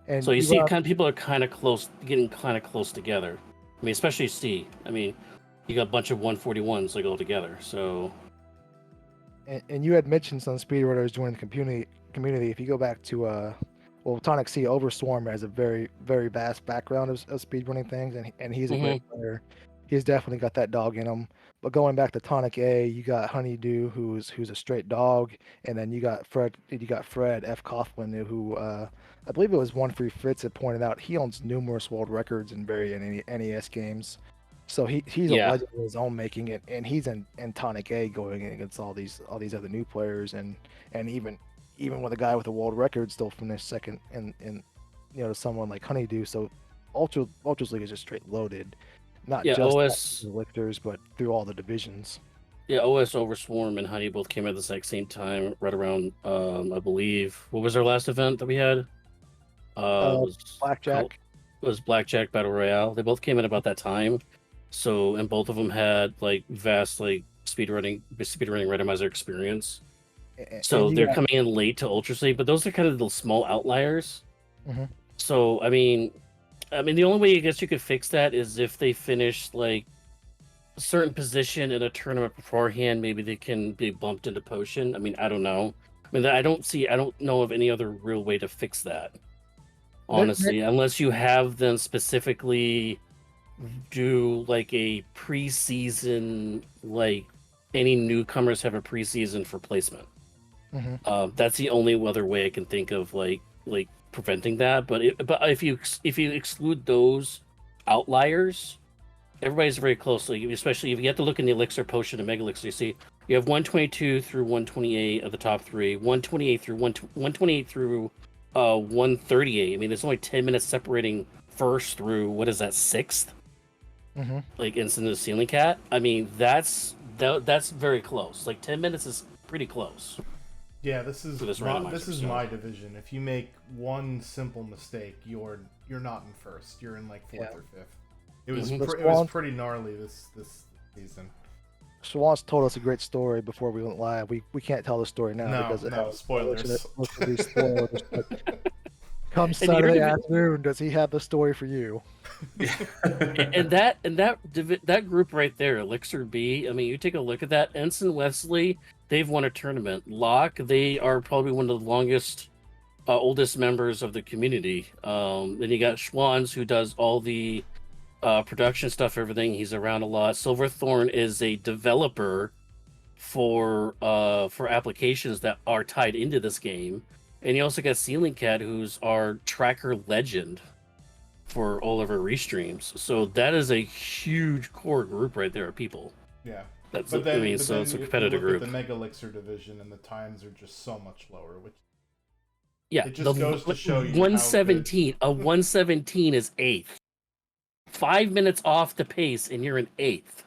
and so you see, kind of people are kind of close, getting kind of close together. I mean, especially C. I mean, you got a bunch of 141s like all together. So, and you had mentioned some speedrunners joining the community. If you go back to Tonic C, Overswarm has a very, very vast background of speedrunning things, and he's a great player. He's definitely got that dog in him. But going back to Tonic A, you got Honeydew, who's a straight dog, and then you got Fred F. Coughlin, who I believe it was One Free Fritz had pointed out he owns numerous world records in various NES games. So he's a legend of his own making, and he's in Tonic A going against all these other new players, and even with a guy with a world record still finished second in to someone like Honeydew. So Ultras League is just straight loaded, not just OS lifters, but through all the divisions. Yeah, OS, Overswarm, and Honey both came at the exact same time, right around I believe, what was our last event that we had? Was Blackjack. Was Blackjack Battle Royale. They both came in about that time. So, and both of them had like vast like speedrunning randomizer experience. So they're coming in late to Ultras League, but those are kind of the small outliers. Mm-hmm. So I mean, the only way I guess you could fix that is if they finish like a certain position in a tournament beforehand, maybe they can be bumped into Potion. I mean, I don't know. I mean, I don't know of any other real way to fix that. Honestly, unless you have them specifically do like a preseason, like any newcomers have a preseason for placement. Mm-hmm. That's the only other way I can think of like preventing that. But if you exclude those outliers, everybody's very close. Like, especially if you have to look in the Elixir, Potion, and Mega Elixir, you see you have 122 through 128 of the top three, 128 through 128 through 138. I mean, there's only 10 minutes separating first through what is that, sixth? Mm-hmm. Like Instant of the Ceiling Cat. I mean, that's very close. Like 10 minutes is pretty close. Yeah, this is For this my, randomizer, this is so. my division. If you make one simple mistake, you're not in first. You're in like fourth Yeah. or fifth. It was Mhm. it was pretty gnarly this season. Schwann's told us a great story before we went live. We can't tell the story now No, because it no has spoilers. most of these spoilers. But come And Saturday you're- afternoon, does he have the story for you? and that group right there, Elixir B. I mean, you take a look at that. Ensign Wesley, they've won a tournament. Locke, they are probably one of the longest, oldest members of the community. Then you got Schwans, who does all the production stuff, everything. He's around a lot. Silverthorn is a developer for applications that are tied into this game, and you also got Ceiling Cat, who's our tracker legend for all of our restreams. So that is a huge core group right there of people. Yeah. That's But then, it's a if competitive you look group. at the Mega Elixir division, and the times are just so much lower, which Yeah, it just goes to show you how 117. A 117 is eighth. 5 minutes off the pace, and you're in eighth.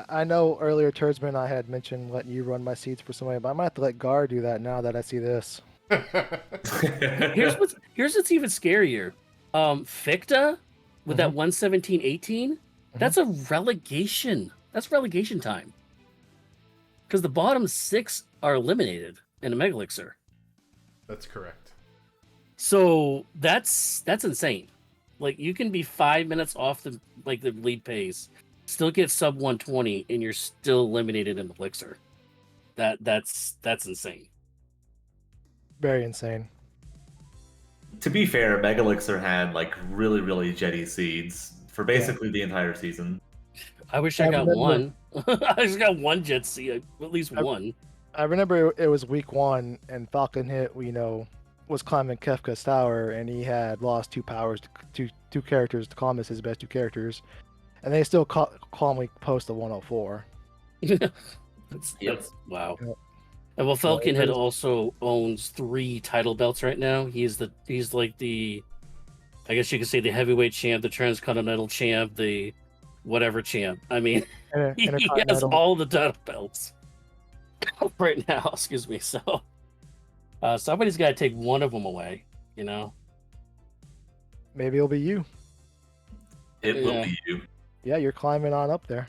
I know earlier, Turdsman, I had mentioned letting you run my seeds for somebody, but I might have to let Gar do that now that I see this. Here's what's even scarier. Ficta with that Mhm. 117-18, that's a relegation. That's relegation time. Because the bottom 6 are eliminated in a Mega Elixir. That's correct. So that's insane. Like, you can be 5 minutes off the lead pace, still get sub 120, and you're still eliminated in the Elixir. That's insane. Very insane. To be fair, Mega Elixir had like really, really jetty seeds for basically the entire season. I wish I got remember- one. I just got one jet seed, at least one. I remember it was week 1, and Falcon Hit, was climbing Kefka's tower, and he had lost 2 powers, two characters to calm as his best 2 characters, and they still calmly post a 104. That's wow. Yep. And well, Falcon Head is- also owns 3 title belts right now. He's like the, I guess you could say, the heavyweight champ, the transcontinental champ, the whatever champ. I mean, he has Intercontinental. all the title belts right now. Excuse me. So somebody's got to take one of them away. You know. Maybe it'll be you. It will Yeah. be you. Yeah, you're climbing on up there.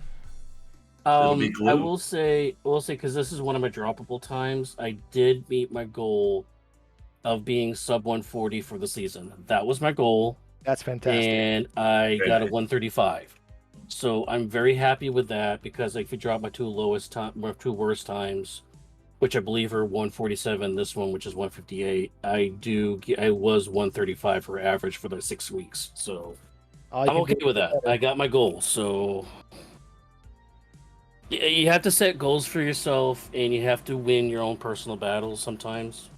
It'll be I glue. will say, because this is one of my droppable times, I did meet my goal of being sub 140 for the season. That was my goal, That's fantastic. and I Very got a nice. 135. So I'm very happy with that, because if you drop my 2 worst times, which I believe are 147, this one, which is 158, I was 135 for average for the 6 weeks. So All you I'm can okay do with is that. I got my goal. So you have to set goals for yourself, and you have to win your own personal battles sometimes.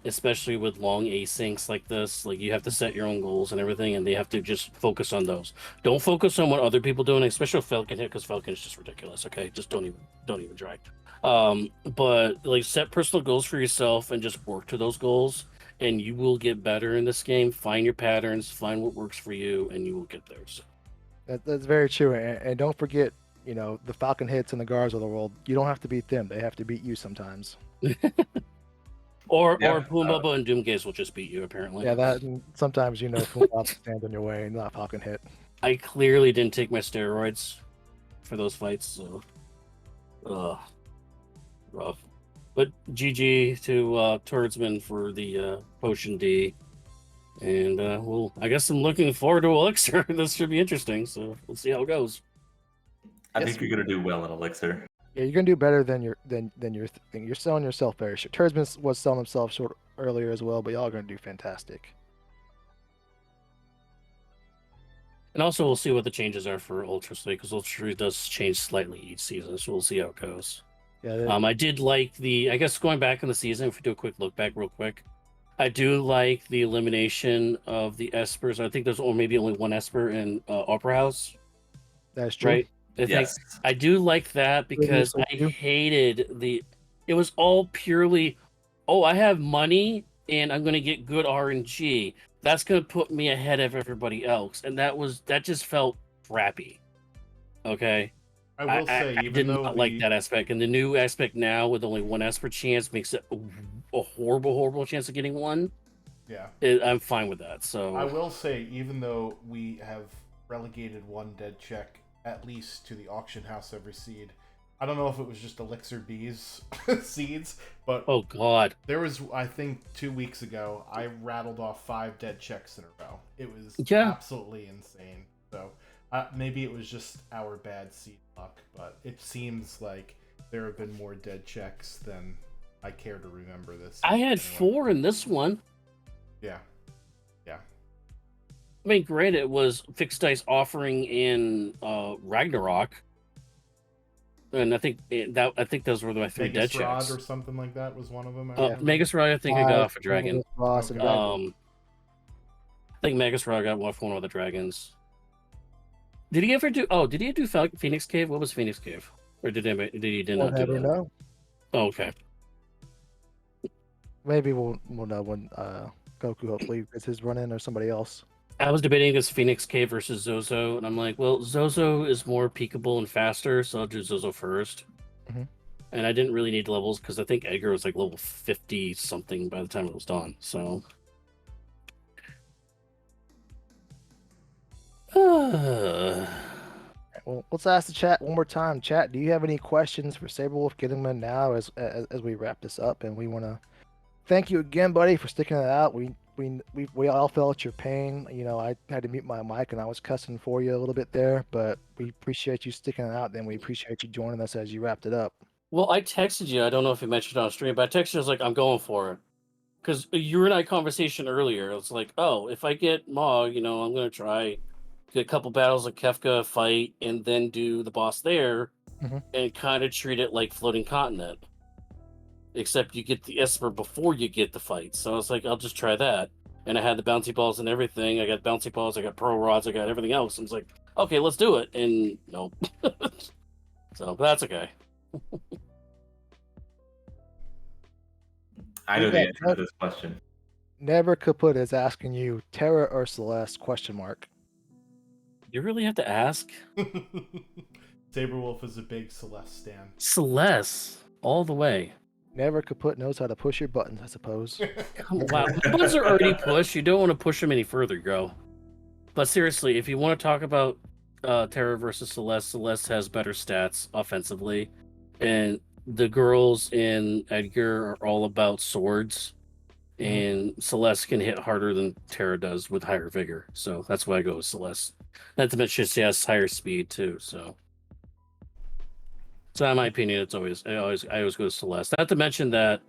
Especially with long asyncs like this, like, you have to set your own goals and everything, and they have to just focus on those. Don't focus on what other people doing, especially with Falcon Hit, because Falcon is just ridiculous. Okay, just don't even try. But like, set personal goals for yourself and just work to those goals, and you will get better in this game. Find your patterns, find what works for you, and you will get there. So. That's very true. And don't forget, the Falcon Hits and the Gars of the world. You don't have to beat them; they have to beat you sometimes. Or Yeah, Boom Bubba and Doomgaze will just beat you, apparently. Yeah, that and sometimes Funab stands on your way, not Falcon Hit. I clearly didn't take my steroids for those fights, so rough. But GG to Turdsman for the Potion D. And I guess I'm looking forward to Elixir. This should be interesting, so we'll see how it goes. I Yes. think you're gonna do well in Elixir. Yeah, you're gonna do better than your thing. You're selling yourself very short. Turdsman was selling himself short earlier as well, but y'all are gonna do fantastic. And also, we'll see what the changes are for Ultros League, because Ultros League does change slightly each season, so we'll see how it goes. Yeah, I did like I guess going back in the season, if we do a quick look back real quick, I do like the elimination of the Espers. I think there's maybe only one Esper in Opera House, that's true. right? I think Yes. I do like that, because Previously, I too. hated it was all purely, oh, I have money and I'm going to get good RNG. That's going to put me ahead of everybody else. And that just felt crappy. Okay. I will say, I even did though not like that aspect, and the new aspect now with only one Esper chance makes it a horrible chance of getting one. Yeah. I'm fine with that. So I will say, even though we have relegated one dead check at least to the auction house every seed, I don't know if it was just Elixir Bees seeds, but oh god, there was, I think 2 weeks ago, I rattled off 5 dead checks in a row. It was Yeah. absolutely insane. So maybe it was just our bad seed luck, but it seems like there have been more dead checks than I care to remember this I had season. 4 in this one. Yeah. I mean, granted, it was fixed dice offering in Ragnarok, and I think those were my 3 dead Magus Rod checks. or something like that was one of them. I Yeah. remember. Magus Rod, I think I got off a dragon. Boss and Okay. Dragon. I think Magus Rod got one of the dragons. Did he ever do? Oh, did he do Phoenix Cave? What was Phoenix Cave? Or did he did We'll not do never that? know. Oh, okay. Maybe we'll know when Goku hopefully gets his run in or somebody else. I was debating this Phoenix Cave versus Zozo, and I'm like, well, Zozo is more peekable and faster, so I'll do Zozo first. Mhm. And I didn't really need levels because I think Edgar was like level 50 something by the time it was done. So. Well, let's ask the chat one more time. Chat, do you have any questions for Sabre Wolf? Get them in now as we wrap this up, and we want to thank you again, buddy, for sticking it out. We all felt your pain. You know, I had to mute my mic and I was cussing for you a little bit there, but we appreciate you sticking it out. Then we appreciate you joining us as you wrapped it up. Well, I texted you. I don't know if you mentioned it on stream, but I texted you. I was like, I'm going for it. Because you and I conversation earlier. It's like, oh, if I get Mog, I'm going to try get a couple battles of Kefka, fight, and then do the boss there, and kind of treat it like Floating Continent. Except you get the Esper before you get the fight. So I was like, I'll just try that. And I had the bouncy balls and everything. I got bouncy balls, I got pearl rods, I got everything else. I was like, okay, let's do it. And nope. So, but that's okay. I know the answer to this question. Never Kaput is asking you, Terra or Celeste? ? You really have to ask? Sabre Wolf is a big Celeste stan. Celeste, all the way. Never Kaput knows how to push your buttons, I suppose. Wow, the buttons are already pushed. You don't want to push them any further, Go. But seriously, if you want to talk about Terra versus Celeste, Celeste has better stats offensively, and the girls in Edgar are all about swords, and Celeste can hit harder than Terra does with higher vigor. So that's why I go with Celeste. Not to mention she has higher speed too. So in my opinion, I always go with Celeste. Not to mention that